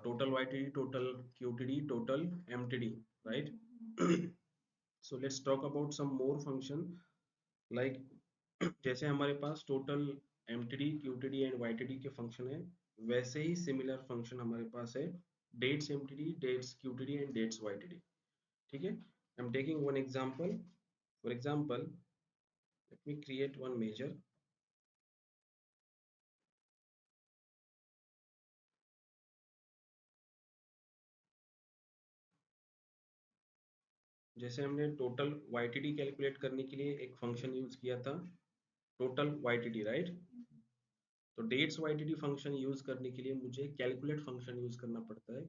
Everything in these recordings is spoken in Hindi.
total YTD, total QTD, total MTD, right? So let's talk about some more function like जैसे हमारे पास total MTD, QTD and YTD के फंक्शन है, वैसे ही सिमिलर फंक्शन हमारे पास है dates MTD, dates QTD and dates YTD. ठीक है, I'm taking one example. For example, let me create one measure. जैसे हमने टोटल YTD कैलकुलेट करने के लिए एक फंक्शन यूज किया था, टोटल YTD, राइट? तो डेट्स YTD फंक्शन यूज करने के लिए मुझे कैलकुलेट फंक्शन यूज करना पड़ता है.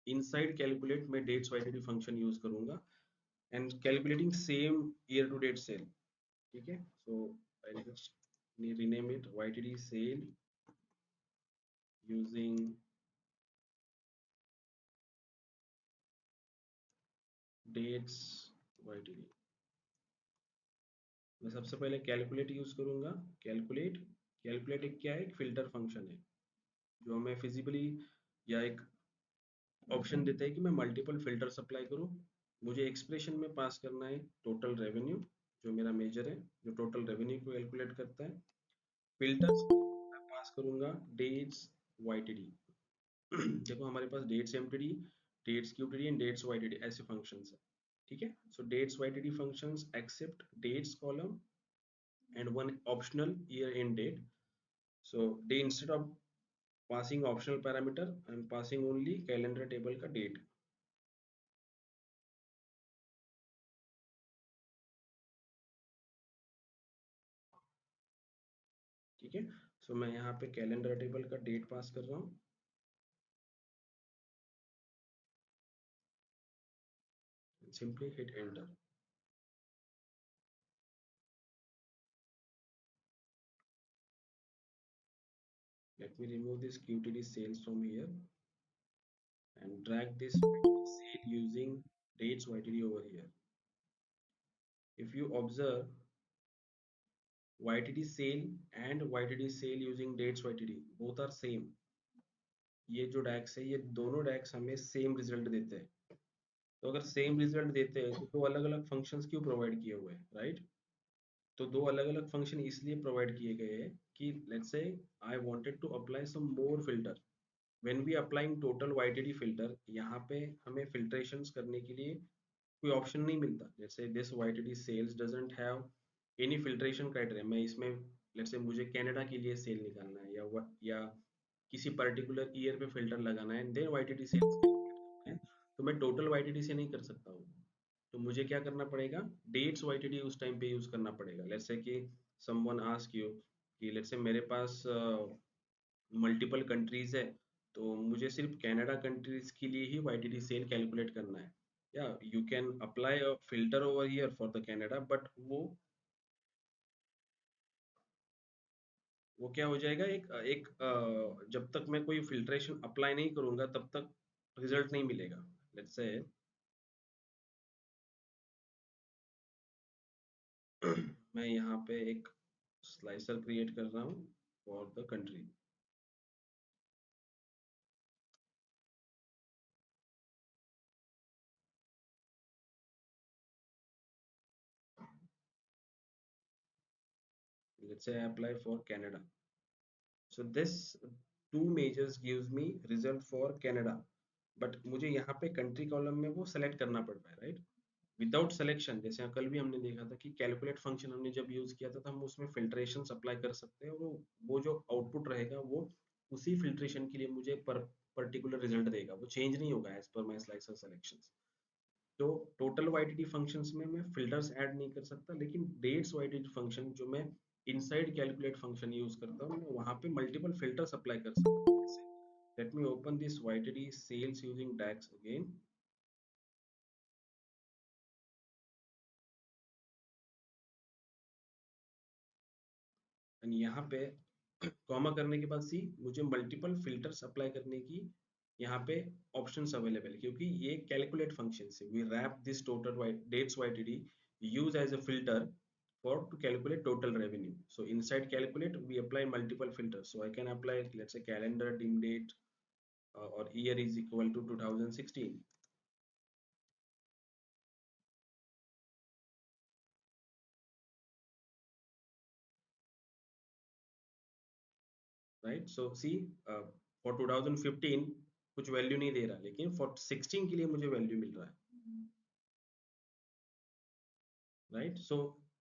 इनसाइड कैलकुलेट में डेट्स YTD फंक्शन यूज करूंगा and calculating same year to date sale. ठीक है, so I just rename it YTD sale using dates YTD. मैं सबसे पहले कैलकुलेट यूज करूंगा. कैलकुलेट, कैलकुलेट एक क्या है, एक फिल्टर फंक्शन है जो हमें फिजिबली या एक ऑप्शन देता है कि मैं मल्टीपल फिल्टर अप्लाई करूं. मुझे एक्सप्रेशन में पास करना है टोटल रेवेन्यू, जो मेरा मेजर है, जो टोटल रेवेन्यू को कैलकुलेट करता है. फिल्टर्स मैं पास करूंगा डेट्स YTD. देखो हमारे पास dates MTD, dates QTD and dates YTD ऐसे फंक्शंस है. ठीक है, so dates YTD functions except dates column and one optional year end date. So they, instead of passing optional parameter, I'm passing only calendar table का date. ठीक है, सो मैं यहाँ पे कैलेंडर टेबल का डेट पास कर रहा हूँ. Simply hit enter. Let me remove this QTD sales from here and drag this sale using dates YTD over here. If you observe, YTD sale and YTD sale using dates YTD both are same. ये जो डैक्स है, ये दोनों डैक्स हमें सेम रिजल्ट देते हैं. तो अगर सेम रिजल्ट देते हैं तो दो अलग अलग फंक्शंस क्यों प्रोवाइड किए हुए हैं, राइट? तो दो अलग अलग फंक्शन इसलिए प्रोवाइड किए गए हैं कि let's say I wanted to apply some more filter. When we applying total YTD filter, यहाँ पे हमें फिल्ट्रेशंस करने के लिए कोई ऑप्शन नहीं मिलता. जैसे this YTD sales doesn't have any filtration criteria. मैं इसमें लेट्स से मुझे कनाडा के लिए सेल निकालना है या किसी पर्टिकुलर ईयर पे फिल्टर लगाना है देन YTD सेल्स है, तो मैं टोटल YTD से नहीं कर सकता हूँ. तो मुझे क्या करना पड़ेगा, डेट्स YTD उस टाइम पे यूज करना पड़ेगा. लेट्स से कि समवन आस्क यू कि लेट्स से मेरे पास मल्टीपल कंट्रीज है, तो मुझे सिर्फ कनाडा कंट्रीज के लिए ही YTD सेल कैलकुलेट करना है. या you can apply a filter over here for the Canada, but वो क्या हो जाएगा, एक एक जब तक मैं कोई फिल्ट्रेशन अप्लाई नहीं करूंगा तब तक रिजल्ट नहीं मिलेगा. लेट्स से मैं यहाँ पे एक स्लाइसर क्रिएट कर रहा हूँ for the country. let's say I apply for Canada. So this two measures gives me result for Canada, but मुझे यहाँ पे कंट्री कॉलम में वो सेलेक्ट करना पड़ रहा है, राइट? विदाउट सिलेक्शन, जैसे कल भी हमने देखा था कि कैलकुलेट फंक्शन हमने जब यूज किया था तो हम उसमें फिल्ट्रेशन अप्लाई कर सकते हैं. वो जो आउटपुट रहेगा वो उसी फिल्ट्रेशन के लिए मुझे पर्टिकुलर रिजल्ट देगा, वो चेंज नहीं होगा एज पर माई स्लाइसर सेलेक्शंस. तो टोटल YTD फंक्शंस में मैं फिल्टर्स ऐड नहीं कर सकता, लेकिन डेट्स YTD फंक्शन जो मैं इनसाइड कैलकुलेट फंक्शन यूज करता हूँ, मैं वहां पे मल्टीपल फिल्टर्स अप्लाई कर सकता हूँ. Let me open this YTD sales using DAX again. And यहाँ पे कॉमा करने के बाद सी मुझे मल्टीपल फिल्टर्स अप्लाई करने की यहाँ पे ऑप्शंस अवेलेबल है, क्योंकि ये कैलकुलेट फंक्शन है. We wrap this total dates YTD use as a filter for to calculate total revenue. So inside calculate we apply multiple filters. So I can apply, let's say, calendar, dim date, or year is equal to 2016, right? So see, for 2015 कुछ वैल्यू नहीं दे रहा, लेकिन फॉर 16 के लिए मुझे वैल्यू मिल रहा है, right? So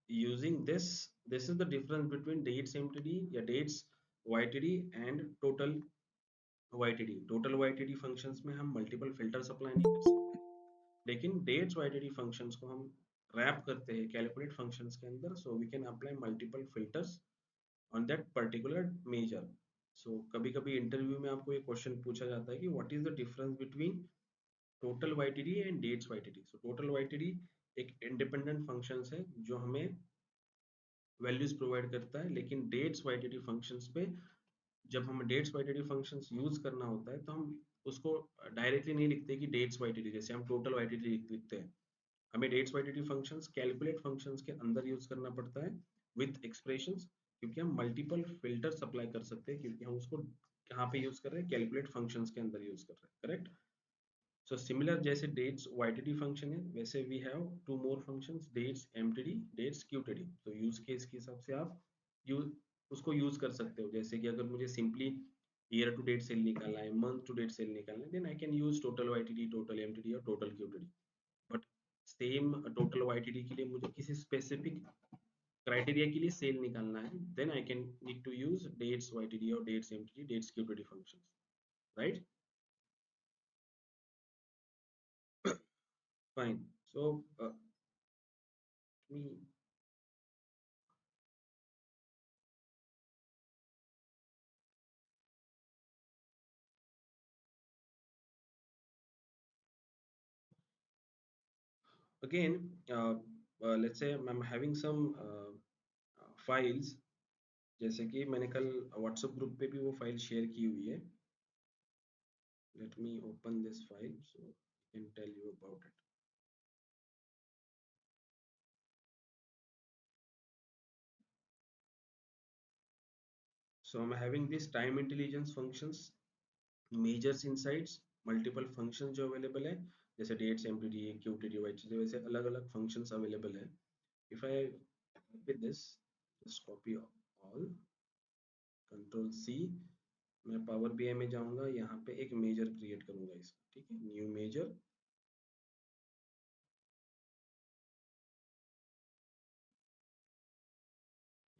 using this is the difference between dates mtd या dates ytd and total ytd. Total ytd functions में हम मल्टीपल फिल्टर्स अप्लाई नहीं कर सकते, लेकिन dates ytd फंक्शंस को हम रैप करते हैं कैलकुलेट फंक्शंस के अंदर, so we can apply multiple filters on that particular measure. So कभी कभी इंटरव्यू में आपको ये क्वेश्चन पूछा जाता है कि what is the difference between total ytd and dates ytd. So total ytd एक इंडिपेंडेंट फंक्शंस है जो हमें वैल्यूज प्रोवाइड करता है, लेकिन डेट्स ytd फंक्शंस पे जब हमें डेट्स ytd फंक्शंस यूज करना होता है तो हम उसको डायरेक्टली नहीं लिखते कि डेट्स ytd, जैसे हम टोटल ytd लिखते हैं. हमें dates ytd functions calculate functions के अंदर यूज करना पड़ता है विथ एक्सप्रेशंस, क्योंकि हम मल्टीपल फिल्टर्स अप्लाई कर सकते हैं, क्योंकि हम उसको कहाँ पे यूज कर रहे हैं, कैलकुलेट फंक्शंस के अंदर यूज कर रहे हैं, करेक्ट? सो सिमिलर जैसे dates ytd फंक्शन है, वैसे we have two more functions, dates mtd, dates qtd. तो यूज केस के हिसाब से आप यूज उसको यूज कर सकते हो. जैसे कि अगर मुझे simply year to date sale निकालना है, मंथ टू डेट सेल निकालना है, then I can use total ytd, total mtd और total qtd. But same total ytd के लिए मुझे किसी स्पेसिफिक क्राइटेरिया के लिए सेल निकालना है, then I can need to use dates ytd और dates mtd, dates qtd functions, right? Fine. So me again, let's say I'm having some files, जैसे कि मैंने कल व्हाट्सएप ग्रुप पे भी वो फाइल शेयर की हुई है. Let me open this file so I can tell you about it. So I'm having this time intelligence functions, measures insights, multiple function जो अवेलेबल है, जैसे डेट्स mtd qtd ytd, वैसे अलग अलग फंक्शंस अवेलेबल है. If I with this, just copy all, control C, मैं पावर बीआई में जाऊंगा, यहाँ पे एक मेजर क्रिएट करूंगा इसका, ठीक है, न्यू मेजर.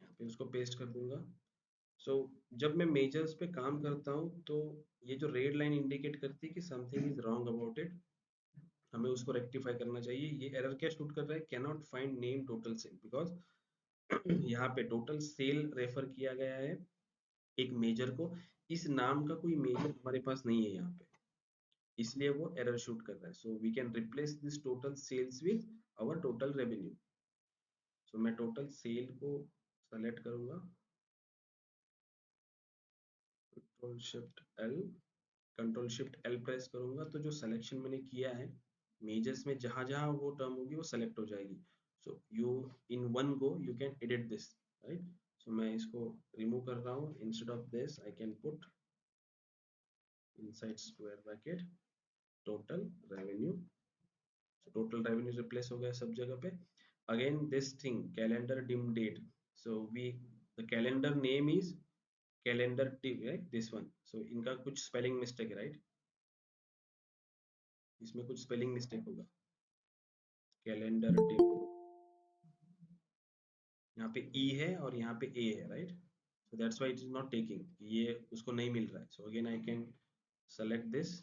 यहाँ पे उसको पेस्ट कर दूंगा. सो जब मैं मेजर्स पे काम करता हूँ तो ये जो रेड लाइन इंडिकेट करती है कि something is wrong about it, हमें उसको रेक्टिफाई करना चाहिए. ये एरर क्या शूट कर रहा है, cannot find name total sale, because यहाँ पे टोटल सेल रेफर किया गया है एक मेजर को, इस नाम का कोई मेजर हमारे पास नहीं है यहाँ पे, इसलिए वो एरर शूट कर रहा है. So we can replace this total sales with our total revenue. So मैं टोटल सेल को सेलेक्ट करूंगा, control shift L, control shift L press करूंगा, तो जो सिलेक्शन मैंने किया है मेजर्स में, जहां जहां वो टर्म होगी वो सेलेक्ट हो जाएगी. So you in one go you can edit this, right? So मैं इसको रिमूव कर रहा हूँ. Instead of this I can put inside square bracket total revenue. So total revenue replace हो गया सब जगह पे. Again this thing calendar dim date, so we, the calendar name is calendar dim, right? This one. So इनका कुछ spelling mistake है, right? इसमें कुछ spelling mistake होगा. calendar dim, यहाँ पे E है और यहाँ पे A है, right? So that's why it is not taking, ये उसको नहीं मिल रहा है. So again I can select this,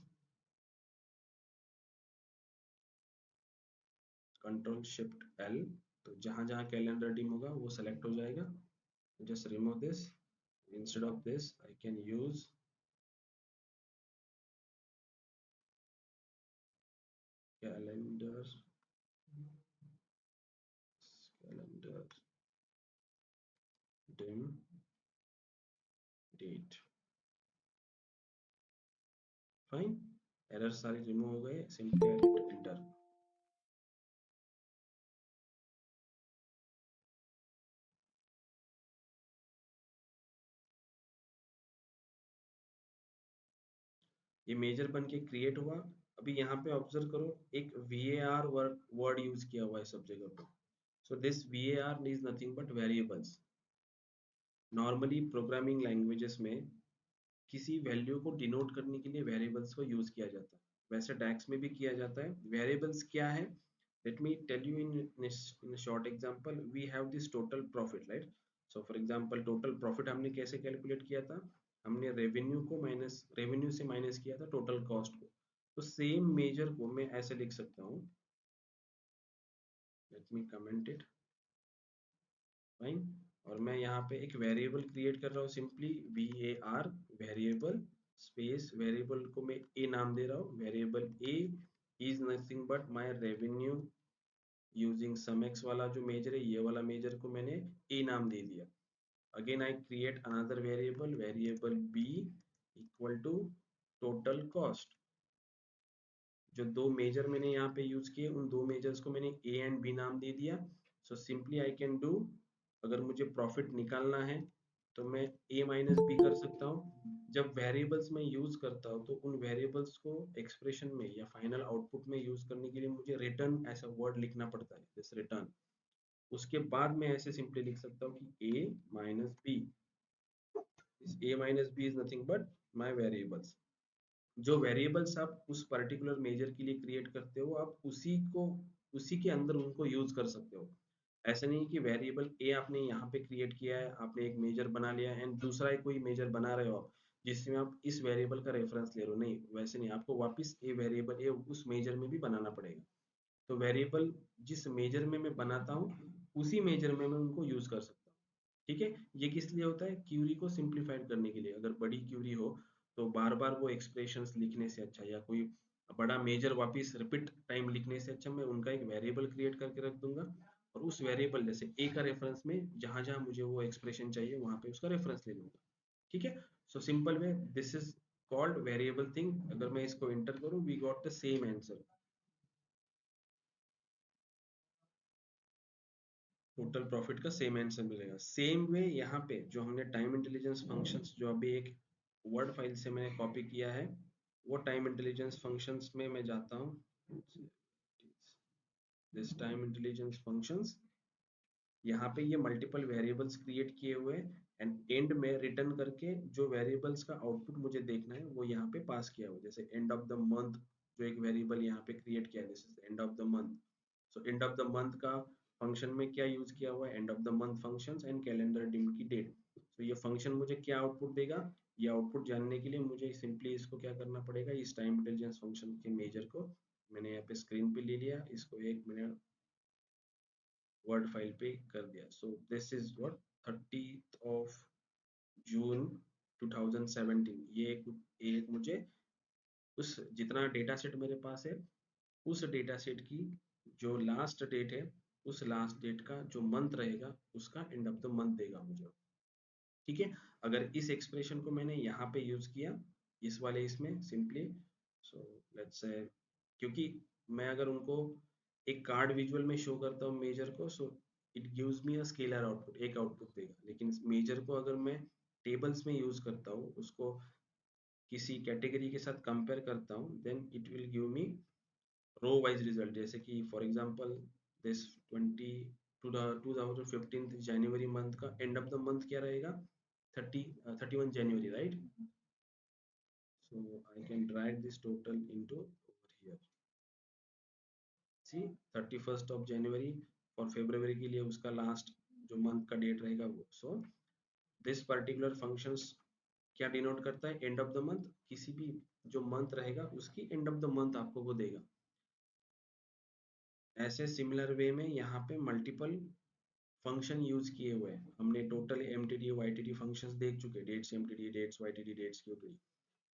control shift L, तो जहां जहां calendar dim होगा वो select हो जाएगा. Just remove this. Instead of this I can use calendar, calendar dim date. Fine, error सारी रिमूव हो गए. Simply hit enter. ये मेजर बन के क्रिएट हुआ। अभी यहाँ पे ऑब्जर्व करो, एक VAR वर्ड यूज किया हुआ है सब जगह पे। So this VAR is nothing but variables. Normally programming languages में किसी वैल्यू को डिनोट करने के लिए वेरिएबल्स को यूज किया जाता है, वैसे डैक्स में भी किया जाता है। वेरिएबल्स क्या है, let me tell you in short example. We have this total profit, right? So for example total profit हमने कैसे कैलकुलेट किया था, हमने रेवेन्यू से माइनस किया था टोटल कॉस्ट को। तो सेम मेजर को मैं ऐसे लिख सकता हूँ, let me comment it, fine. और मैं यहाँ पे एक वेरिएबल क्रिएट कर रहा हूँ, simply VAR variable space, variable को मैं ए नाम दे रहा हूँ। Variable A is nothing but my revenue using some X वाला जो मेजर है, ये वाला मेजर को मैंने ए नाम दे दिया। Again I create another variable, variable B equal to total cost. जो दो मेजर मैंने यहाँ पे यूज किए, उन दो मेजर्स को मैंने ए एंड बी नाम दे दिया। So simply I can do, अगर मुझे प्रॉफिट निकालना है तो मैं ए माइनस बी कर सकता हूँ। जब वेरिएबल्स में यूज करता हूँ तो उन वेरिएबल्स को एक्सप्रेशन में या फाइनल आउटपुट में यूज करने के लिए मुझे रिटर्न ऐसा वर्ड लिखना पड़ता है, दिस रिटर्न। उसके बाद मैं ऐसे सिंपली लिख सकता हूँ कि A minus B, A minus B is nothing but my variables. जो वेरिएबल्स आप उस पर्टिकुलर मेजर के लिए क्रिएट करते हो, आप उसी के अंदर उनको यूज कर सकते हो। ऐसा नहीं कि वेरिएबल ए आपने यहाँ पे क्रिएट किया है, आपने एक मेजर बना लिया एंड दूसरा एक कोई मेजर बना रहे हो आप, जिसमें आप इस वेरिएबल का रेफरेंस ले रहे हो, नहीं वैसे नहीं, आपको वापस ए वेरिएबल ए उस मेजर में भी बनाना पड़ेगा। तो वेरिएबल जिस मेजर में मैं बनाता हूँ, उसी मेजर में मैं उनको यूज कर सकता हूँ। ठीक है, ये किस लिए होता है, क्यूरी को सिंप्लीफाइड करने के लिए। अगर बड़ी क्यूरी हो तो बार बार वो एक्सप्रेशंस लिखने से अच्छा, या कोई बड़ा मेजर वापस रिपीट टाइम लिखने से अच्छा, मैं उनका एक वेरिएबल क्रिएट करके रख दूंगा, और उस वेरिएबल जैसे ए का रेफरेंस में जहां जहां मुझे वो एक्सप्रेशन चाहिए वहां पे उसका रेफरेंस ले लूंगा। ठीक है, so simple way this is called variable thing. अगर मैं इसको एंटर करूं, we got the same answer, total profit का सेम आंसर मिलेगा। सेम वे यहाँ पे जो हमने टाइम इंटेलिजेंस फंक्शंस, जो अभी एक वर्ड फाइल से मैंने कॉपी किया है, वो टाइम इंटेलिजेंस फंक्शंस में मैं जाता हूँ, दिस टाइम इंटेलिजेंस फंक्शंस। यहाँ पे ये मल्टीपल वेरिएबल्स क्रिएट किए हुए हैं एंड एंड में रिटर्न करके जो वेरिएबल्स का आउटपुट मुझे देखना है वो यहाँ पे पास किया हुआ है। जैसे एंड ऑफ द मंथ, जो एक वेरिएबल यहाँ पे क्रिएट किया है, this is and of the month. So and of the month का फंक्शन में क्या यूज किया हुआ है, and of the month functions and calendar dim की डेट। तो ये फंक्शन मुझे क्या आउटपुट देगा, ये आउटपुट जानने के लिए मुझे सिंपली इसको क्या करना पड़ेगा, इस टाइम इंटेलिजेंस फंक्शन के मेजर को मैंने यहाँ पे स्क्रीन पे ले लिया, इसको एक मिनट वर्ड फाइल पे कर दिया। सो दिस इज व्हाट 30 जून 2017। ये एक मुझे उस जितना डेटा सेट मेरे पास है, उस डेटा सेट की जो लास्ट डेट है, उस लास्ट डेट का जो मंथ रहेगा उसका एंड ऑफ द मंथ देगा मुझे। ठीक है, अगर इस एक्सप्रेशन को मैंने यहाँ पे यूज किया, इस वाले इसमें सिंपली, सो लेट्स से, क्योंकि मैं अगर उनको एक कार्ड विजुअल में शो करता हूँ मेजर को, so it gives me a scalar output, एक आउटपुट देगा। लेकिन मेजर को अगर मैं टेबल्स में यूज करता हूँ, उसको किसी कैटेगरी के साथ कंपेयर करता हूँ, then it will give me row wise result. जैसे कि फॉर एग्जांपल दिस 2015 जनवरी मंथ का एंड ऑफ द मंथ क्या रहेगा, 31 जनवरी, right? So I can drag this total into over here. See, 31st of January और February के लिए उसका लास्ट जो मंथ का डेट रहेगा वो। सो दिस पर्टिकुलर फंक्शंस क्या डिनोट करता है, एंड ऑफ द मंथ, किसी भी जो मंथ रहेगा उसकी एंड ऑफ द मंथ आपको वो देगा। ऐसे सिमिलर वे में यहाँ पे मल्टीपल फंक्शन यूज किए हुए हैं हमने। टोटल एमटीडी वाईटीडी फंक्शंस देख चुके, dates MTD, dates YTD, dates QTD.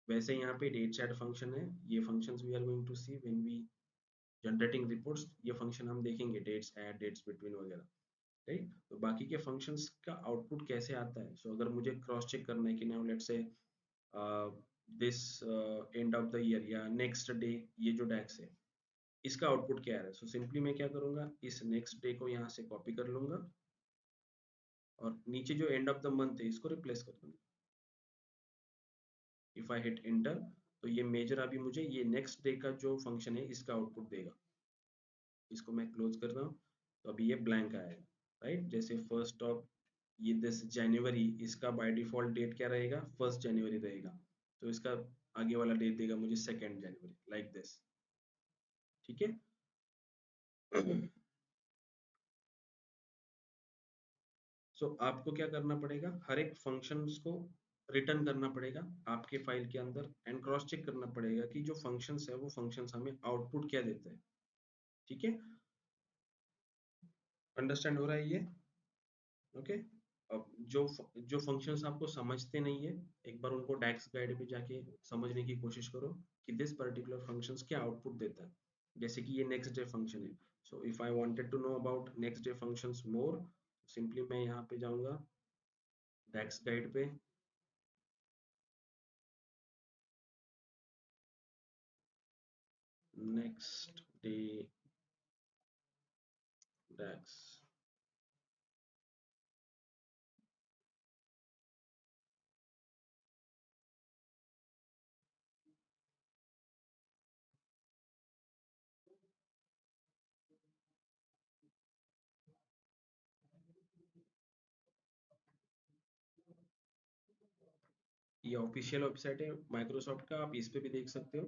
वैसे यहाँ पे डेट सेट फंक्शन है, ये functions we are going to see when we generating reports. ये फंक्शन हम देखेंगे, डेट्स ऐड, डेट्स बिटवीन वगैरह, राइट? तो बाकी के फंक्शंस का आउटपुट कैसे आता है, सो अगर मुझे क्रॉस चेक करना है कि now let's say this and of the year या नेक्स्ट डे, ये जो डैक्स है इसका आउटपुट क्या है, सो सिंपली मैं क्या करूंगा, इस नेक्स्ट डे को यहाँ से कॉपी कर लूंगा और नीचे जो एंड ऑफ द मंथ है इसको रिप्लेस कर दूंगा। इफ आई हिट एंटर, तो ये मेजर अभी मुझे ये नेक्स्ट डे का जो फंक्शन है इसका आउटपुट देगा। इसको मैं क्लोज कर रहा हूँ, तो अभी ये ब्लैंक आएगा, राइट। जैसे फर्स्ट ऑफ ये 10 जनवरी, इसका बाय डिफॉल्ट डेट क्या रहेगा, 1 जनवरी रहेगा, तो इसका आगे वाला डेट देगा मुझे 2 जनवरी, लाइक दिस। ठीक है। सो आपको क्या करना पड़ेगा, हर एक फंक्शंस को रिटर्न करना पड़ेगा आपके फाइल के अंदर, एंड क्रॉस चेक करना पड़ेगा कि जो फंक्शंस है वो फंक्शंस हमें आउटपुट क्या देते हैं। ठीक है, अंडरस्टैंड हो रहा है ये? ओके। अब जो फंक्शंस आपको समझते नहीं है, एक बार उनको डैक्स गाइड पे जाके समझने की कोशिश करो कि दिस पर्टिकुलर फंक्शंस क्या आउटपुट देता है। जैसे कि ये नेक्स्ट डे फंक्शन है, so if I wanted to know about next day functions more, simply मैं यहाँ पे जाऊंगा डैक्स गाइड पे, नेक्स्ट डे डैक्स। ये ऑफिशियल वेबसाइट है माइक्रोसॉफ्ट का, आप इस पे भी देख सकते हो।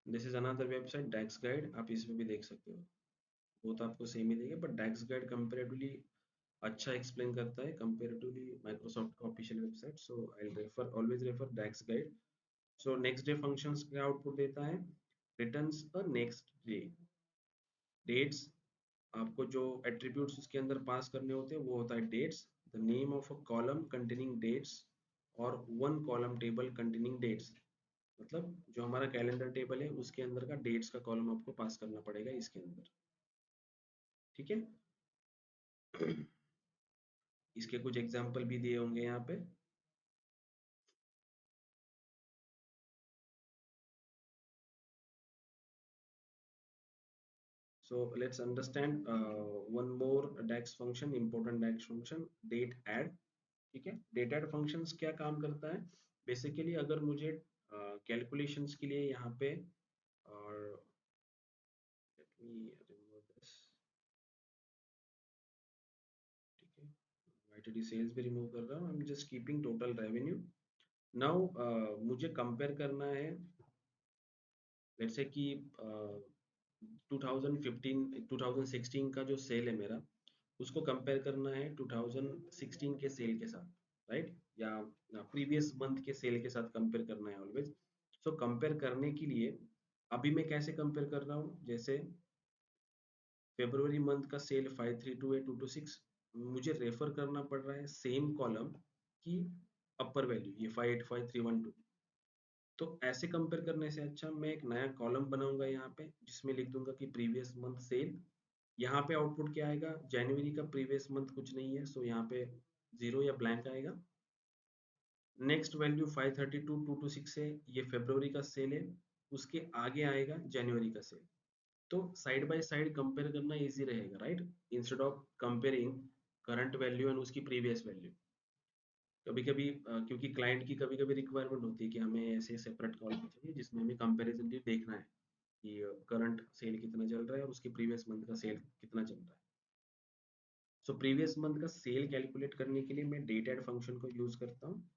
This is another website DAX guide, आप इस पे भी देख सकते हो। वो तो आपको सेम ही देगा, बट डैक्स गाइड कंपेरेटिवली अच्छा एक्सप्लेन करता है कंपेरेटिवली माइक्रोसॉफ्ट का official website. So I refer, always refer DAX guide. So next day functions का आउटपुट देता है, returns a next day, dates. आपको जो एट्रीब्यूट्स उसके अंदर पास करने होते हैं वो होता है dates, the name of a column containing dates, और one column table containing dates. मतलब जो हमारा कैलेंडर टेबल है उसके अंदर का डेट्स का कॉलम आपको पास करना पड़ेगा इसके अंदर। ठीक है। इसके कुछ एग्जाम्पल भी दिए होंगे यहाँ पे। So let's understand one more DAX function, important DAX function, date add। ठीक है, date add functions क्या काम करता है, बेसिकली अगर मुझे कैलकुलेशंस के लिए यहाँ पे, और let me remove this। ठीक है, YTD sales भी रिमूव कर रहा हूँ, I'm just keeping total revenue। Now मुझे कंपेयर करना है, लेट्स से कि 2015 2016 का जो सेल है मेरा, उसको कंपेयर करना है 2016 के सेल के साथ, राइट, या प्रीवियस मंथ के सेल के साथ कंपेयर करना है ऑलवेज। सो कंपेयर करने के लिए अभी मैं कैसे कंपेयर कर रहा हूँ, जैसे फरवरी मंथ का सेल 532826, मुझे रेफर करना पड़ रहा है सेम कॉलम की अपर वैल्यू, ये 585312। तो ऐसे कंपेयर करने से अच्छा मैं एक नया कॉलम बनाऊंगा यहाँ पे, जिसमें लिख दूंगा कि प्रीवियस मंथ सेल। यहाँ पे आउटपुट क्या आएगा, जनवरी का प्रीवियस मंथ कुछ नहीं है, सो यहाँ पे जीरो या ब्लैंक आएगा। नेक्स्ट वैल्यू 532226 है, ये फरवरी का सेल है, उसके आगे आएगा जनवरी का सेल। तो साइड बाय साइड कंपेयर करना इजी रहेगा, right, instead of comparing current value and उसकी प्रीवियस वैल्यू। कभी कभी क्योंकि क्लाइंट की कभी कभी रिक्वायरमेंट होती है कि हमें ऐसे सेपरेट कॉलम चाहिए जिसमें हमें कंपैरिजन भी देखना है कि करंट सेल कितना चल रहा है और उसके प्रीवियस मंथ का सेल कितना चल रहा है। सो प्रीवियस मंथ का सेल कैलकुलेट करने के लिए मैं डेट ऐड फंक्शन को यूज करता हूँ।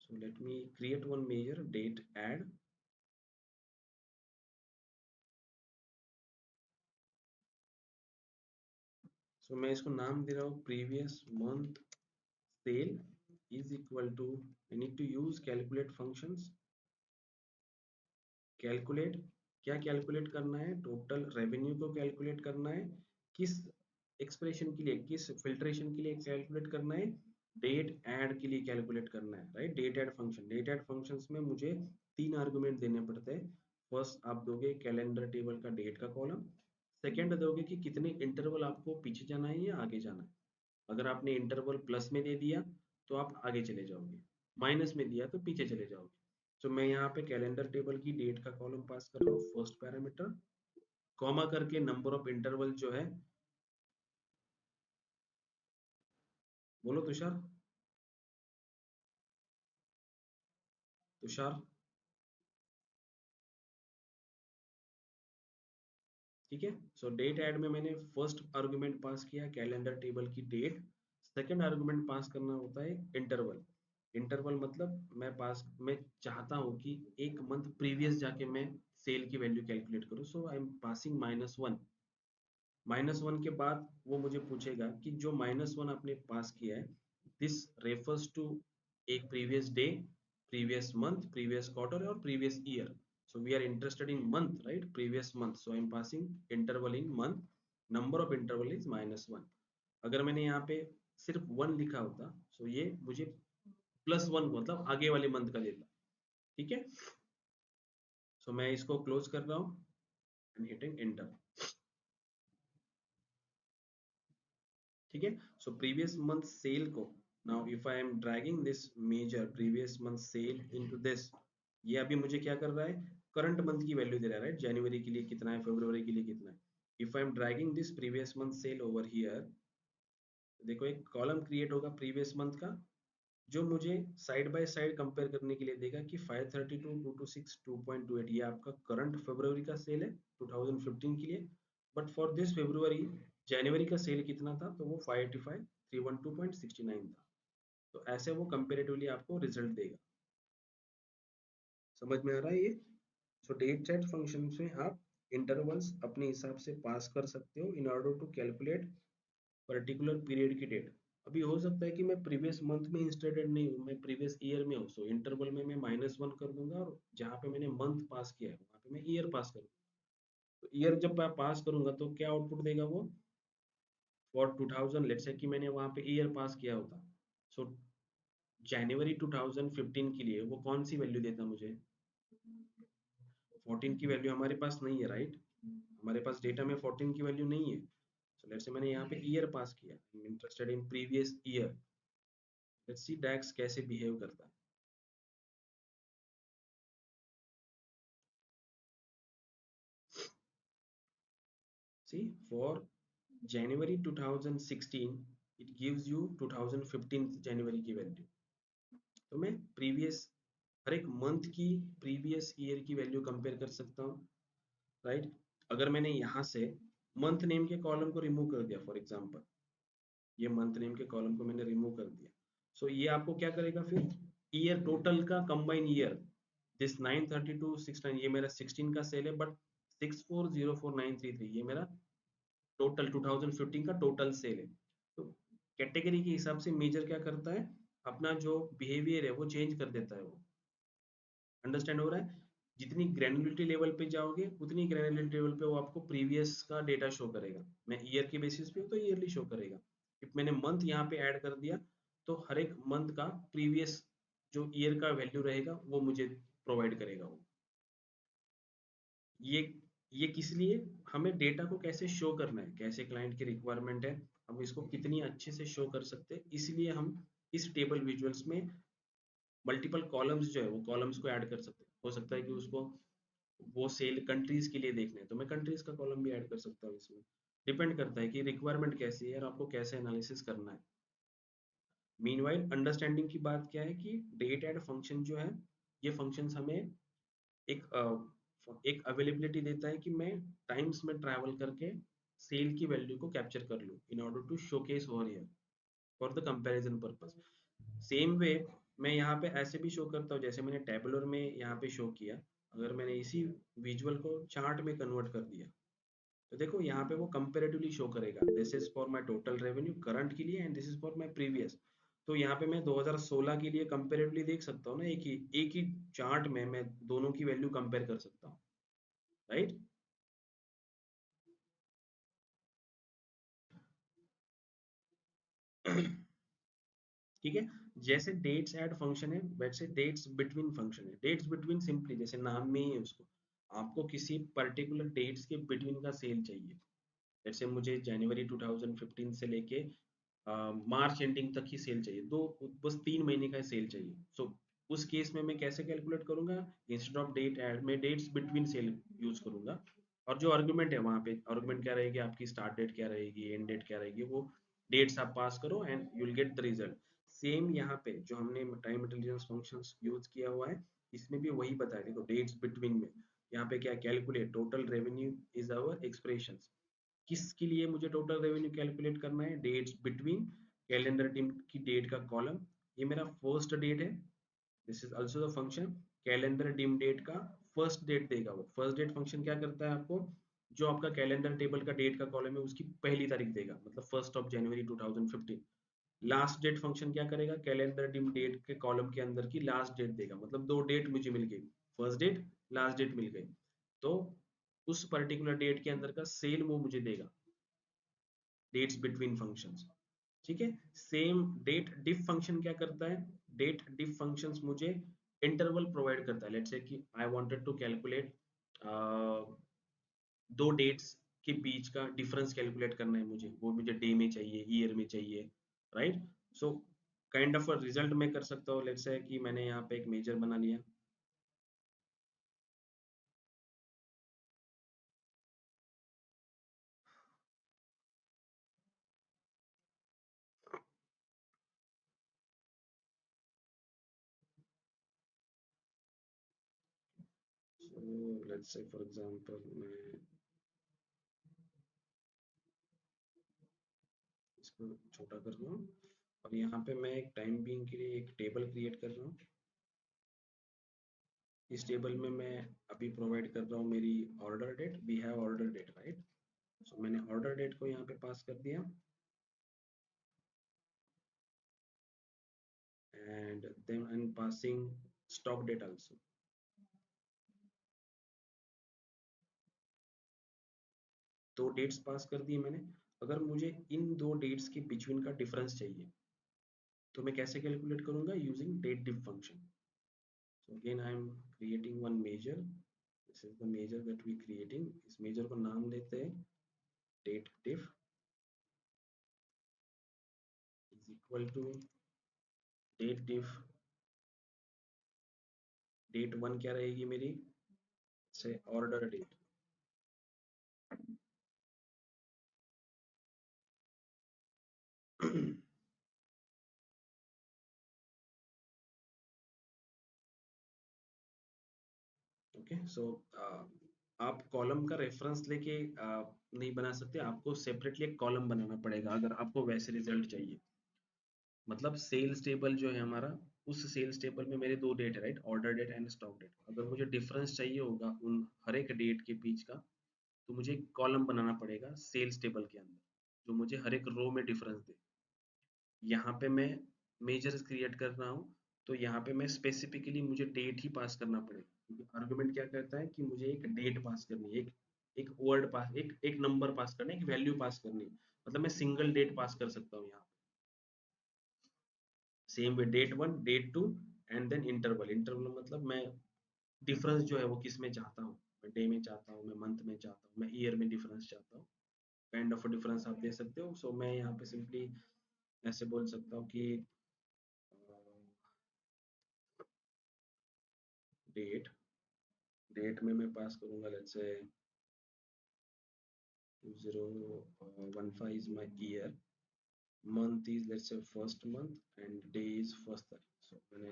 So let me create one measure date add. So मैं इसको नाम दे रहा हूँ previous month sale is equal to, I need to use calculate functions. Calculate, क्या कैलकुलेट करना है, टोटल रेवेन्यू को कैलकुलेट करना है, किस एक्सप्रेशन के लिए, किस फिल्ट्रेशन के लिए कैलकुलेट करना है, डेट ऐड के लिए कैलकुलेट करना है, right. Date add function, date add functions में मुझे 3 आर्गुमेंट देने पड़ते हैं। फर्स्ट आप दोगे कैलेंडर टेबल का डेट का कॉलम, सेकेंड दोगे कि कितने इंटरवल आपको पीछे जाना है या आगे जाना है। अगर आपने इंटरवल प्लस में दे दिया तो आप आगे चले जाओगे, माइनस में दिया तो पीछे चले जाओगे। तो मैं यहाँ पे कैलेंडर टेबल की डेट का कॉलम पास कर रहा हूँ फर्स्ट पैरामीटर, कॉमा करके नंबर ऑफ इंटरवल जो है, बोलो तुषार। तुषार, ठीक है। सो डेट ऐड में मैंने फर्स्ट आर्गुमेंट पास किया कैलेंडर टेबल की डेट, सेकंड आर्गुमेंट पास करना होता है इंटरवल। इंटरवल मतलब मैं चाहता हूँ कि एक मंथ प्रीवियस जाके मैं सेल की वैल्यू कैलकुलेट करूँ, सो आई एम पासिंग -1। -1 के बाद वो मुझे पूछेगा कि जो -1 आपने पास किया है, दिस रेफर्स टू एक previous day, previous month, previous quarter और previous year. So we are interested in month, right? Previous month. So I am passing interval in month. Number of interval is -1. अगर मैंने यहाँ पे सिर्फ 1 लिखा होता, so ये मुझे +1 मतलब आगे वाले मंथ का देता, ठीक है। So मैं इसको क्लोज कर रहा हूँ and hitting enter, ठीक है। So previous month sale को, now if I am dragging this major previous month sale into this, ये अभी मुझे क्या कर रहा है, करंट मंथ की वैल्यू दे रहा है, राइट। जनवरी के लिए कितना है, फरवरी के लिए कितना है। If I am dragging this previous month sale over here, देखो एक कॉलम क्रिएट होगा प्रीवियस मंथ का, जो मुझे साइड बाय साइड कंपेयर करने के लिए देगा कि 532, 226, 2.28 ये आपका करंट फरवरी का सेल है 2015 के लिए, बट फॉर दिस फरवरी जनवरी का सेल कितना था, तो वो 585, 312.69 था। तो ऐसे वो कंपेरेटिवली आपको रिजल्ट देगा। समझ में आ रहा है ये। सो डेट सेट फंक्शन में आप इंटरवल्स अपने हिसाब से पास कर सकते हो in order to calculate particular period की डेट। अभी हो सकता है कि मैं प्रीवियस मंथ में इंस्टेड नहीं हूँ, मैं प्रीवियस ईयर में हूँ, सो इंटरवल में मैं -1 कर दूंगा और जहाँ पे मैंने मंथ पास किया है वहाँ पे मैं ईयर पास करूँगा। तो ईयर जब मैं पास करूंगा तो क्या आउटपुट देगा वो, फॉर 2000 लेट्स से कि मैंने वहाँ पे ईयर पास किया होता, सो जनवरी 2015 के लिए वो कौन सी वैल्यू देता मुझे, 14 की वैल्यू हमारे पास नहीं है, राइट। हमारे पास डेटा में 14 की वैल्यू नहीं है। सो लेट्स से मैंने यहाँ पे ईयर पास किया, interested in previous year. Let's see DAX कैसे बिहेव करता है। See for January 2016 it gives you 2015 जनवरी की वैल्यू। तो मैं प्रीवियस हर एक मंथ की प्रीवियस ईयर की वैल्यू कंपेयर कर सकता हूँ, राइट। अगर मैंने यहाँ से मंथ नेम के कॉलम को रिमूव कर दिया, फॉर एग्जांपल ये मंथ नेम के कॉलम को मैंने रिमूव कर दिया, सो ये आपको क्या करेगा फिर, ईयर टोटल का कंबाइन ईयर, दिस 93269 ये मेरा 16 का सेल है, बट 6404933 ये मेरा टोटल 2015 का टोटल सेल है। तो कैटेगरी के हिसाब से मेजर क्या करता है, अपना जो बिहेवियर है वो चेंज कर देता है वो। अंडरस्टैंड हो रहा है। जितनी ग्रैनुलरिटी लेवल पे जाओगे उतनी ग्रैनुलरिटी लेवल पे वो आपको प्रीवियस का डेटा शो करेगा। मैं ईयर के बेसिस पे हूँ तो ईयरली शो करेगा। इफ मैंने मंथ यहाँ पे ऐड कर दिया तो हर एक मंथ का प्रीवियस जो ईयर का वैल्यू रहेगा वो मुझे प्रोवाइड करेगा वो। ये ये किस लिए, हमें डेटा को कैसे शो करना है, कैसे क्लाइंट की रिक्वायरमेंट है, हम इसको कितनी अच्छे से शो कर सकते हैं, इसलिए हम इस टेबल विजुअल्स में मल्टीपल कॉलम्स जो है वो कॉलम्स को ऐड कर सकते हैं। हो सकता है कि उसको वो सेल कंट्रीज के लिए देखना है तो मैं कंट्रीज का कॉलम भी ऐड कर सकता हूँ इसमें। डिपेंड करता है कि रिक्वायरमेंट कैसी है और आपको कैसे एनालिसिस करना है। मीनवाइल अंडरस्टैंडिंग की बात क्या है कि डेट ऐड फंक्शन जो है, ये फंक्शंस हमें एक अवेलेबिलिटी देता है कि मैं टाइम्स में ट्रैवल करके सेल की वैल्यू को कैप्चर कर लूँ in order to showcase over here for the comparison purpose. Same way मैं यहाँ पे ऐसे भी शो करता हूँ जैसे मैंने टेबुलर में यहाँ पे शो किया। अगर मैंने इसी विजुअल को चार्ट में कन्वर्ट कर दिया तो देखो यहाँ पे वो कंपेरेटिवली शो करेगा, this is for my total revenue current के लिए and this is for my previous. तो यहाँ पे मैं 2016 के लिए कंपेरेटिवली देख सकता हूँ ना, एक ही चार्ट में मैं दोनों की वैल्यू कंपेयर कर सकता हूँ, राइट। ठीक है। जैसे डेट्स ऐड फंक्शन है वैसे डेट्स बिटवीन फंक्शन है। डेट्स बिटवीन सिंपली जैसे नाम में ही है उसको, आपको किसी पर्टिकुलर डेट्स के बिटवीन का सेल चाहिए। जैसे मुझे जनवरी 2015 से लेके मार्च एंडिंग तक ही सेल चाहिए, दो बस 3 महीने का सेल चाहिए। सो उस केस में मैं कैसे कैलकुलेट करूंगा, इंस्टेड ऑफ डेट ऐड में डेट्स बिटवीन सेल यूज करूंगा। और जो आर्गुमेंट है वहां पे आर्गुमेंट क्या रहेगी, आपकी स्टार्ट डेट क्या रहेगी, एंड डेट क्या रहेगी, वो डेट्स आप पास करो and you will get the result. Same यहाँ पे जो हमने टाइम इंटेलिजेंस फंक्शंस यूज किया हुआ है, इसमें भी वही बताया। देखो डेट्स बिटवीन में यहाँ पे क्या calculate total revenue is our expression. किसके लिए मुझे टोटल रेवेन्यू कैलकुलेट करना है? डेट्स बिटवीन कैलेंडर टीम की डेट का कॉलम, ये मेरा फर्स्ट डेट है। This is also the function calendar dim date का फर्स्ट डेट देगा। वो फर्स्ट डेट फंक्शन क्या करता है आपको, जो आपका कैलेंडर टेबल का डेट का कॉलम है उसकी पहली तारीख देगा, मतलब 1 जनवरी 2015। लास्ट डेट फंक्शन क्या करेगा, कैलेंडर डिम डेट के कॉलम के अंदर की लास्ट डेट देगा, मतलब दो डेट मुझे मिल गई, फर्स्ट डेट लास्ट डेट मिल गई। तो उस पर्टिकुलर डेट के अंदर का सेल वो मुझे देगा, डेट्स बिटवीन फंक्शंस। ठीक है। सेम डेट डिफ फंक्शन क्या करता है, डेट डिफ फंक्शंस मुझे इंटरवल प्रोवाइड करता है। लेट्स से कि आई वांटेड टू कैलकुलेट दो डेट्स के बीच का डिफरेंस कैलकुलेट करना है मुझे, वो मुझे डे में चाहिए, ईयर में चाहिए, right. So kind of result मैं कर सकता हूँ। लेट्स से कि मैंने यहाँ पे एक मेजर बना लिया। सो लेट्स से फॉर एग्जांपल मैं इसको छोटा कर रहा हूँ, और यहाँ पे मैं एक टाइम बीइंग के लिए एक टेबल क्रिएट कर रहा हूँ। इस टेबल में मैं अभी प्रोवाइड कर रहा हूँ मेरी order date, we have order date, right. So मैंने ऑर्डर डेट को यहाँ पे पास कर दिया, and then I am passing stock date also. दो डेट्स पास कर दिए मैंने। अगर मुझे इन दो डेट्स के बिटवीन का डिफरेंस चाहिए, तो मैं कैसे कैलकुलेट करूंगा, using date diff function. So again I am creating one measure, this is the measure that we creating. इस मेजर को नाम देते हैं date diff is equal to date diff date one क्या रहेगी मेरी, से ऑर्डर डेट। ओके। सो आप कॉलम का रेफरेंस लेके नहीं बना सकते, आपको सेपरेटली एक कॉलम बनाना पड़ेगा अगर आपको वैसे रिजल्ट चाहिए। मतलब सेल्स टेबल जो है हमारा, उस सेल्स टेबल में मेरे दो डेट है, right, order date and stock date. अगर मुझे डिफरेंस चाहिए होगा उन हर एक डेट के बीच का, तो मुझे एक कॉलम बनाना पड़ेगा सेल्स टेबल के अंदर, जो मुझे हर एक रो में डिफरेंस दे। यहाँ पे मैं मेजर्स क्रिएट कर रहा हूँ, तो यहाँ पे मैं स्पेसिफिकली मुझे डेट ही पास करना पड़ेगा, क्योंकि आर्गुमेंट क्या कहता है कि मुझे एक डेट पास करनी है, एक एक वर्ड पास, एक नंबर पास करना है, एक वैल्यू पास करनी है। मतलब मैं सिंगल डेट पास कर सकता हूँ यहाँ। Same way date one date two, and then interval. Interval मतलब मैं डिफरेंस जो है वो किस में चाहता हूँ, मैं डे में चाहता हूँ, मैं मंथ में चाहता हूँ, मैं ईयर में डिफरेंस चाहता हूँ। काइंड ऑफ डिफरेंस आप दे सकते हो। सो मैं यहाँ पे सिंपली ऐसे बोल सकता हूँ कि डेट डेट में मैं पास करूंगा, let's say 2015 is my year, month is let's say first month, and day is first तारीख। सो मैंने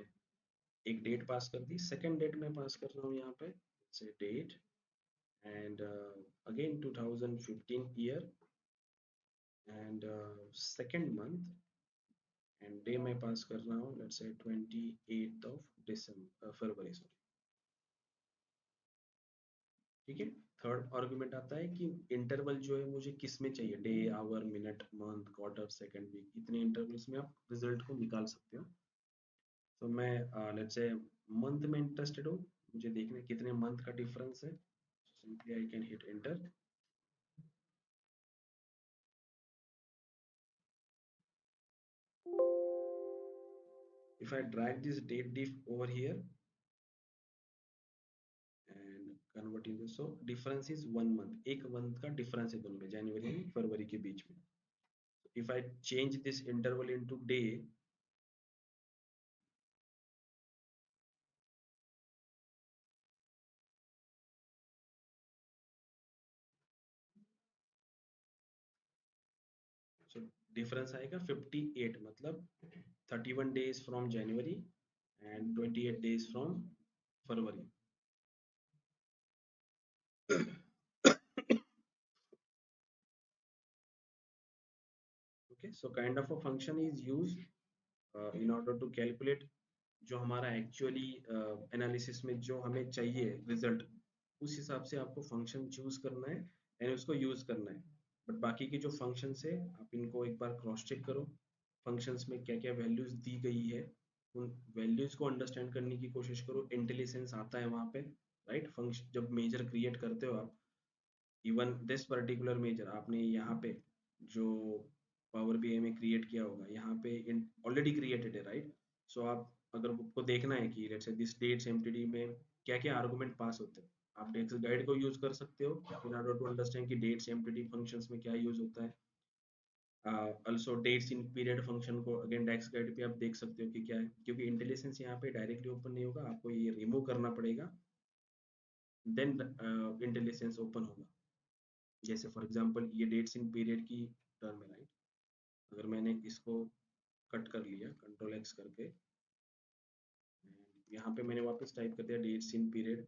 एक डेट पास कर दी, सेकंड डेट में पास कर रहा हूँ यहाँ पे से date, and again 2015 year, and second month, and day में पास कर रहा हूँ लेट्स से 28 फरवरी, सॉरी। ठीक है। थर्ड आर्गुमेंट आता है कि इंटरवल जो है मुझे किस में चाहिए, day, hour, minute, month, quarter, second, week, इतने इंटरवल्स में आप रिजल्ट को निकाल सकते हो। तो मैं लेट्स से मंथ में इंटरेस्टेड हूँ, मुझे देखना है कितने मंथ का डिफरेंस है। Simply I can hit enter. If I drag this date diff over here and convert in so difference is 1 month, एक मंथ का डिफरेंस है दोनों में, जनवरी एंड फरवरी के बीच में। If I change this interval into day, so difference आएगा 58, मतलब 31 डेज फ्रॉम जनवरी एंड 28 डेज फ्रॉम फरवरी. Okay, so kind of a function is used in order to calculate जो हमारा एक्चुअली एनालिसिस में जो हमें चाहिए रिजल्ट, उस हिसाब से आपको फंक्शन चूज करना है एंड उसको यूज करना है. बट बाकी के जो फंक्शंस है आप इनको एक बार क्रॉस चेक करो, फंक्शंस में क्या क्या वैल्यूज दी गई है, उन वैल्यूज को अंडरस्टैंड करने की कोशिश करो. इंटेलिजेंस आता है वहाँ पे, राइट. फंक्शन जब मेजर क्रिएट करते हो आप, इवन दिस पर्टिकुलर मेजर आपने यहाँ पे जो पावर बीआई में क्रिएट किया होगा, यहाँ पे ऑलरेडी क्रिएटेड है, राइट. सो आप अगर आपको देखना है कि लेट्स से दिस डेट्स एमटीडी में क्या क्या आर्गुमेंट पास होते हैं, आप डेट्स गाइड को यूज कर सकते हो इन ऑर्डर टू अंडरस्टैंड कि डेट्स एमटीडी फंक्शंस में क्या यूज होता है. Also dates in period function को अगेन डेक्स गाइड पे आप देख सकते हो कि क्या है, क्योंकि इंटेलिजेंस यहाँ पे डायरेक्टली ओपन नहीं होगा, आपको ये रिमूव करना पड़ेगा, देन इंटेलिजेंस ओपन होगा. जैसे फॉर एग्जांपल ये डेट्स इन पीरियड की टर्म है, राइट. अगर मैंने इसको कट कर लिया कंट्रोल एक्स करके, यहाँ पे मैंने वापस टाइप कर दिया डेट्स इन पीरियड,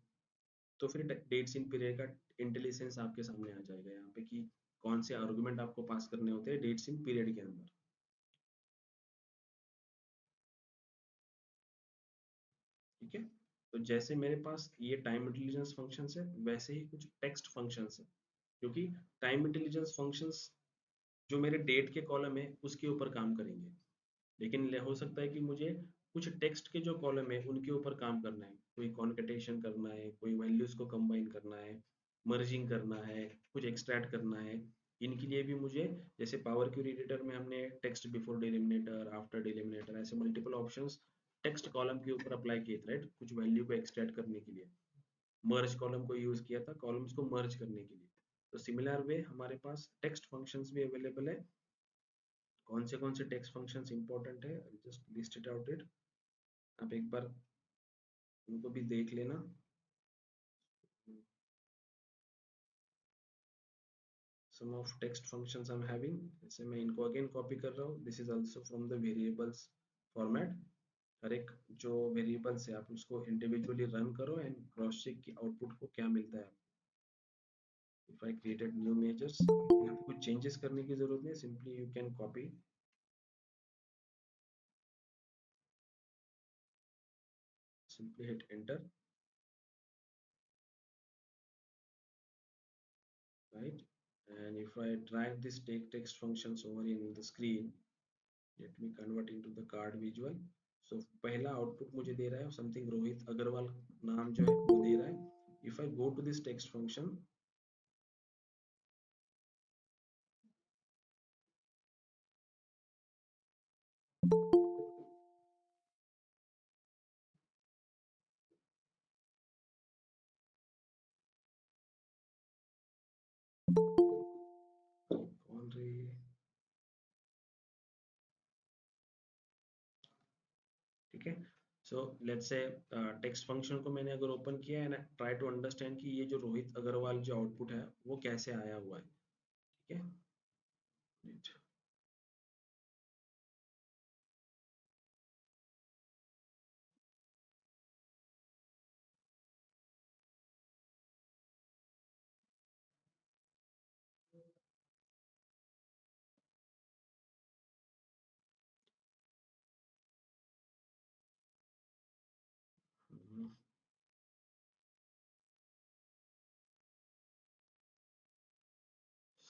तो फिर डेट्स इन पीरियड का इंटेलिजेंस आपके सामने आ जाएगा यहाँ पे कि कौन से आर्गुमेंट आपको पास करने होते हैं डेट्स इन पीरियड के अंदर. ठीक है. तो जैसे मेरे पास ये टाइम इंटेलिजेंस फंक्शंस है, वैसे ही कुछ टेक्स्ट फंक्शंस है, क्योंकि टाइम इंटेलिजेंस फंक्शंस जो मेरे डेट के कॉलम है उसके ऊपर काम करेंगे, लेकिन हो सकता है कि मुझे कुछ टेक्स्ट के जो कॉलम है उनके ऊपर काम करना है, कोई कॉन्केटेशन करना है, कोई वैल्यूज को कंबाइन करना है, मर्जिंग करना है, कुछ एक्सट्रैक्ट करना है. इनके लिए भी मुझे, जैसे पावर क्वेरी एडिटर में हमने टेक्स्ट बिफोर डिलिमिनेटर, आफ्टर डिलिमिनेटर, ऐसे मल्टीपल ऑप्शंस टेक्स्ट कॉलम के ऊपर अप्लाई किए थे, राइट, कुछ वैल्यू को एक्सट्रैक्ट करने के लिए. मर्ज कॉलम को यूज किया था कॉलम्स को मर्ज करने के लिए. तो सिमिलर वे हमारे पास टेक्स्ट फंक्शंस भी अवेलेबल है. कौन से टेक्स्ट फंक्शंस इंपॉर्टेंट है, just list it out it. आप एक बार उनको भी देख लेना. Some of text functions I am having, जैसे मैं इनको अगेन कॉपी कर रहा हूँ. This is also from the variables format. हर एक जो वेरिएबल्स है आप उसको इंडिविजुअली रन करो एंड क्रॉस चेक की आउटपुट को क्या मिलता है. If I created new measures, यहाँ पे कुछ चेंजेस करने की जरूरत नहीं, simply you can copy, simply hit enter, right. And if I drag this take text functions over in the screen, let me convert into the card visual. So पहला आउटपुट मुझे दे रहा है समथिंग रोहित अग्रवाल, नाम जो है वो दे रहा है. If I go to this text function, कौन रही है, ठीक है. So let's say text function को मैंने अगर ओपन किया है ना, ट्राई टू अंडरस्टैंड कि ये जो रोहित अग्रवाल जो आउटपुट है वो कैसे आया हुआ है. ठीक है.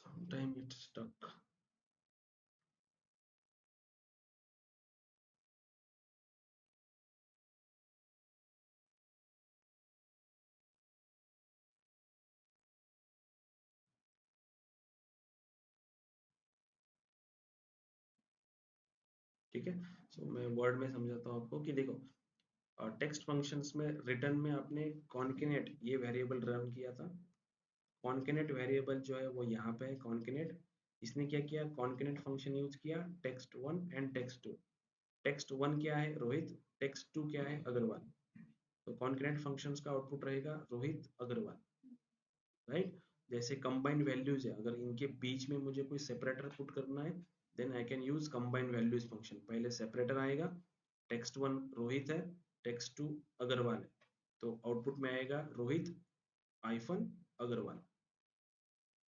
sometime it's stuck. ठीक है. सो मैं वर्ड में समझाता हूँ आपको कि देखो, टेक्स्ट फंक्शंस में रिटर्न में आपने कॉन्केनेट ये वेरिएबल रन किया था. कॉन्केनेट वेरिएबल जो है वो यहाँ पे है कॉन्केनेट. इसने क्या किया, कॉन्केनेट फंक्शन यूज किया text one and text two. Text one क्या है, रोहित. टेक्स्ट टू क्या है, अग्रवाल. तो कॉन्केनेट फंक्शंस का आउटपुट रहेगा रोहित अग्रवाल, राइट. जैसे कंबाइंड वैल्यूज है, अगर इनके बीच में मुझे कोई सेपरेटर पुट करना है, then I can use combine values function. पहले सेपरेटर आएगा, टेक्स्ट वन रोहित है, टेक्स्ट टू अग्रवाल है, तो आउटपुट में आएगा Rohit hyphen Agarwal,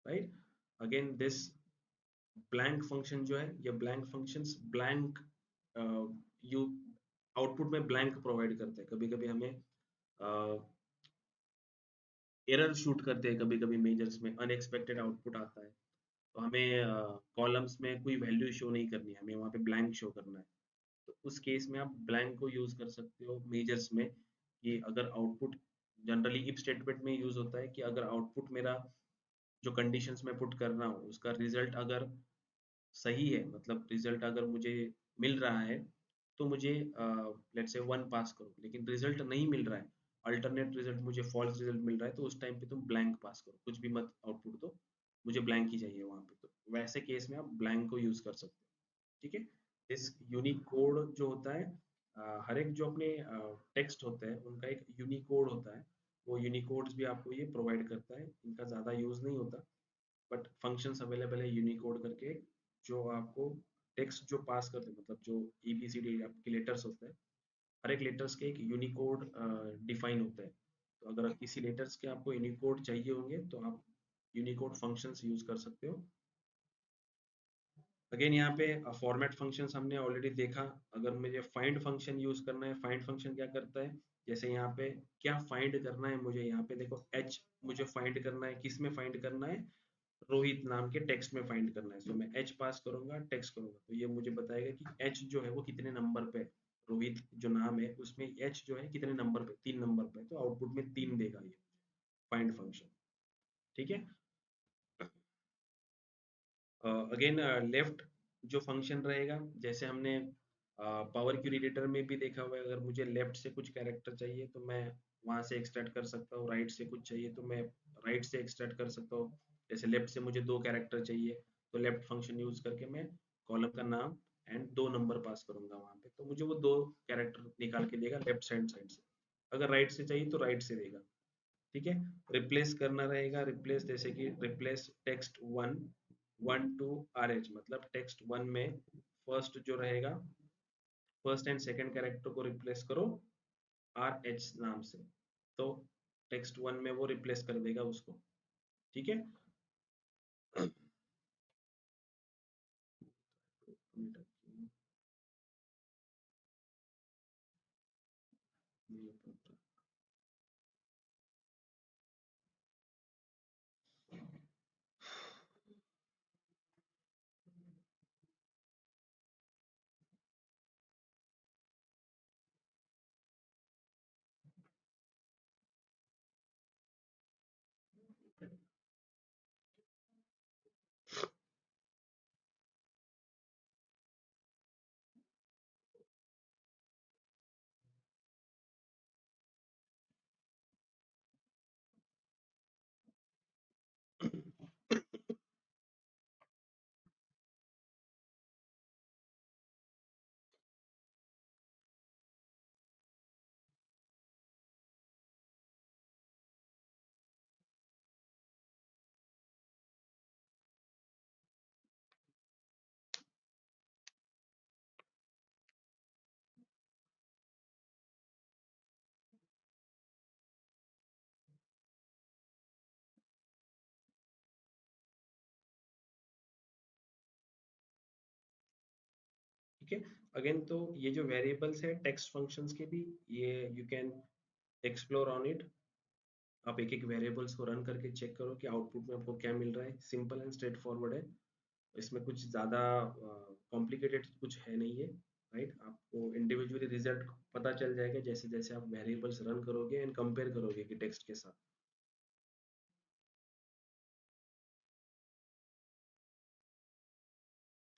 right. Again this blank function जो है, ये blank functions blank you output में ब्लैंक प्रोवाइड करते हैं। कभी कभी हमें एरर शूट करते हैं, कभी कभी मेजर्स में अनएक्सपेक्टेड आउटपुट आता है, तो हमें कॉलम्स में कोई वैल्यू शो नहीं करनी है, हमें वहाँ पे ब्लैंक शो करना है। तो उस केस में आप ब्लैंक को यूज कर सकते हो मेजर्स में, कि अगर आउटपुट जनरली इफ स्टेटमेंट में यूज होता है कि अगर आउटपुट मेरा जो कंडीशंस में पुट कर रहा हूँ उसका रिजल्ट अगर सही है, मतलब रिजल्ट अगर मुझे मिल रहा है, तो मुझे लेट्स से वन पास करो। लेकिन रिजल्ट नहीं मिल रहा है, अल्टरनेट रिजल्ट, मुझे फॉल्स रिजल्ट मिल रहा है, तो उस टाइम पे तुम ब्लैंक पास करो, कुछ भी मत आउटपुट दो, मुझे ब्लैंक ही चाहिए वहां पे। तो वैसे केस में आप ब्लैंक को यूज कर सकते हो, ठीक है। इस यूनिक कोड जो होता है, हर एक जो अपने टेक्स्ट होते हैं उनका एक यूनिक कोड होता है, वो यूनिकोड्स भी आपको ये प्रोवाइड करता है। इनका ज़्यादा यूज़ नहीं होता, बट फंक्शंस अवेलेबल है यूनिकोड करके, जो आपको टेक्स्ट जो पास करते हैं, मतलब जो ABCD आपके लेटर्स होते हैं, हर एक लेटर्स के एक यूनिकोड डिफाइन होता है। तो अगर किसी लेटर्स के आपको यूनिकोड चाहिए होंगे तो आप यूनिकोड फंक्शंस यूज कर सकते हो। अगेन यहाँ पे फॉर्मेट फंक्शंस हमने ऑलरेडी देखा। अगर मुझे फाइंड फंक्शन यूज करना है, फाइंड फंक्शन क्या करता है, जैसे यहाँ पे क्या फाइंड करना है मुझे, यहाँ पे देखो एच मुझे फाइंड करना है, किस में फाइंड करना है, रोहित नाम के टेक्स्ट में फाइंड करना है। तो मैं एच पास करूंगा, टेक्स्ट करूंगा, तो ये मुझे बताएगा कि एच जो है वो कितने नंबर पे है। रोहित जो नाम है उसमें एच जो है कितने नंबर पे, 3 नंबर पे, तो आउटपुट में 3 देगा ये फाइंड फंक्शन, ठीक है। अगेन लेफ्ट जो फंक्शन रहेगा, जैसे हमने पावर क्यूरी एडिटर में भी देखा हुआ है, अगर मुझे लेफ्ट से कुछ कैरेक्टर चाहिए तो मैं वहां से एक्सट्रैक्ट कर सकता हूँ, राइट से कुछ चाहिए तो मैं राइट से एक्सट्रैक्ट कर सकता हूँ। जैसे लेफ्ट से मुझे 2 कैरेक्टर चाहिए, तो लेफ्ट फंक्शन यूज करके मैं कॉलम का नाम एंड 2 नंबर पास करूंगा वहां पे, तो मुझे वो 2 कैरेक्टर निकाल के देगा लेफ्ट साइड से। अगर राइट से चाहिए तो राइट से देगा, ठीक है। रिप्लेस करना रहेगा, रिप्लेस जैसे कि replace text one one two R H, मतलब टेक्स्ट वन में फर्स्ट जो रहेगा, फर्स्ट एंड सेकंड कैरेक्टर को रिप्लेस करो आर एच नाम से, तो टेक्स्ट वन में वो रिप्लेस कर देगा उसको, ठीक है। ठीक है। अगेन तो ये जो वेरिएबल्स है टेक्स्ट फंक्शंस के भी, ये you can explore on it. आप एक एक वेरिएबल्स को रन करके चेक करो कि आउटपुट में आपको क्या मिल रहा है। सिंपल एंड स्ट्रेट फॉरवर्ड है, इसमें कुछ ज़्यादा कॉम्प्लिकेटेड कुछ है नहीं है, राइट। आपको इंडिविजुअली रिजल्ट पता चल जाएगा जैसे जैसे आप वेरिएबल्स रन करोगे एंड कंपेयर करोगे कि टेक्स्ट के साथ,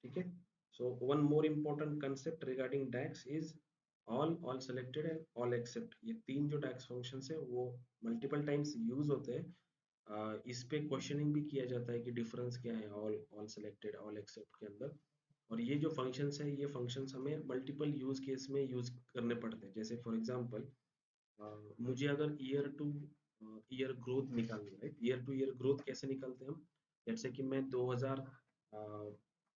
ठीक है। So one more important concept regarding DAX is all selected and all except. ये 3 जो डैक्स फंक्शंस है वो मल्टीपल टाइम्स यूज होते हैं। इस पे क्वेश्चनिंग भी किया जाता है कि डिफरेंस क्या है all all selected all accept के अंदर। और ये जो फंक्शंस है, ये फंक्शंस हमें मल्टीपल यूज केस में यूज करने पड़ते हैं। जैसे फॉर एग्जांपल मुझे अगर ईयर टू ईयर ग्रोथ निकालनी है, ईयर टू ईयर ग्रोथ कैसे निकालते हैं हम, जैसे कि मैं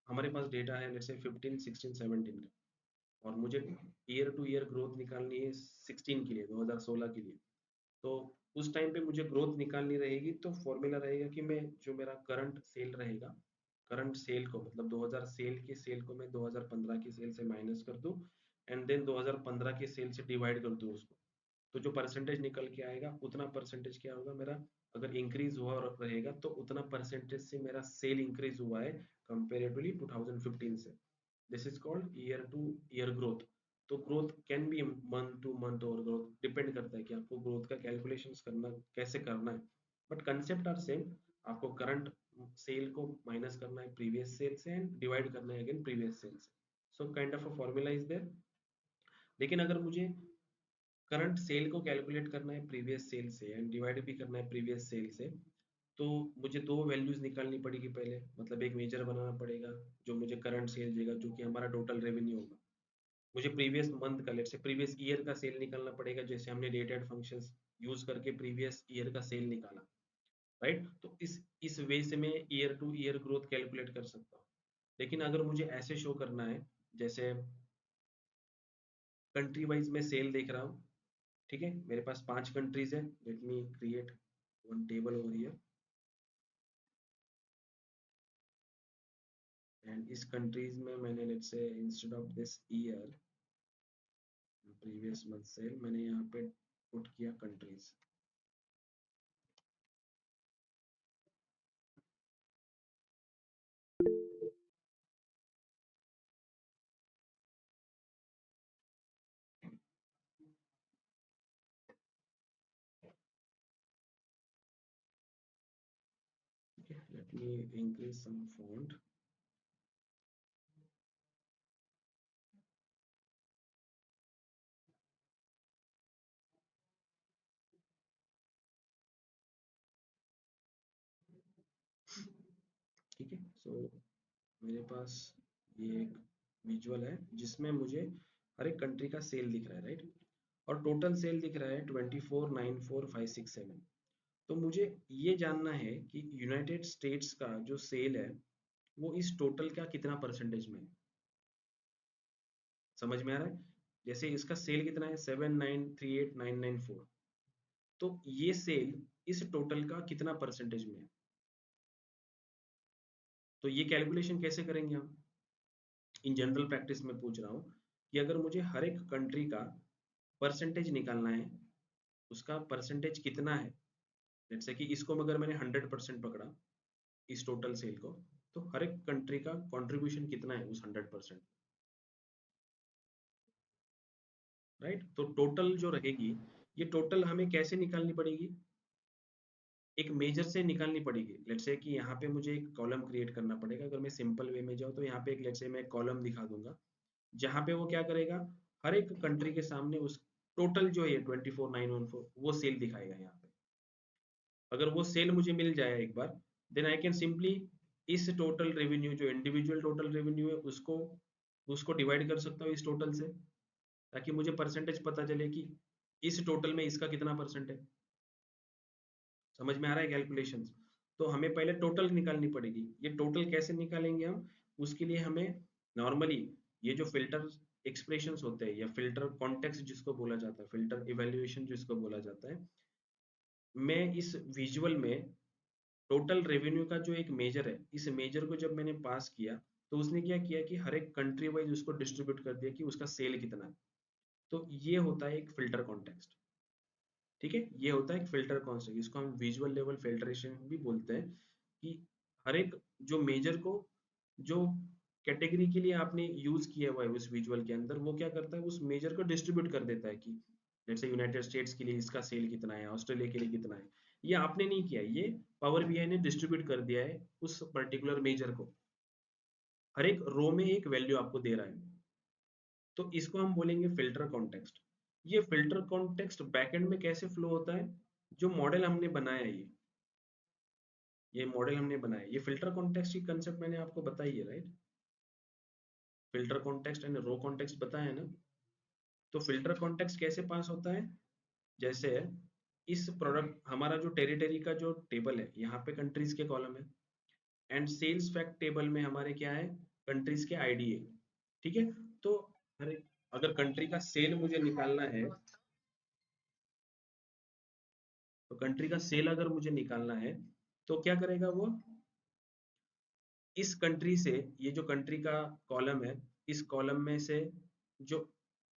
हमारे पास डेटा है जैसे 15, 16, 17 का, और मुझे ईयर टू ईयर ग्रोथ निकालनी है 16 के लिए, 2016 के लिए। तो उस टाइम पे मुझे ग्रोथ निकालनी रहेगी, तो फॉर्मूला रहेगा कि मैं जो मेरा करंट सेल रहेगा, करंट सेल को मतलब 2000 सेल के सेल को मैं 2015 की सेल से माइनस कर दूं, एंड देन 2015 के सेल से डिवाइड कर दूं उसको। तो जो परसेंटेज निकल के आएगा उतना परसेंटेज क्या होगा मेरा, अगर इंक्रीज हुआ रहेगा तो उतना परसेंटेज से मेरा सेल इंक्रीज हुआ है कंपेरेटिवली 2015 से। This is called year to year growth. तो growth can be month to month, और ग्रोथ डिपेंड करता है कि आपको ग्रोथ का कैलकुलेशंस करना कैसे करना है, बट कंसेप्ट आर सेम। आपको करंट सेल को माइनस करना है प्रीवियस सेल से एंड डिवाइड करना है अगेन प्रीवियस सेल से। So kind of a formula is there. लेकिन अगर मुझे करंट सेल को कैलकुलेट करना है प्रीवियस सेल से एंड डिवाइड भी करना है प्रीवियस सेल से, तो मुझे दो वैल्यूज निकालनी पड़ेगी पहले, मतलब एक मेजर बनाना पड़ेगा जो मुझे करंट सेल देगा, जो कि हमारा टोटल रेवेन्यू होगा। मुझे प्रीवियस मंथ का, लेट से प्रीवियस ईयर का सेल निकालना पड़ेगा, जैसे हमने डेटेड फंक्शंस यूज करके प्रीवियस ईयर का सेल निकाला, राइट। तो इस वे से मैं year to year growth calculate कर सकता हूँ। लेकिन अगर मुझे ऐसे शो करना है, जैसे कंट्री वाइज मैं सेल देख रहा हूँ, ठीक है, मेरे पास 5 कंट्रीज है, let me create one table over here, and इस कंट्रीज में मैंने let's say instead of this year previous month sale मैंने यहाँ पे पुट किया countries. Let me increase some font. ठीक है, सो मेरे पास ये एक विजुअल है जिसमें मुझे हर एक कंट्री का सेल दिख रहा है, राइट। और टोटल सेल दिख रहा है 24,94,567। तो मुझे ये जानना है कि यूनाइटेड स्टेट्स का जो सेल है वो इस टोटल का कितना परसेंटेज में है। समझ में आ रहा है? जैसे इसका सेल कितना है 7,938,994, तो ये सेल इस टोटल का कितना परसेंटेज में है। तो ये कैलकुलेशन कैसे करेंगे हम, इन जनरल प्रैक्टिस में पूछ रहा हूँ कि अगर मुझे हर एक कंट्री का परसेंटेज निकालना है, उसका परसेंटेज कितना है, जैसे कि इसको अगर मैंने 100% पकड़ा इस टोटल सेल को, तो हर एक कंट्री का कंट्रीब्यूशन कितना है उस 100%, राइट। तो टोटल जो रहेगी, ये टोटल हमें कैसे निकालनी पड़ेगी, एक मेजर से निकालनी पड़ेगी। लेट्स से कि यहाँ पे मुझे एक कॉलम क्रिएट करना पड़ेगा, अगर मैं सिंपल वे में जाऊँ तो यहाँ पे एक लेट्स से मैं कॉलम दिखा दूंगा, जहाँ पे वो क्या करेगा, हर एक कंट्री के सामने उस टोटल जो है 24,914 वो सेल दिखाएगा यहाँ पे। अगर वो सेल मुझे मिल जाए एक बार, देन आई कैन सिंपली इस टोटल रेवेन्यू जो इंडिविजुअल टोटल रेवेन्यू है उसको उसको डिवाइड कर सकता हूँ इस टोटल से, ताकि मुझे परसेंटेज पता चले कि इस टोटल में इसका कितना परसेंट है। समझ में आ रहा है कैलकुलेशंस? तो हमें पहले टोटल निकालनी पड़ेगी। ये टोटल कैसे निकालेंगे हम, उसके लिए हमें नॉर्मली ये जो फिल्टर एक्सप्रेशंस होते हैं या फिल्टर कॉन्टेक्स्ट जिसको बोला जाता है, फिल्टर इवैल्यूएशन जिसको बोला जाता है, मैं इस विजुअल में टोटल रेवेन्यू का जो एक मेजर है, इस मेजर को जब मैंने पास किया, तो उसने क्या किया कि हर एक कंट्री वाइज उसको डिस्ट्रीब्यूट कर दिया कि उसका सेल कितना है। तो ये होता है एक फिल्टर कॉन्टेक्स्ट। ठीक है, ये होता है एक फिल्टर कॉन्सेप्ट, इसको हम विजुअल लेवल फिल्ट्रेशन भी बोलते हैं, कि हर एक जो मेजर को जो कैटेगरी के लिए आपने यूज किया हुआ है उस विजुअल के अंदर, वो क्या करता है उस मेजर को डिस्ट्रीब्यूट कर देता है कि जैसे यूनाइटेड स्टेट्स के लिए इसका सेल कितना है, ऑस्ट्रेलिया के लिए कितना है। ये आपने नहीं किया, ये पावर बीआई ने डिस्ट्रीब्यूट कर दिया है उस पर्टिकुलर मेजर को, हर एक रो में एक वैल्यू आपको दे रहा है। तो इसको हम बोलेंगे फिल्टर कॉन्टेक्स्ट। ये फिल्टर कॉन्टेक्स्ट बैकएंड में कैसे फ्लो होता है, जो मॉडल हमने बनाया है, ये मॉडल हमने बनाया, ये फिल्टर कॉन्टेक्स्ट की कंसेप्ट मैंने आपको बताई है, right. Filter context and row context बताया है ना। तो फिल्टर कॉन्टेक्स्ट कैसे पास होता है, जैसे इस प्रोडक्ट हमारा जो टेरिटरी का जो टेबल है, यहाँ पे कंट्रीज के कॉलम है, एंड सेल्स फैक्ट टेबल में हमारे क्या है, कंट्रीज के आईडी है, ठीक है। तो अरे अगर कंट्री का सेल मुझे निकालना है, तो कंट्री का सेल अगर मुझे निकालना है तो क्या करेगा वो, इस कंट्री से, ये जो कंट्री का कॉलम है, इस कॉलम में से जो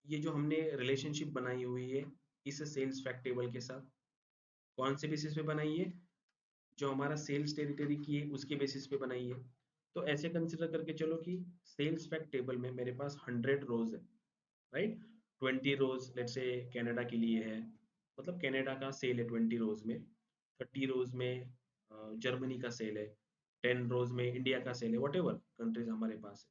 ये जो हमने रिलेशनशिप बनाई हुई है इस सेल्स फैक्ट टेबल के साथ, कौन से बेसिस पे बनाई है, जो हमारा सेल्स टेरिटरी की है उसके बेसिस पे बनाई है। तो ऐसे कंसिडर करके चलो कि सेल्स फैक्ट टेबल में मेरे पास 100 रोज है, राइट। 20 रोज लेट से कनाडा के लिए है, मतलब कनाडा का सेल है 20 रोज में, 30 रोज में जर्मनी का सेल है, 10 रोज में इंडिया का सेल है, वट एवर कंट्रीज हमारे पास है।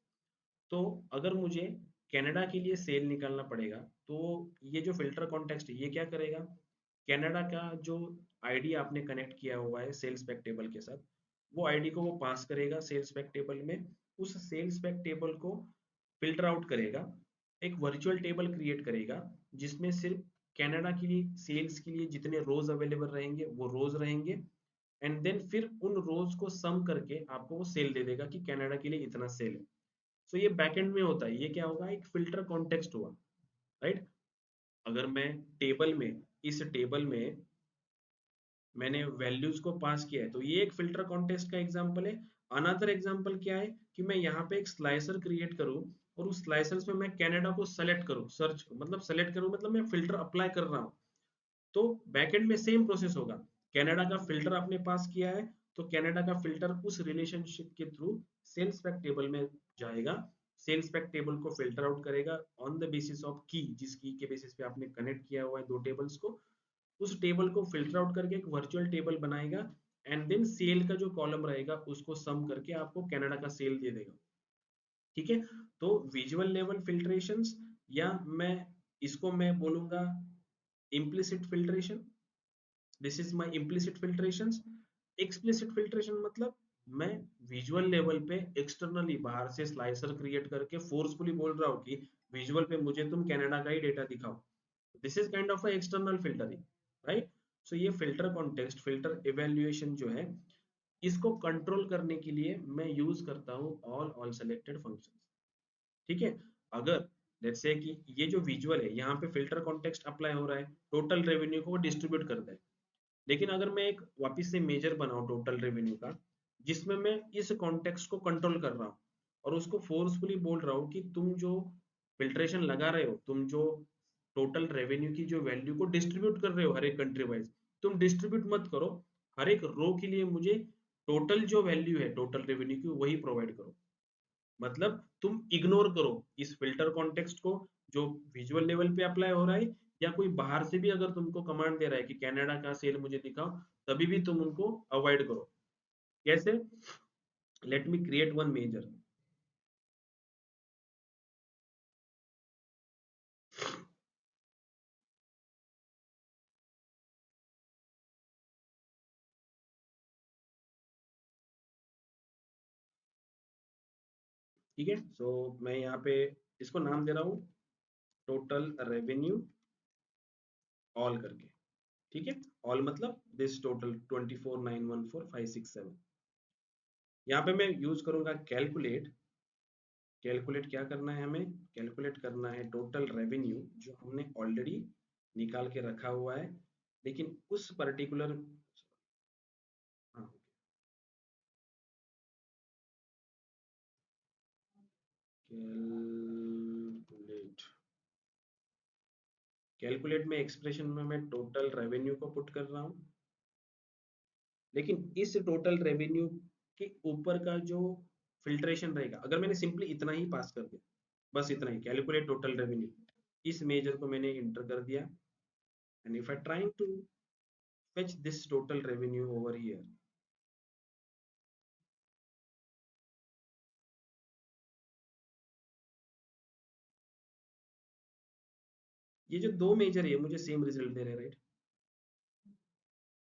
तो अगर मुझे कनाडा के लिए सेल निकालना पड़ेगा, तो ये जो फिल्टर कॉन्टेक्स्ट है ये क्या करेगा, कनाडा का जो आईडी आपने कनेक्ट किया हुआ है सेल्स पैक टेबल के साथ, वो आईडी को वो पास करेगा सेल्स पैक टेबल में, उस सेल्स पैक टेबल को फिल्टर आउट करेगा, एक वर्चुअल टेबल क्रिएट करेगा जिसमें सिर्फ कनाडा के लिए सेल्स के लिए जितने रोज अवेलेबल रहेंगे वो रोज रहेंगे, एंड देन फिर उन रोज को सम करके आपको वो सेल दे देगा कि कनाडा के लिए इतना सेल है। सो ये बैकएंड में होता है, ये क्या होगा, एक फिल्टर कॉन्टेक्स्ट हुआ, राइट। अगर मैं टेबल में, इस टेबल में मैंने वैल्यूज को पास किया है तो ये एक फिल्टर कॉन्टेक्स्ट का एग्जांपल है। अनदर एग्जांपल क्या है कि मैं यहाँ पे एक स्लाइसर क्रिएट करूँ और उस स्लाइसर्स में मैं कनाडा को सेलेक्ट करूँ, सर्च को मतलब सेलेक्ट करूँ, मतलब मैं फिल्टर अप्लाई कर रहा हूँ। तो बैकएंड में सेम प्रोसेस होगा, कनाडा का फिल्टर आपने पास किया है तो कनाडा का फिल्टर उस रिलेशनशिप के थ्रू सेल्स पैक टेबल में जाएगा, सेल्स पैक टेबल को फिल्टर आउट करेगा ऑन द बेसिस ऑफ की, जिस की के बेसिस पे आपने कनेक्ट किया हुआ है दो टेबल्स को, उस टेबल को फिल्टर आउट करके एक वर्चुअल टेबल बनाएगा, एंड देन सेल का जो कॉलम रहेगा उसको सम करके आपको कनाडा का सेल दे देगा, ठीक है। तो विजुअल लेवल फिल्ट्रेशंस, या मैं इसको मैं बोलूंगा implicit filtration, this is my implicit filtrations. Explicit filtration मतलब मैं विजुअल लेवल पे एक्सटर्नली बाहर से स्लाइसर क्रिएट करके फोर्सफुली बोल रहा हूँ कि विजुअल पे मुझे तुम कनाडा का ही डेटा दिखाओ, this is kind of a external filtering, right. So ये फिल्टर कॉन्टेक्स्ट, फिल्टर इवेल्युएशन जो है, इसको कंट्रोल करने के लिए मैं यूज करता हूँ ऑल ऑल सेलेक्टेड फंक्शंस, ठीक है। अगर लेट्स से कि ये जो विजुअल है यहाँ पे फिल्टर कॉन्टेक्स्ट अप्लाई हो रहा है, टोटल रेवेन्यू को डिस्ट्रीब्यूट करता है, लेकिन अगर मैं एक वापस से मेजर बनाऊं टोटल रेवेन्यू का, जिसमें मैं इस कॉन्टेक्स्ट को कंट्रोल कर रहा हूँ और उसको फोर्सफुली बोल रहा हूँ कि तुम जो फिल्ट्रेशन लगा रहे हो, तुम जो टोटल रेवेन्यू की जो वैल्यू को डिस्ट्रीब्यूट कर रहे हो हर एक कंट्री वाइज, तुम डिस्ट्रीब्यूट मत करो, हर एक रो के लिए मुझे टोटल जो वैल्यू है टोटल रेवेन्यू की वही प्रोवाइड करो। मतलब तुम इग्नोर करो इस फिल्टर कॉन्टेक्स्ट को जो विजुअल लेवल पे अप्लाई हो रहा है, या कोई बाहर से भी अगर तुमको कमांड दे रहा है कि कनाडा का सेल मुझे दिखाओ, तभी भी तुम उनको अवॉइड करो। कैसे, let me create one measure, ठीक है। सो मैं यहाँ पे इसको नाम दे रहा हूँ टोटल रेवेन्यू ऑल करके, ठीक है। ऑल मतलब दिस टोटल 24,914,567। यहाँ पे मैं यूज करूंगा कैलकुलेट। कैलकुलेट क्या करना है हमें, कैलकुलेट करना है टोटल रेवेन्यू जो हमने ऑलरेडी निकाल के रखा हुआ है, लेकिन उस पर्टिकुलर, हाँ, कैलकुलेट, कैलकुलेट में एक्सप्रेशन में मैं टोटल रेवेन्यू को पुट कर रहा हूँ, लेकिन इस टोटल रेवेन्यू के ऊपर का जो फिल्ट्रेशन रहेगा, अगर मैंने सिंपली इतना ही पास कर दिया, बस इतना ही कैलकुलेट टोटल रेवेन्यू, इस मेजर को मैंने इंटर कर दिया, and if I trying to fetch this total revenue over here, ये जो दो मेजर है मुझे सेम रिजल्ट दे रहे हैं, राइट।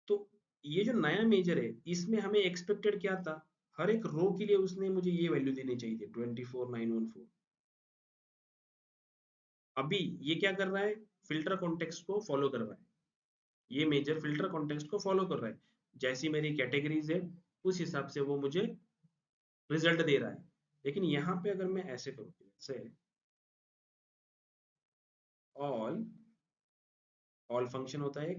तो ये जो नया मेजर है इसमें हमें एक्सपेक्टेड क्या था, हर एक रो के लिए उसने मुझे ये वैल्यू देनी चाहिए थी 24,914। अभी ये क्या कर रहा है, फिल्टर कॉन्टेक्स्ट को फॉलो कर रहा है, ये मेजर फिल्टर कॉन्टेक्स्ट को फॉलो कर रहा है, जैसी मेरी कैटेगरीज है उस हिसाब से वो मुझे रिजल्ट दे रहा है। लेकिन यहाँ पे अगर मैं ऐसे करूँ से ऑल ऑल फंक्शन होता है,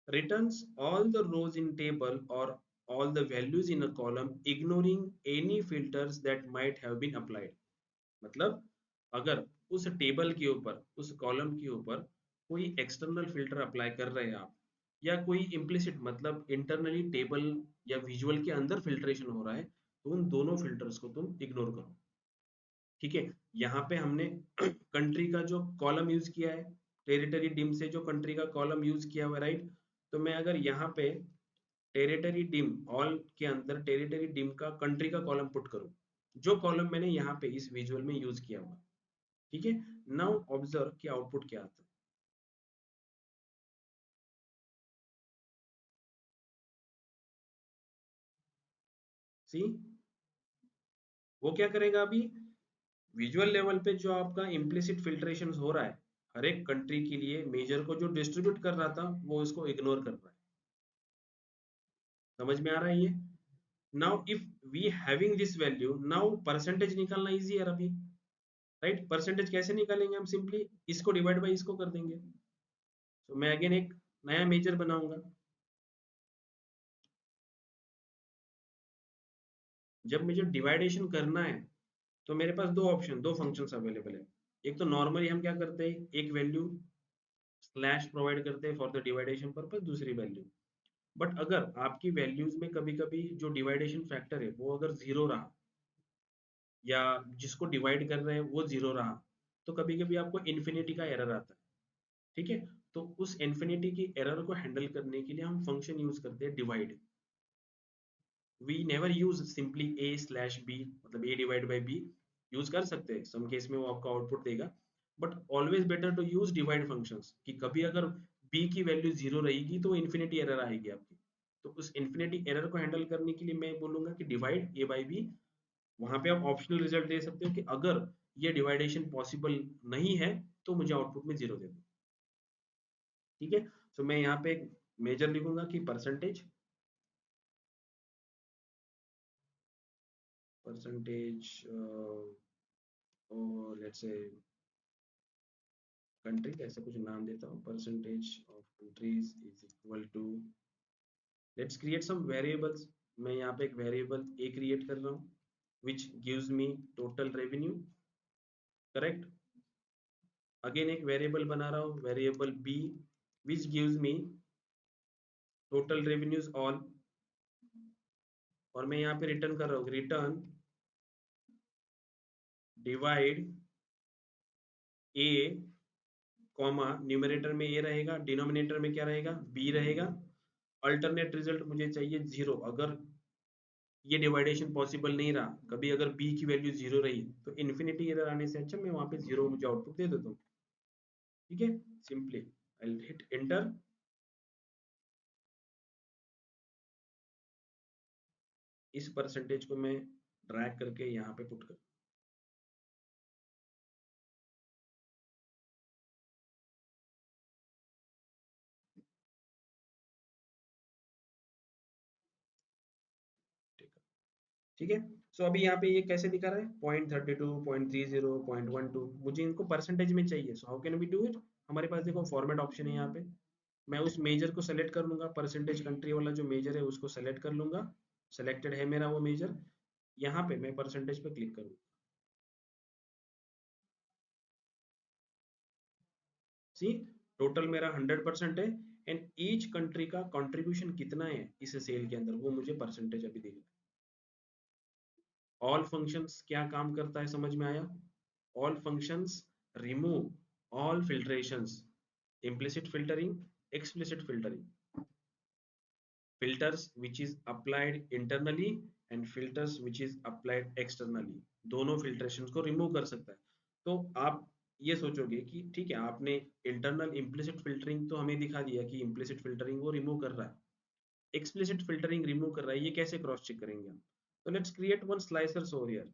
returns all the rows in table or all the values in a column ignoring any filters that might have been applied. मतलब अगर उस टेबल के ऊपर उस कॉलम के ऊपर कोई एक्सटर्नल फिल्टर अप्लाई कर रहे हैं आप, या कोई इम्प्लिसिट मतलब इंटरनली टेबल या विजुअल के अंदर फिल्ट्रेशन हो रहा है, तो उन दोनों फिल्टर्स को तुम इग्नोर करो। ठीक है, यहाँ पे हमने कंट्री का जो कॉलम यूज किया है, टेरिटरी डिम से जो कंट्री का कॉलम यूज किया हुआ, राइट। तो मैं अगर यहाँ पे टेरिटरी डिम ऑल के अंदर टेरिटरी डिम का कंट्री का कॉलम पुट करूं, जो कॉलम मैंने यहाँ पे इस विजुअल में यूज किया हुआ, ठीक है। नाउ ऑब्जर्व कि आउटपुट क्या आता है। सी, वो क्या करेगा अभी, विजुअल लेवल पे जो आपका इम्प्लिसिट फिल्ट्रेशन हो रहा है हर एक कंट्री के लिए, मेजर को जो डिस्ट्रीब्यूट कर रहा था वो इसको इग्नोर कर रहा है। समझ में आ रहा है ये। Now if we having this value, now percentage निकालना इजी है अभी, राइट। परसेंटेज कैसे निकालेंगे, हम सिंपली इसको डिवाइड बाई इसको कर देंगे। तो मैं अगेन एक नया मेजर बनाऊंगा। जब मुझे डिवाइडेशन करना है तो मेरे पास दो ऑप्शन, दो फंक्शंस अवेलेबल है। एक तो नॉर्मली हम क्या करते हैं, एक वैल्यू स्लैश प्रोवाइड करते हैं फॉर द डिवाइडेशन पर्पस, दूसरी वैल्यू। बट अगर आपकी वैल्यूज में कभी कभी जो डिवाइडेशन फैक्टर है वो अगर जीरो रहा, या जिसको डिवाइड कर रहे हैं वो जीरो रहा, तो कभी कभी आपको इन्फिनिटी का एरर आता है। ठीक है, तो उस इन्फिनिटी की एरर को हैंडल करने के लिए हम फंक्शन यूज करते हैं divide. We never use simply a slash B, मतलब a divide by B use कर सकते हैं, सम केस में वो आपका आउटपुट देगा। But always better to use divide functions, कि कभी अगर b की वैल्यू जीरो रहेगी तो इन्फिनिटी एरर आएगी आपकी। तो उस इन्फिनिटी एरर को हैंडल करने के लिए मैं बोलूंगा कि डिवाइड a बाई बी। वहां पे आप ऑप्शनल रिजल्ट दे सकते हो कि अगर ये डिवाइडेशन पॉसिबल नहीं है तो मुझे आउटपुट में जीरो दे दो। ठीक है, तो मैं यहाँ पे एक मेजर लिखूंगा कि percentage, percentage let's say country, ऐसे कुछ नाम देता हूँ, percentage of countries is equal to, let's create some variables. मैं यहाँ पे एक वेरिएबल ए क्रिएट कर रहा हूँ which gives me total revenue, correct. Again एक वेरिएबल बना रहा हूँ, variable B which gives me total revenues all, और मैं यहाँ पे रिटर्न कर रहा हूँ, return divide A, comma numerator में ए रहेगा, डिनोमिनेटर में क्या रहेगा, बी रहेगा। अल्टरनेट रिजल्ट मुझे चाहिए जीरो, अगर ये डिवाइडेशन पॉसिबल नहीं रहा, कभी अगर b की वैल्यू जीरो रही, तो इन्फिनिटी एरर आने से अच्छा मैं वहां पे जीरो मुझे आउटपुट दे देता हूँ। ठीक है, सिंपली आई हिट एंटर। इस परसेंटेज को मैं ड्रैग करके यहाँ पे पुट कर, ठीक है। सो अभी यहाँ पे ये कैसे दिखा रहा है, 0.32, 0.30, 0.12, मुझे इनको परसेंटेज में चाहिए। So how can we do it, हमारे पास देखो फॉर्मेट ऑप्शन है यहाँ पे। मैं उस मेजर को सेलेक्ट कर लूंगा, परसेंटेज कंट्री वाला जो मेजर है उसको सेलेक्ट कर लूंगा, सेलेक्टेड है मेरा वो मेजर। यहाँ पे मैं परसेंटेज पे क्लिक करूंगा। सी, टोटल मेरा 100% है, एंड ईच कंट्री का कंट्रीब्यूशन कितना है इस सेल के अंदर वो मुझे परसेंटेज अभी देगा। ऑल फंक्शंस क्या काम करता है समझ में आया। All functions remove all filtrations, implicit filtering, explicit filtering, filters which is applied internally and filters which is applied externally, दोनों फिल्ट्रेशन को रिमूव कर सकता है। तो आप ये सोचोगे कि ठीक है, आपने इंटरनल इम्प्लिसिट फिल्टरिंग तो हमें दिखा दिया कि इम्प्लिसिट फिल्टरिंग वो रिमूव कर रहा है, एक्सप्लिसिट फिल्टरिंग रिमूव कर रहा है, ये कैसे क्रॉस चेक करेंगे हम। तो let's create one slicer over here.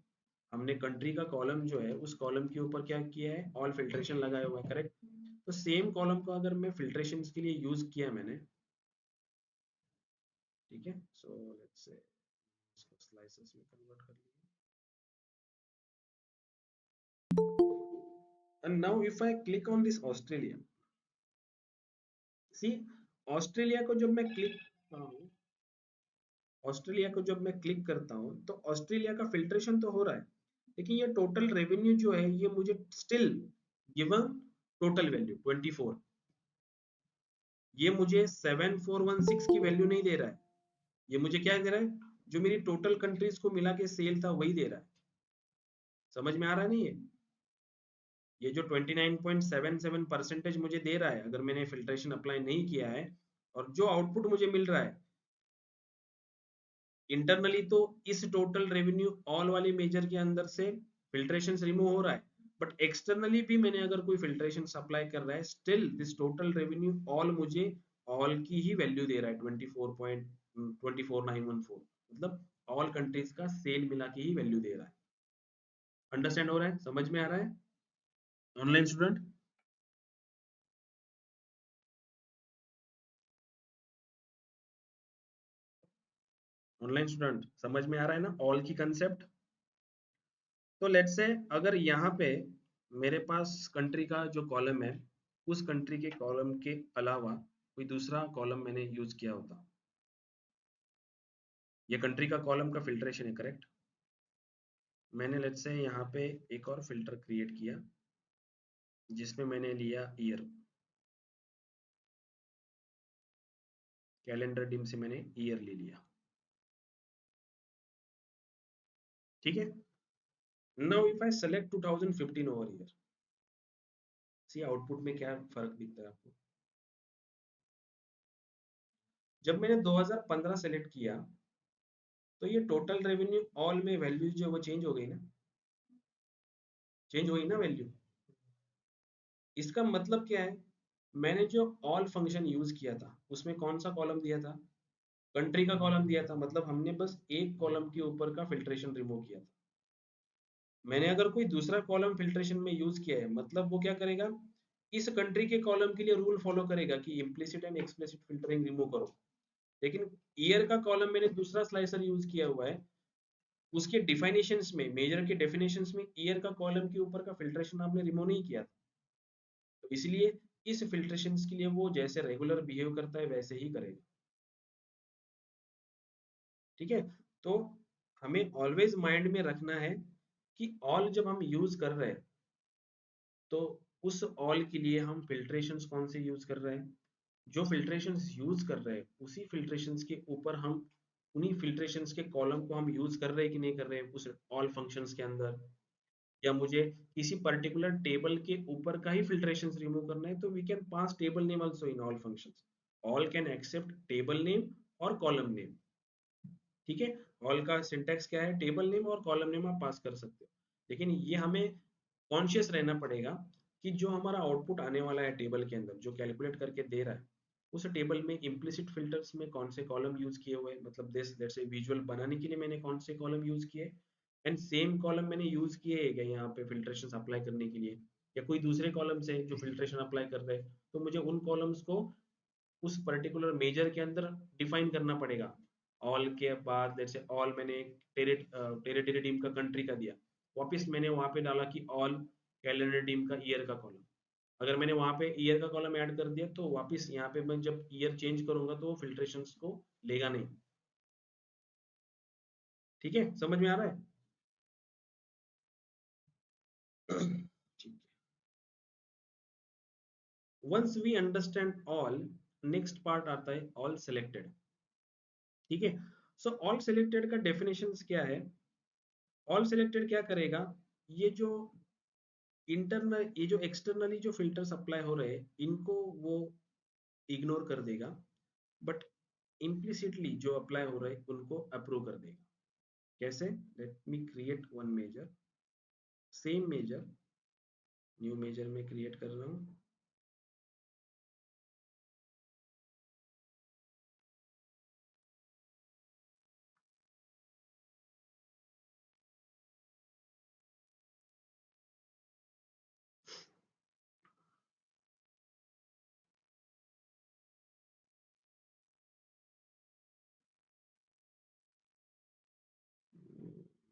हमने कंट्री का कॉलम जो है उस कॉलम के ऊपर क्या किया है, ऑल फिल्ट्रेशन लगाया हुआ है, करेक्ट। तो सेम कॉलम को अगर मैं फिल्ट्रेशन के लिए यूज किया मैंने, ठीक है। सो लेट्स से इसको स्लाइसेस में कन्वर्ट कर लिया। And now if I click on this Australia, see Australia को जब मैं क्लिक करता हूँ, ऑस्ट्रेलिया को जब मैं क्लिक करता हूँ तो ऑस्ट्रेलिया का फिल्ट्रेशन तो हो रहा है, लेकिन ये टोटल रेवेन्यू जो है ये मुझे स्टिल गिवन टोटल वैल्यू 24, ये मुझे 7416 की वैल्यू नहीं दे रहा है, ये मुझे क्या दे रहा है, जो मेरी टोटल कंट्रीज को मिला के सेल था वही दे रहा है। समझ में आ रहा है नहीं ये जो 29.77% मुझे दे रहा है अगर मैंने फिल्ट्रेशन अप्लाई नहीं किया है, और जो आउटपुट मुझे मिल रहा है इंटरनली, तो इस टोटल रेवेन्यू ऑल वाले मेजर के अंदर से फिल्ट्रेशन रिमूव हो रहा है, बट एक्सटर्नली भी मैंने अगर कोई फिल्ट्रेशन अप्लाई कर रहा है still this total revenue all मुझे ऑल की ही वैल्यू दे रहा है 24.24914, मतलब ऑल कंट्रीज का सेल मिला के ही वैल्यू दे रहा है। अंडरस्टैंड हो रहा है, समझ में आ रहा है ऑनलाइन स्टूडेंट? ऑनलाइन स्टूडेंट समझ में आ रहा है ना ऑल की कंसेप्ट? तो लेट्स से अगर यहाँ पे मेरे पास कंट्री का जो कॉलम है उस कंट्री के कॉलम के अलावा कोई दूसरा कॉलम मैंने यूज किया होता, ये कंट्री का कॉलम का फिल्ट्रेशन है करेक्ट, मैंने लेट्स से यहाँ पे एक और फिल्टर क्रिएट किया जिसमें मैंने लिया ईयर, कैलेंडर डिम से मैंने ईयर ले लिया, ठीक है। Now if I select 2015 over year, see output में क्या फर्क दिखता है आपको, जब मैंने 2015 सेलेक्ट किया तो ये टोटल रेवेन्यू ऑल में वैल्यू जो वो चेंज हो गई ना, चेंज हुई ना वैल्यू। इसका मतलब क्या है, मैंने जो ऑल फंक्शन यूज किया था उसमें कौन सा कॉलम दिया था, कंट्री का कॉलम दिया था, मतलब हमने बस एक कॉलम के ऊपर का फिल्ट्रेशन रिमूव किया था। मैंने अगर कोई दूसरा कॉलम फिल्ट्रेशन में यूज किया है मतलब वो क्या करेगा, इस कंट्री के कॉलम के लिए रूल फॉलो करेगा कि implicit and explicit filtering remove करो, लेकिन ईयर का कॉलम मैंने दूसरा स्लाइसर यूज किया हुआ है, उसके डिफाइनेशंस में मेजर के डेफिनेशंस में ईयर का कॉलम के ऊपर का फिल्ट्रेशन आपने रिमूव नहीं किया था, तो इसलिए इस फिल्ट्रेशन के लिए वो जैसे रेगुलर बिहेव करता है वैसे ही करेगा, ठीक है। तो हमें ऑलवेज माइंड में रखना है कि ऑल जब हम यूज कर रहे हैं तो उस ऑल के लिए हम फिल्ट्रेशंस कौन से यूज कर रहे हैं, जो फिल्ट्रेशंस यूज कर रहे हैं उसी फिल्ट्रेशंस के ऊपर हम उन्हीं फिल्ट्रेशंस के कॉलम को हम यूज कर रहे हैं कि नहीं कर रहे हैं उस ऑल फंक्शंस के अंदर, या मुझे किसी पर्टिकुलर टेबल के ऊपर का ही फिल्ट्रेशंस रिमूव करना है तो we can pass table name also in all functions, all can accept table name और कॉलम नेम, ठीक है। ऑल का सिंटैक्स क्या है, टेबल नेम और कॉलम नेम आप पास कर सकते हो, लेकिन ये हमें कॉन्शियस रहना पड़ेगा कि जो हमारा आउटपुट आने वाला है टेबल के अंदर जो कैलकुलेट करके दे रहा है उस टेबल में इम्प्लिसिट फिल्टर्स में कौन से कॉलम यूज किए हुए हैं, मतलब दिस दैट्स ए विजुअल बनाने के लिए मैंने कौन से कॉलम यूज किए, एंड सेम कॉलम मैंने यूज किए हैं क्या यहाँ पे फिल्ट्रेशन अप्लाई करने के लिए, या कोई दूसरे कॉलम से जो फिल्ट्रेशन अप्लाई कर रहे हैं, तो मुझे उन कॉलम्स को उस पर्टिकुलर मेजर के अंदर डिफाइन करना पड़ेगा। ऑल के बाद जैसे ऑल मैंने टेरिटरी डीम का कंट्री का दिया, वापस मैंने वहां पे डाला कि ऑल कैलेंडर डीम का ईयर का कॉलम, अगर मैंने वहां पे ईयर का कॉलम ऐड कर दिया तो वापस यहाँ पे मैं जब ईयर चेंज करूंगा तो वो फिल्ट्रेशंस को लेगा नहीं, ठीक है, समझ में आ रहा है? ठीक है, once we understand all, next part आता है ऑल सेलेक्टेड, ठीक है। सो ऑल सेलेक्टेड का डेफिनेशन क्या है, ऑल सेलेक्टेड क्या करेगा, ये जो इंटरनल ये जो एक्सटर्नली जो फिल्टर्स अप्लाई हो रहे हैं इनको वो इग्नोर कर देगा, बट इम्प्लिसिटली जो अप्लाई हो रहे हैं उनको अप्रूव कर देगा। कैसे, let me create one measure, same measure, new measure में क्रिएट कर रहा हूँ,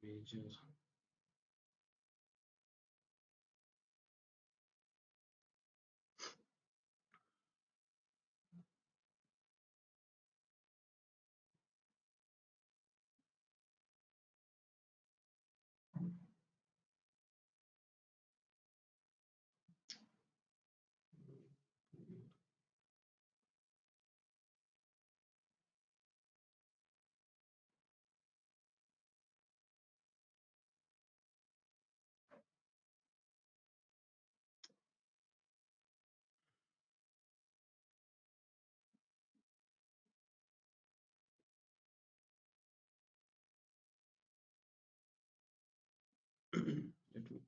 measure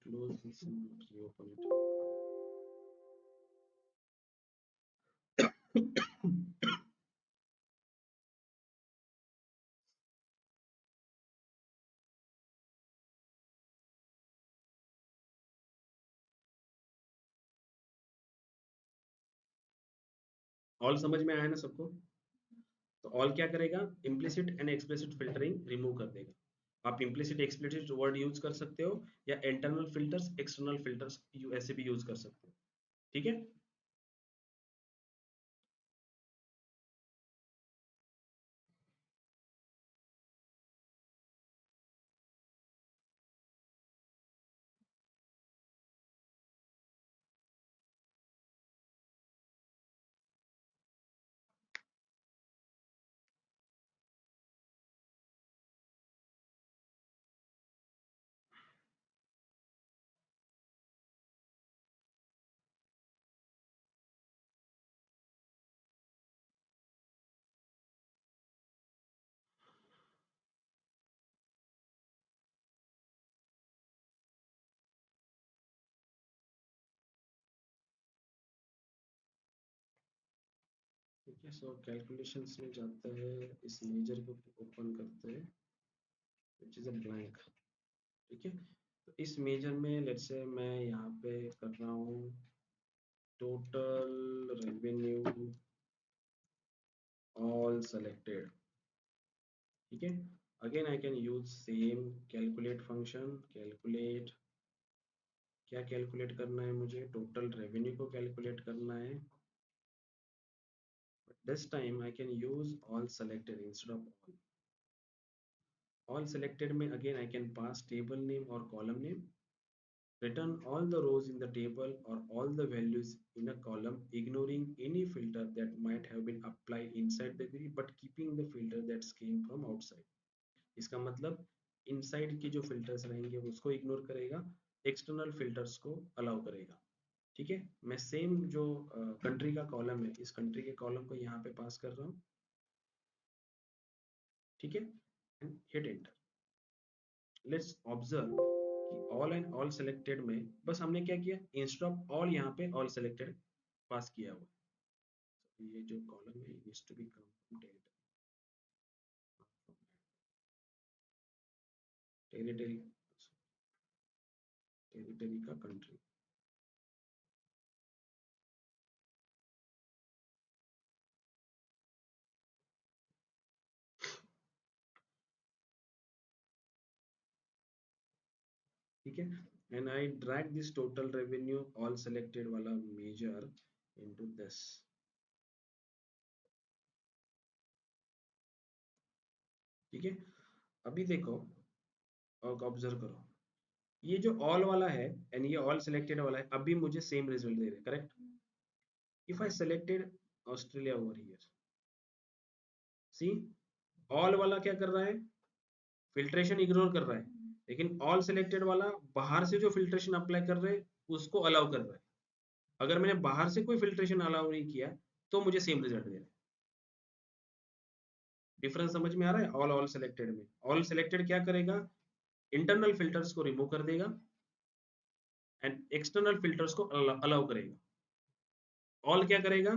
close this and reopen it. All समझ में आया ना सबको? तो ऑल क्या करेगा, implicit and explicit filtering remove कर देगा। आप इम्प्लिसिट एक्सप्लिसिट वर्ड यूज कर सकते हो, या इंटरनल फिल्टर्स एक्सटर्नल फिल्टर्स ऐसे भी यूज कर सकते हो। ठीक है, ठीक है। सो कैलकुलेशंस में जाते हैं, इस मेजर को ओपन करते हैं, विच इज अ ब्लैंक। ठीक है, तो इस मेजर में लेट्स से मैं यहाँ पे कर रहा हूँ टोटल रेवेन्यू ऑल सेलेक्टेड। ठीक है, again I can use same calculate function. Calculate, क्या कैलकुलेट करना है मुझे, टोटल रेवेन्यू को कैलकुलेट करना है, but this time I can use all selected instead of all. All selected में again I can pass table name or column name, return all the rows in the table or all the values in a column, ignoring any filter that might have been applied inside the query but keeping the filter that came from outside. इसका मतलब इनसाइड की जो फिल्टर्स रहेंगे उसको इग्नोर करेगा, एक्सटर्नल फिल्टर्स को अलाउ करेगा। ठीक है, मैं सेम जो कंट्री का कॉलम है, इस कंट्री के कॉलम को यहाँ पे पास कर रहा हूँ। ठीक है, and hit enter. Let's observe कि ऑल एंड ऑल सेलेक्टेड में बस हमने क्या किया, इंस्टेड ऑफ ऑल यहाँ पे ऑल सेलेक्टेड पास किया हुआ। so, ये जो कॉलम है needs to be come territory, territory का कंट्री। ठीक है, and I drag this total revenue all selected वाला मेजर इनटू दिस। ठीक है, अभी देखो और ऑब्जर्व करो, ये जो ऑल वाला है एंड ये ऑल सेलेक्टेड वाला है, अभी मुझे सेम रिजल्ट दे रहे, correct? If I selected Australia over here, see all वाला क्या कर रहा है, फिल्ट्रेशन इग्नोर कर रहा है, लेकिन ऑल सेलेक्टेड वाला बाहर से जो फिल्ट्रेशन अप्लाई कर रहे हैं उसको अलाउ कर रहा है। अगर मैंने बाहर से कोई फिल्ट्रेशन अलाउ नहीं किया तो मुझे सेम रिजल्ट दे रहा है। डिफरेंस समझ में आ रहा है? ऑल ऑल सेलेक्टेड में ऑल सेलेक्टेड क्या करेगा, इंटरनल फिल्टर्स को रिमूव कर देगा एंड एक्सटर्नल फिल्टर्स को अलाउ करेगा। ऑल क्या करेगा,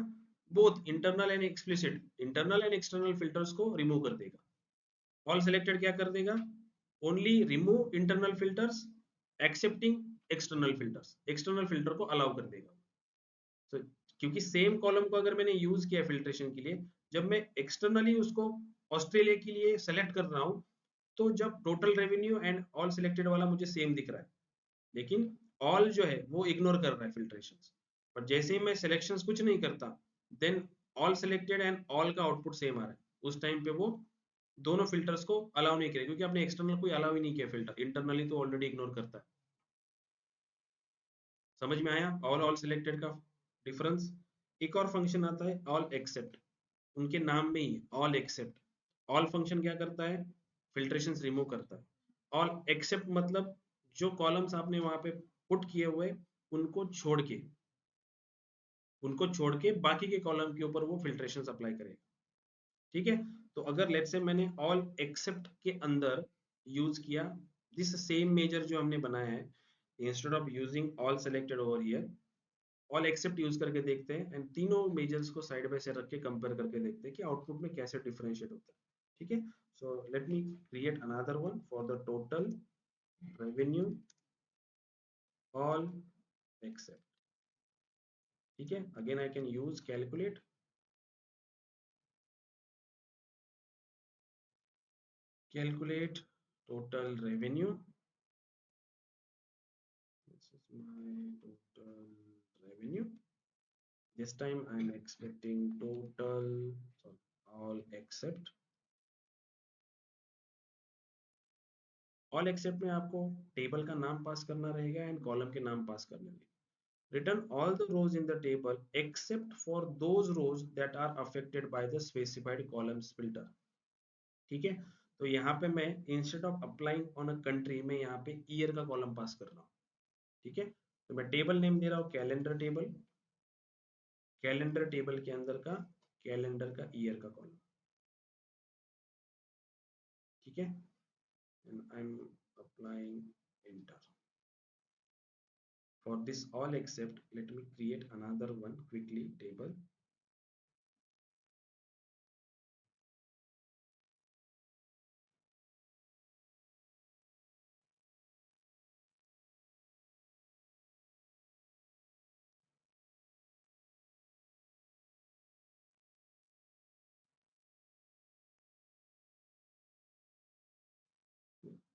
both internal and explicit, internal and external filters को रिमूव कर देगा। ऑल सेलेक्टेड क्या कर देगा, only remove internal filters, accepting external filters, external filter को अलाउ कर देगा। so, क्योंकि सेम कॉलम को अगर मैंने यूज किया फिल्ट्रेशन के लिए, जब मैं एक्सटर्नली उसको ऑस्ट्रेलिया के लिए सेलेक्ट कर रहा हूं, तो जब total revenue and all selected वाला मुझे सेम दिख रहा है, लेकिन ऑल जो है वो इग्नोर कर रहा है फिल्ट्रेशंस। पर जैसे ही मैं सिलेक्शंस कुछ नहीं करता, then all selected and all का आउटपुट सेम आ रहा है, उस टाइम पे वो दोनों फिल्टर्स को अलाउ नहीं करेगा, क्योंकि आपने एक्सटर्नल कोई अलाउ ही नहीं किया फिल्टर, इंटरनली तो ऑलरेडी इग्नोर करता है। समझ में आया ऑल ऑल सिलेक्टेड का डिफरेंस? एक और फंक्शन आता है ऑल एक्सेप्ट, उनके नाम में ही ऑल एक्सेप्ट। ऑल फंक्शन क्या करता है, फिल्ट्रेशन रिमूव करता है। ऑल एक्सेप्ट मतलब जो कॉलम्स आपने वहां पे पुट किए हुए उनको छोड़ के, उनको छोड़ के बाकी के कॉलम के ऊपर वो फिल्ट्रेशन अप्लाई करेगा। ठीक है, तो अगर लेट्स से मैंने ऑल एक्सेप्ट के अंदर यूज किया दिस सेम मेजर जो हमने बनाया है, instead of using all selected over here, all except use करके देखते हैं एंड तीनों मेजर्स को साइड बाय साइड रख के कंपेयर करके देखते हैं कि आउटपुट में कैसे डिफरेंशिएट होता है। ठीक है, सो let me create another one for the total revenue all except. ठीक है, again I can use calculate, calculate total revenue, this is my total revenue. This time I'm expecting total, sorry, all except, all except में आपको टेबल का नाम पास करना रहेगा एंड कॉलम के नाम पास करने रहेंगे। Return all the rows in the table except for those rows that are affected by the specified columns filter. ठीक है, तो यहाँ पे मैं instead of applying on a country में यहाँ पे ईयर का कॉलम पास कर रहा हूँ। ठीक है, तो मैं टेबल नेम दे रहा हूँ कैलेंडर टेबल, कैलेंडर टेबल के अंदर का कैलेंडर का ईयर का कॉलम। ठीक है, and I am applying enter. For this all except, let me create another one quickly table.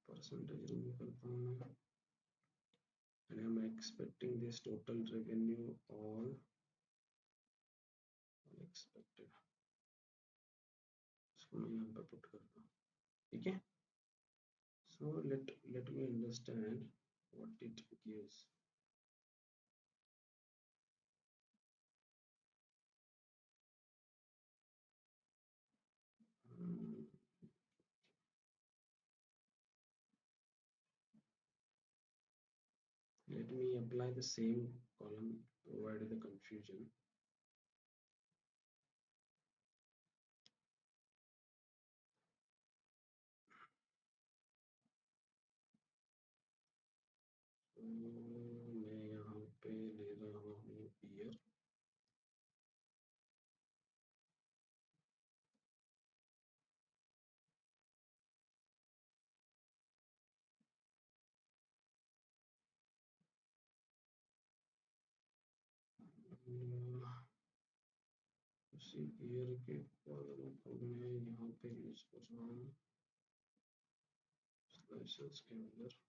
Percentage remove confirm, and I am expecting this total revenue all unexpected, इसको मैं यहाँ पे पुट करता हूँ। ठीक है, so let me understand what it gives. Hmm, let me apply the same column to avoid the confusion. So, मैं यहाँ पे ले रहा हूँ ईयर, उसी ईयर के कॉलम को मैं यहाँ पे यूज कर रहा हूँ स्लाइसेस के अंदर।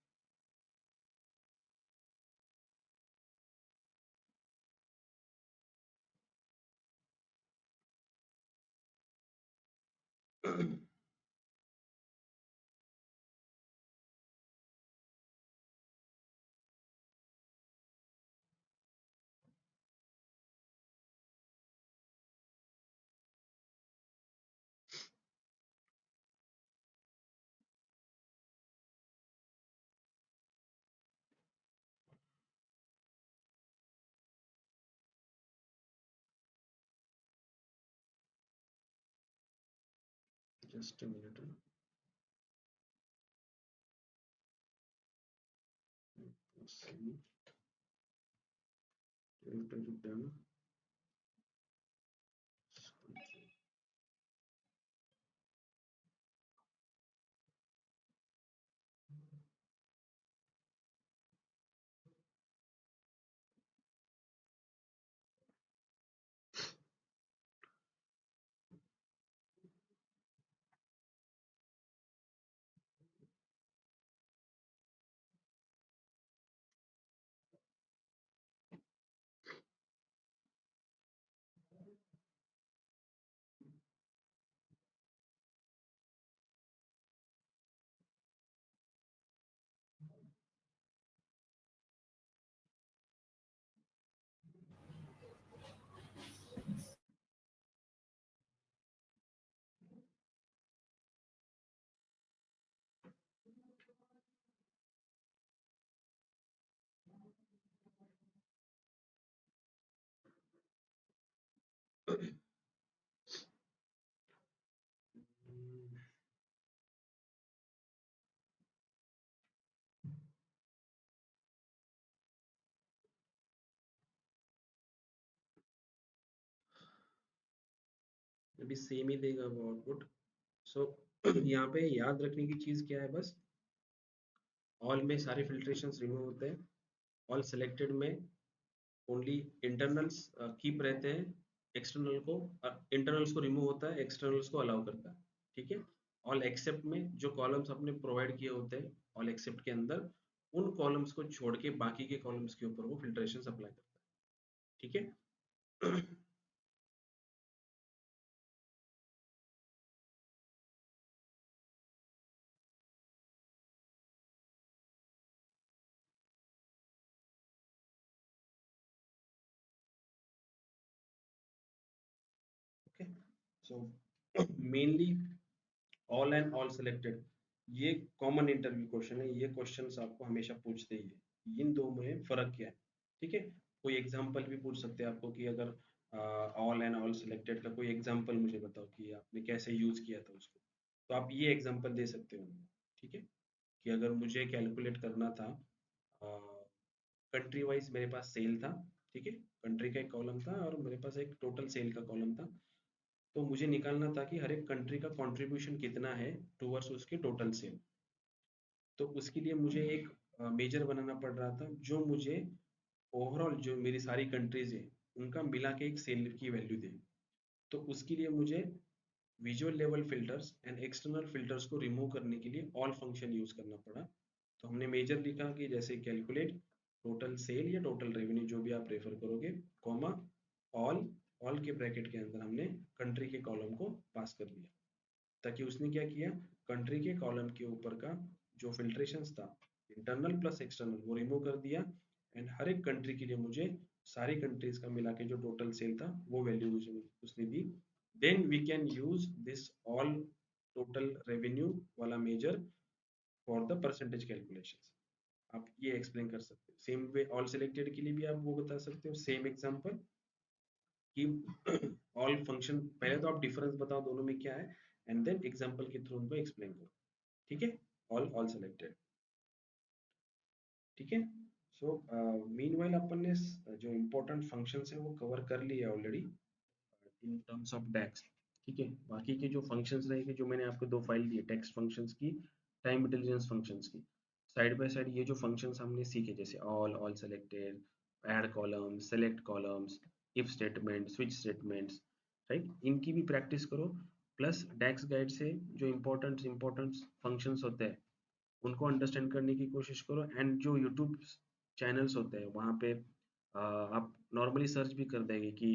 Just a minute. See, enter them. अभी सेम ही देगा वो आउटपुट। सो यहाँ पे याद रखने की चीज क्या है, बस ऑल में सारे फिल्ट्रेशंस रिमूव होते हैं, ऑल सेलेक्टेड में ओनली इंटरनल्स कीप रहते हैं, एक्सटर्नल को इंटरनल्स को रिमूव होता है, एक्सटर्नल्स को अलाउ करता है। ठीक है। ऑल एक्सेप्ट में जो कॉलम्स आपने प्रोवाइड किए होते हैं ऑल एक्सेप्ट के अंदर, उन कॉलम्स को छोड़ के बाकी के कॉलम्स के ऊपर वो फिल्ट्रेशन अप्लाई करता है। ठीक है। Okay. So mainly all and all selected, ये कॉमन इंटरव्यू क्वेश्चन है, ये क्वेश्चंस आपको हमेशा पूछते ही है। इन दो में फर्क क्या है? ठीक है। कोई एग्जांपल भी पूछ सकते हैं आपको कि अगर ऑल एंड ऑल सिलेक्टेड का कोई एग्जांपल मुझे बताओ कि आपने कैसे यूज किया था उसको, तो आप ये एग्जांपल दे सकते हो। ठीक है। कि अगर मुझे कैलकुलेट करना था, कंट्री वाइज मेरे पास सेल था, ठीक है, कंट्री का एक कॉलम था और मेरे पास एक टोटल सेल का कॉलम था, तो मुझे निकालना था कि हर एक कंट्री का कंट्रीब्यूशन कितना है टूवर्ड्स उसके टोटल सेल। तो उसके लिए मुझे एक मेजर बनाना पड़ रहा था जो मुझे ओवरऑल जो मेरी सारी कंट्रीज है उनका मिला के एक सेल की वैल्यू दे। तो उसके लिए मुझे visual level filters and external filters को रिमूव करने के लिए ऑल फंक्शन यूज करना पड़ा। तो हमने मेजर लिखा कि जैसे कैलकुलेट टोटल सेल या टोटल रेवेन्यू जो भी आप रेफर करोगे, कॉमा ऑल, ऑल के ब्रैकेट के अंदर हमने कंट्री के कॉलम को पास कर दिया। ताकि उसने क्या किया, कंट्री के कॉलम के ऊपर का जो फिल्ट्रेशंस था इंटरनल प्लस एक्सटर्नल वो रिमूव कर दिया, एंड हर एक कंट्री के लिए मुझे सारी कंट्रीज का मिला के जो टोटल सेल था वो वैल्यू उसने दी। Then we can use this all total revenue वाला measure for the percentage calculations. आप ये एक्सप्लेन कर सकते हो सेम वे, ऑल सिलेक्टेड के लिए भी आप वो बता सकते हो सेम एग्जांपल कि ऑल फंक्शन, पहले तो आप डिफरेंस बताओ दोनों में क्या है, एंड देन एग्जांपल के थ्रू उनको एक्सप्लेन करो। ठीक है। All all selected. ठीक है। सो मीनवाइल अपन ने जो इम्पोर्टेंट फंक्शंस है वो कवर कर लिए ऑलरेडी इन टर्म्स ऑफ डेक्स। ठीक है। बाकी के जो फंक्शंस रहेंगे जो मैंने आपको दो फाइल दी टेक्स्ट फंक्शंस की, टाइम इंटेलिजेंस फंक्शंस की, साइड बाय साइड ये जो फंक्शंस हमने सीखे जैसे all, all selected, add columns, select columns, if statement, switch statements, right, इनकी भी प्रैक्टिस करो। प्लस डेक्स गाइड से जो इम्पोर्टेंट फंक्शंस होते हैं उनको अंडरस्टैंड करने की कोशिश करो, एंड जो यूट्यूब चैनल्स होते हैं वहाँ पे आप नॉर्मली सर्च भी कर देंगे कि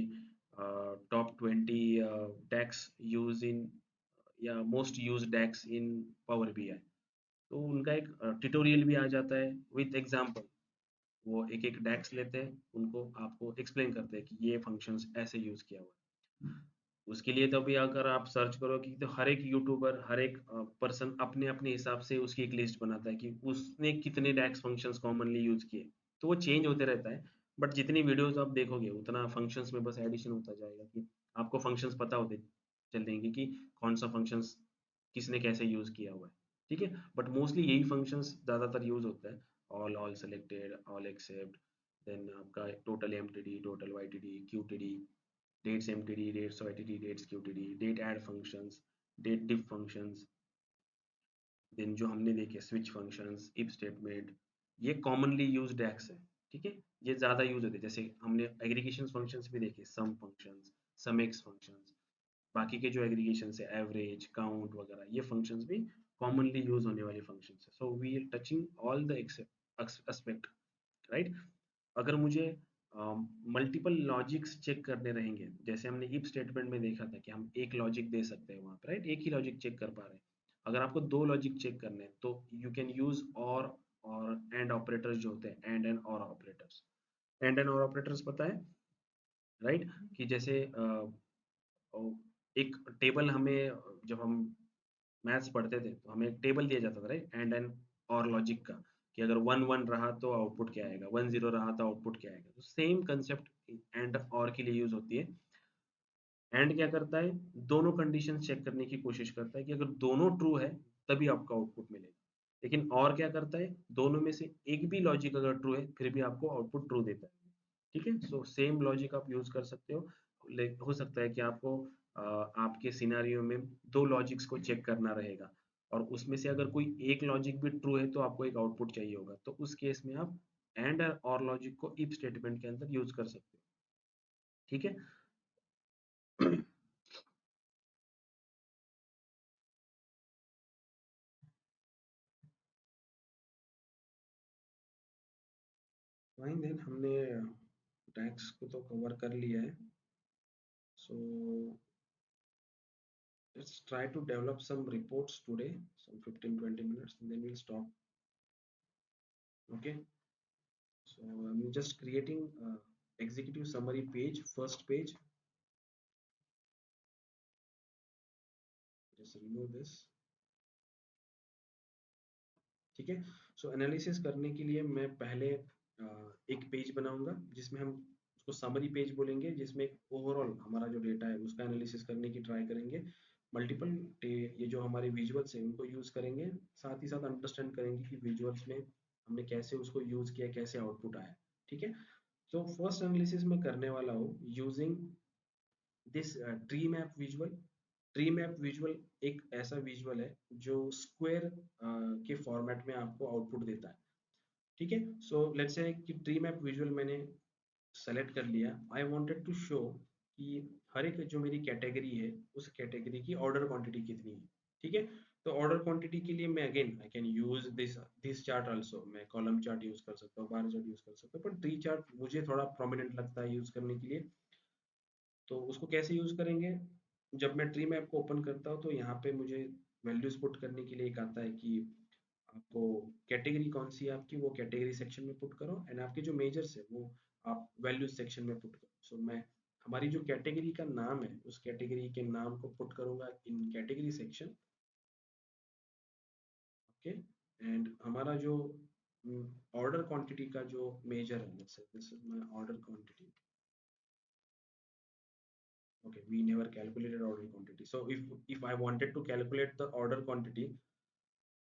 टॉप 20 डैक्स यूज इन या मोस्ट यूज डैक्स इन पावर बीआई, तो उनका एक ट्यूटोरियल भी आ जाता है विथ एग्जांपल। वो एक एक डैक्स लेते हैं, उनको आपको एक्सप्लेन करते हैं कि ये फंक्शंस ऐसे यूज किया हुआ है। उसके लिए तो भी अगर आप सर्च करोगे तो हर एक यूट्यूबर, हर एक पर्सन अपने अपने हिसाब से उसकी एक लिस्ट बनाता है कि उसने कितने डैक्स फंक्शंस कॉमनली यूज किए, तो वो चेंज होते रहता है। बट जितनी वीडियोस आप देखोगे उतना फंक्शंस में बस एडिशन होता जाएगा कि आपको फंक्शंस पता होते चल देंगे कि कौन सा फंक्शंस किसने कैसे यूज किया हुआ है। ठीक है। बट मोस्टली यही फंक्शंस ज़्यादातर यूज होता है, all, all selected, all except, then आपका total MTD, total YTD, QTD, dates mtd, dates ytd, dates qtd, date add functions, date diff functions, then जो हमने देखे स्विच फंक्शंस, इफ स्टेटमेंट, ये कॉमनली यूज्ड डैक्स है। ठीक है। ये ज्यादा यूज होते हैं, जैसे हमने एग्रीगेशन फंक्शंस भी देखे, सम फंक्शंस, सम एक्स फंक्शंस, बाकी के जो एग्रीगेशन है एवरेज, काउंट वगैरह, ये फंक्शंस भी कॉमनली यूज होने वाले फंक्शंस है। So we are touching all the aspect, right. अगर मुझे मल्टीपल लॉजिक्स चेक करने रहेंगे, जैसे हमने इफ स्टेटमेंट में देखा था कि हम एक लॉजिक दे सकते हैं वहां पर, राइट, एक ही लॉजिक चेक कर पा रहे हैं। अगर आपको दो लॉजिक चेक करने हैं तो यू कैन यूज और एंड ऑपरेटर्स जो होते हैं, एंड और ऑपरेटर्स। एंड और ऑपरेटर्स पता है, राइट, कि जैसे एक टेबल हमें, जब हम मैथ्स पढ़ते थे तो हमें एक टेबल दिया जाता था, राइट, एंड और लॉजिक का, कि अगर 1 1 रहा तो आउटपुट क्या आएगा, 1 0 रहा तो आउटपुट क्या आएगा। तो सेम कंसेप्ट एंड और के लिए यूज होती है। एंड क्या करता है, दोनों कंडीशन चेक करने की कोशिश करता है कि अगर दोनों ट्रू है तभी आपको आउटपुट मिलेगा। लेकिन और क्या करता है, दोनों में से एक भी लॉजिक अगर ट्रू है फिर भी आपको आउटपुट ट्रू देता है। ठीक है। सो सेम लॉजिक आप यूज कर सकते हो। हो सकता है कि आपको आपके सिनेरियो में दो लॉजिक्स को चेक करना रहेगा, और उसमें से अगर कोई एक लॉजिक भी ट्रू है तो आपको एक आउटपुट चाहिए होगा, तो उस केस में आप एंड और लॉजिक को इफ स्टेटमेंट के अंदर यूज कर सकते हो। ठीक है। फाइन देन, हमने टैक्स को तो कवर कर लिया है, सो let's try to develop some reports today, some 15-20 minutes, and then we'll stop. Okay, so I'm just creating executive summary page, first page. Just remove this. ठीक है। सो एनालिसिस करने के लिए मैं पहले एक पेज बनाऊंगा जिसमें हम उसको समरी पेज बोलेंगे, जिसमें ओवरऑल हमारा जो डेटा है उसका एनालिसिस करने की ट्राई करेंगे। मल्टीपल ये जो हमारे विजुअल्स हैं उनको यूज करेंगे, साथ ही साथ अंडरस्टैंड करेंगे कि विजुअल्स में हमने कैसे उसको यूज किया, कैसे आउटपुट आया। ठीक है। तो फर्स्ट एनालिसिस में करने वाला हूँ using this tree map visual. Tree map visual एक ऐसा विजुअल है जो स्क्वायर के फॉर्मेट में आपको आउटपुट देता है। ठीक है। सो लेट्स से कि ट्री मैप विजुअल मैंने सेलेक्ट कर लिया। आई वांटेड टू शो कि हर एक जो मेरी कैटेगरी है उस कैटेगरी की ऑर्डर क्वांटिटी कितनी है। ठीक है। तो ऑर्डर क्वांटिटी के लिए मैं again I can use this chart also. मैं कॉलम चार्ट यूज कर सकता हूँ, बार चार्ट यूज कर सकता हूँ, पर ट्री चार्ट मुझे थोड़ा प्रोमिनेंट लगता है यूज करने के लिए। तो उसको कैसे यूज करेंगे? जब मैं ट्री मैप को ओपन करता हूँ तो यहाँ पे मुझे वैल्यूज पुट करने के लिए एक आता है कि आपको कैटेगरी कौन सी है आपकी, वो कैटेगरी सेक्शन में पुट करो, एंड आपके जो मेजर्स है वो आप वैल्यूज सेक्शन में पुट करो। सो मैं हमारी जो कैटेगरी का नाम है उस कैटेगरी के नाम को पुट करूंगा इन कैटेगरी सेक्शन। ओके। एंड हमारा जो ऑर्डर क्वांटिटी का जो मेजर है, this is my order quantity. Okay, we never calculated order quantity. So if I wanted to calculate the order quantity,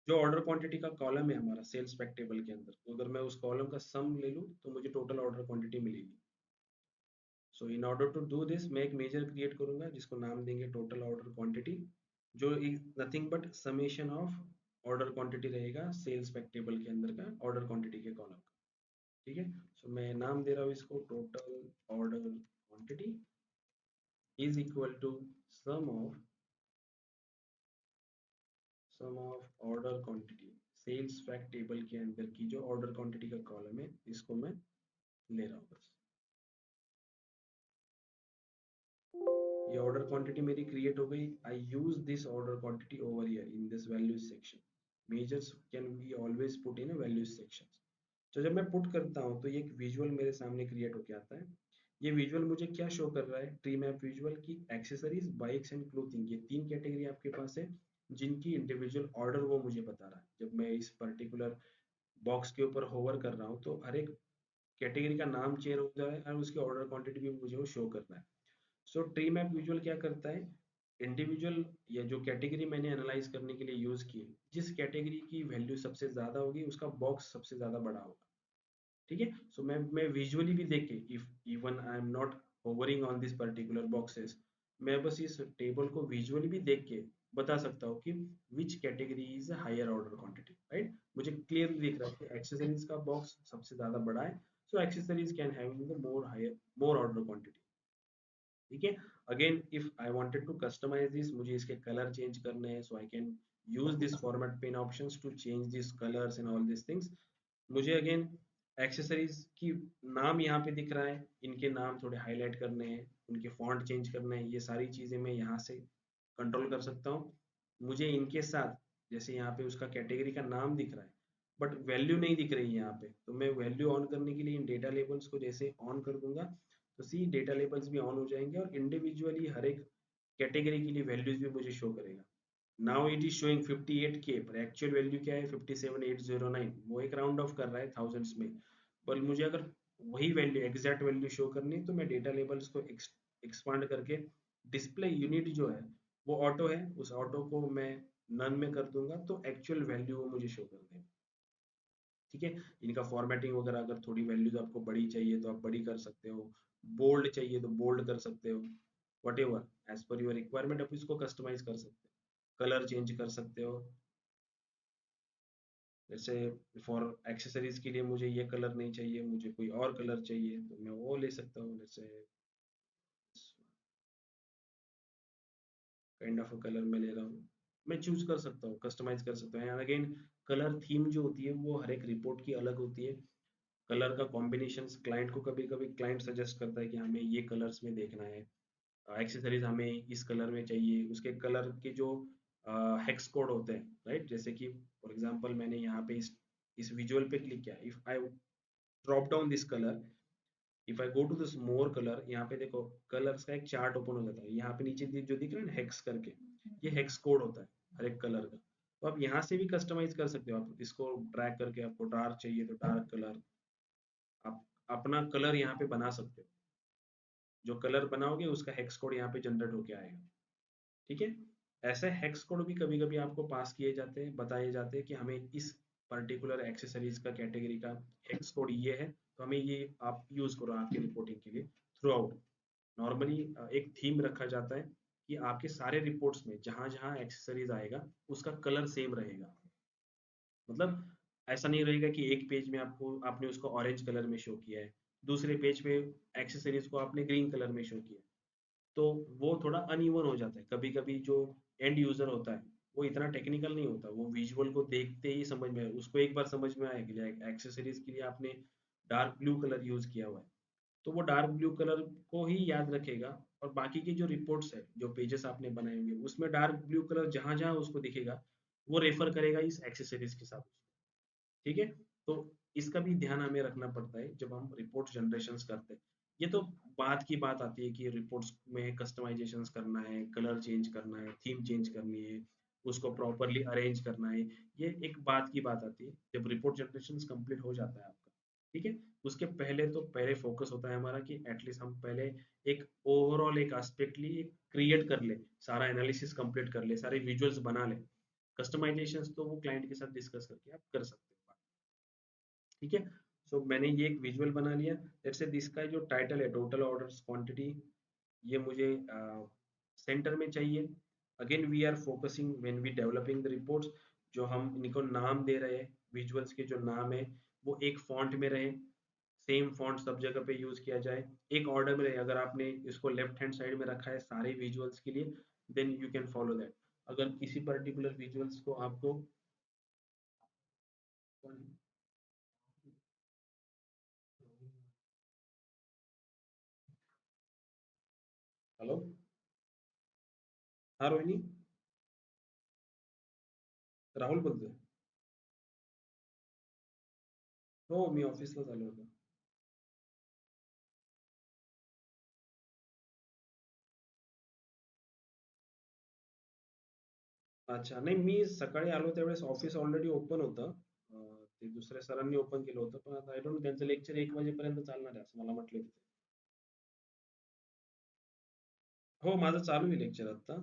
जो ऑर्डर क्वांटिटी का कॉलम है हमारा सेल्स पैक टेबल के अंदर, तो अगर मैं उस कॉलम का सम ले लूं तो मुझे टोटल ऑर्डर क्वांटिटी मिलेगी। So in order to do this मैं एक मेजर क्रिएट करूंगा जिसको नाम देंगे टोटल ऑर्डर क्वांटिटी, जो is nothing but summation of order quantity रहेगा सेल्स पैक टेबल के अंदर का ऑर्डर क्वांटिटी के कॉलम का। ठीक है। सो मैं नाम दे रहा हूँ इसको total order quantity is equal to sum of order quantity sales fact table के अंदर की जो ऑर्डर क्वांटिटी का कॉलम है इसको मैं ले रहा हूँ बस। ये ऑर्डर क्वांटिटी मेरी क्रिएट हो गई। I use this order quantity over here in this values section. Measures can be always put in values section. तो जब मैं पुट करता हूँ तो ये एक विजुअल मेरे सामने क्रिएट होकर आता है। ये विजुअल मुझे क्या शो कर रहा है? ट्री मैप विजुअल की एक्सेसरीज, बाइक्स एंड क्लोथिंग, ये तीन कैटेगरी आपके पास है जिनकी इंडिविजुअल ऑर्डर वो मुझे बता रहा है। जब मैं इस पर्टिकुलर बॉक्स के ऊपर होवर कर रहा हूँ तो हर एक कैटेगरी का नाम चेंज हो जा रहा है और उसकी ऑर्डर क्वांटिटी भी मुझे वो शो कर रहा है। सो ट्री मैप विजुअल क्या करता है? इंडिविजुअल या जो कैटेगरी मैंने एनालाइज करने के लिए यूज की, जिस कैटेगरी की वैल्यू सबसे ज्यादा होगी उसका बॉक्स सबसे ज्यादा बड़ा होगा। ठीक है। सो मैं विजुअली भी देख के, if even I am not hovering on this particular boxes, मैं बस इस टेबल को विजुअली भी देख के बता सकता हूँ कि which category is higher order quantity. Right, मुझे क्लियरली दिख रहा है कि एक्सेसरीज का बॉक्स सबसे ज्यादा बड़ा है, so accessories can have the more order quantity. ठीक है। Again if I wanted to customize this, मुझे इसके कलर चेंज करने हैं, so I can use this format pen options to change this colours and all this things. मुझे अगेन एक्सेसरीज की नाम यहाँ पे दिख रहा है, इनके नाम थोड़े हाईलाइट करने हैं, उनके फॉन्ट चेंज करने हैं, ये सारी चीजें मैं यहाँ से कंट्रोल कर सकता हूँ। मुझे इनके साथ, जैसे यहाँ पे उसका कैटेगरी का नाम दिख रहा है बट वैल्यू नहीं दिख रही है यहाँ पे, तो मैं वैल्यू ऑन करने के लिए इन डेटा लेबल्स को जैसे ऑन कर दूंगा तो सी डेटा लेबल्स भी ऑन हो जाएंगे और इंडिविजुअली हर एक कैटेगरी के लिए वैल्यूज भी मुझे शो करेगा। Now it is showing 58K, पर एक्चुअल वैल्यू क्या है? 57809। वो एक राउंड ऑफ कर रहा है थाउजेंड्स में। पर मुझे अगर वही वैल्यू, एग्जैक्ट वैल्यू शो करनी है तो मैं डेटा लेबल्स को एक्सपांड करके डिस्प्ले यूनिट जो है वो ऑटो है, उस ऑटो को मैं नन में कर दूंगा तो एक्चुअल वैल्यू वो मुझे शो कर देगा। ठीक है। इनका फॉर्मेटिंग वगैरह, अगर थोड़ी वैल्यूज आपको बड़ी चाहिए तो आप बड़ी कर सकते हो, बोल्ड चाहिए तो बोल्ड कर सकते हो। Whatever as per your requirement आप इसको कस्टमाइज कर सकते हो, कलर चेंज कर सकते हो। जैसे फॉर एक्सेसरीज के लिए मुझे ये कलर नहीं चाहिए, मुझे कोई और कलर चाहिए, तो मैं वो ले सकता हूँ। जैसे काइंड ऑफ कलर मैं ले रहा हूँ, मैं चूज कर सकता हूँ, कस्टमाइज कर सकता हूँ। एंड अगेन कलर थीम जो होती है वो हर एक रिपोर्ट की अलग होती है। कलर का कॉम्बिनेशन क्लाइंट को, कभी कभी क्लाइंट सजेस्ट करता है कि हमें ये कलर्स में देखना है, एक्सेसरीज हमें इस कलर में चाहिए, उसके कलर के जो हेक्स कोड होते हैं, राइट। जैसे कि फॉर एग्जांपल मैंने यहाँ पे इस विजुअल पे क्लिक किया, if I drop down this colour, if I go to this more colour, यहाँ पे देखो कलर्स का एक चार्ट ओपन हो जाता है। यहाँ पे नीचे जो दिख रहा है ना हेक्स करके, ये हेक्स कोड होता है हर एक कलर का। तो आप यहाँ से भी कस्टमाइज कर सकते हो, आप इसको ड्रैग करके, आपको डार्क चाहिए तो डार्क कलर, आप अपना कलर यहाँ पे बना सकते हो। जो कलर बनाओगे उसका हेक्स कोड यहाँ पे जनरेट होके आएगा, ठीक है। ऐसे हेक्स कोड भी कभी कभी आपको पास किए जाते हैं, बताए जाते हैं कि हमें इस पर्टिकुलर एक्सेसरीज का कैटेगरी का हेक्स कोड ये है, तो हमें ये आप यूज करो आपकी रिपोर्टिंग के लिए थ्रू आउट। नॉर्मली एक थीम रखा जाता है कि आपके सारे रिपोर्ट्स में जहां जहां एक्सेसरीज आएगा उसका कलर सेम रहेगा। मतलब ऐसा नहीं रहेगा कि एक पेज में आपको, आपने उसको ऑरेंज कलर में शो किया है, दूसरे पेज पे एक्सेसरीज को आपने ग्रीन कलर में शो किया है, तो वो थोड़ा अनइवन हो जाता है। कभी कभी जो एंड यूजर होता है वो इतना टेक्निकल नहीं होता, वो विजुअल को देखते ही समझ में उसको एक बार समझ में आएगा कि एक्सेसरीज के लिए आपने डार्क ब्लू कलर यूज किया हुआ है, तो वो डार्क ब्लू कलर को ही याद रखेगा। और बाकी की जो रिपोर्ट्स है, जो पेजेस आपने बनाए होंगे, उसमें डार्क ब्लू कलर जहां जहां उसको दिखेगा वो रेफर करेगा इस एक्सेसरीज के साथ, ठीक है। तो इसका भी ध्यान हमें रखना पड़ता है जब हम रिपोर्ट जनरेशन करते हैं। ये तो बात की बात आती है कि रिपोर्ट्स में कस्टमाइजेशन करना है, कलर चेंज करना है, थीम चेंज करनी है, उसको प्रॉपरली अरेंज करना है। ये एक बात की बात आती है जब रिपोर्ट जनरेशन कंप्लीट हो जाता है आपका, ठीक है। उसके पहले तो पहले फोकस होता है हमारा कि एटलीस्ट हम पहले एक ओवरऑल एक एस्पेक्टली क्रिएट कर ले, सारा एनालिसिस कंप्लीट कर ले, सारे विजुअल्स बना ले। कस्टमाइजेशंस तो वो क्लाइंट के साथ डिस्कस करके आप कर सकते हो, ठीक है। सो मैंने ये एक विजुअल बना लिया। लेट्स से इसका जो टाइटल है, टोटल ऑर्डर्स क्वांटिटी, ये मुझे सेंटर में चाहिए। Again we are focusing when we developing the reports, जो हम इनको नाम दे रहे हैं, विजुअल्स के जो नाम है वो एक फॉन्ट में रहे, सेम फॉन्ट सब जगह पे यूज किया जाए, एक ऑर्डर में रहे। अगर आपने इसको लेफ्ट हैंड साइड में रखा है सारे विजुअल्स के लिए, then you can follow that. अगर किसी पर्टिकुलर विजुअल्स को आपको, हेलो, हाँ रोहिणी, राहुल बोलतोय. हो, मी ऑफिसला चालू होतो. अच्छा, नाही मी सकाळी आलो त्यावेळेस ऑफिस ऑलरेडी ओपन होतं. ते दुसऱ्या सरांनी ओपन केलं होतं, पण आता आय डोंट नो त्यांचं लेक्चर 1 वाजेपर्यंत चालणार आहे असं मला म्हटले होते. हो, माझं चालू आहे लेक्चर आता.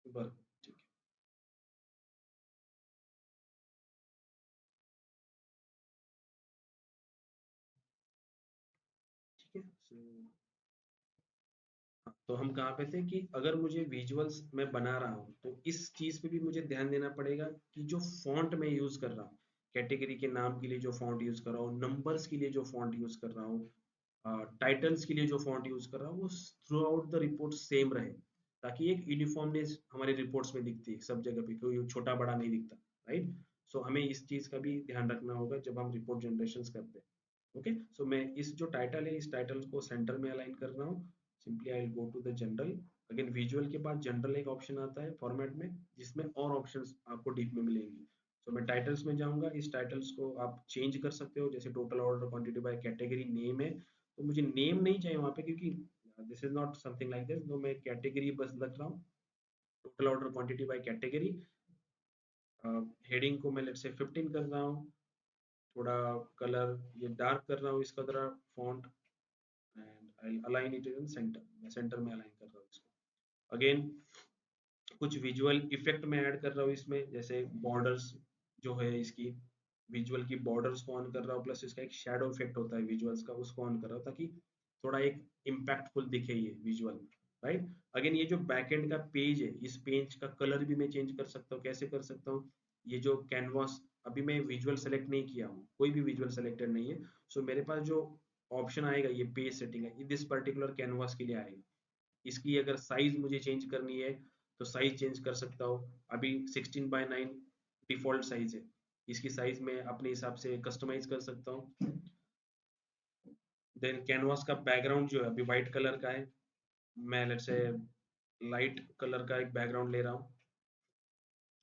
बरं, ठीक आहे. ठीक है. तो हम कहाँ पे थे कि अगर मुझे विजुअल्स मैं बना रहा हूँ तो इस चीज पे भी मुझे ध्यान देना पड़ेगा कि जो फॉन्ट मैं यूज कर रहा हूँ, कैटेगरी के नाम के लिए जो फॉन्ट यूज कर रहा हूँ, नंबर्स के लिए जो फॉन्ट यूज कर रहा हूँ, टाइटल्स के लिए जो फॉन्ट यूज कर रहा हूँ, वो through out the report same रहे, ताकि एक यूनिफॉर्मनेस हमारे रिपोर्ट्स में दिखती है सब जगह पे, कोई छोटा बड़ा नहीं दिखता, राइट। सो हमें इस चीज का भी ध्यान रखना होगा जब हम रिपोर्ट जनरेशन करते हैं। ओके, सो मैं इस जो टाइटल है इस टाइटल को सेंटर में अलाइन कर रहा हूँ। Simply I will go to the general. Again visual के बाद जनरल एक ऑप्शन आता है फॉर्मेट में, जिसमें और ऑप्शंस आपको डीप में मिलेंगी। तो मैं टाइटल्स में जाऊंगा, इस टाइटल्स को आप चेंज कर सकते हो, जैसे total order quantity by category name है, तो मुझे नेम नहीं चाहिए वहां पे, क्योंकि this is not something like this, तो मैं कैटेगरी बस रख रहा हूँ, total order quantity by category. Heading को मैं लेट्स से 15 कर रहा हूँ, थोड़ा कलर ये डार्क कर रहा हूँ इसका थोड़ा font, and I align it in centre, मैं सेंटर में अलाइन कर रहा हूँ इसको। अगेन कुछ विजुअल इफेक्ट में ऐड कर रहा हूँ इसमें, जैसे बॉर्डर्स जो है इसकी, विजुअल की बॉर्डर्स को ऑन कर रहा हूँ, प्लस इसका एक शेडो इफेक्ट होता है विजुअल्स का, उसको ऑन कर रहा हूँ, ताकि थोड़ा एक इम्पैक्टफुल दिखे ये विजुअल, राइट। अगेन ये जो बैकएंड का पेज है, इस पेज का कलर भी मैं चेंज कर सकता हूँ। कैसे कर सकता हूँ? ये जो कैनवास, अभी मैं विजुअल सेलेक्ट नहीं किया हूँ, कोई भी विजुअल सेलेक्टेड नहीं है, सो मेरे पास जो ऑप्शन आएगा ये पेज सेटिंग है, दिस पर्टिकुलर कैनवास के लिए आएगा। इसकी अगर साइज मुझे चेंज करनी है तो साइज चेंज कर सकता हूँ। अभी 16:9 डिफॉल्ट साइज है, इसकी साइज मैं अपने हिसाब से कस्टमाइज कर सकता हूँ। देन कैनवास का बैकग्राउंड जो है अभी व्हाइट कलर का है, मैं लेट्स से लाइट कलर का एक बैकग्राउंड ले रहा हूँ।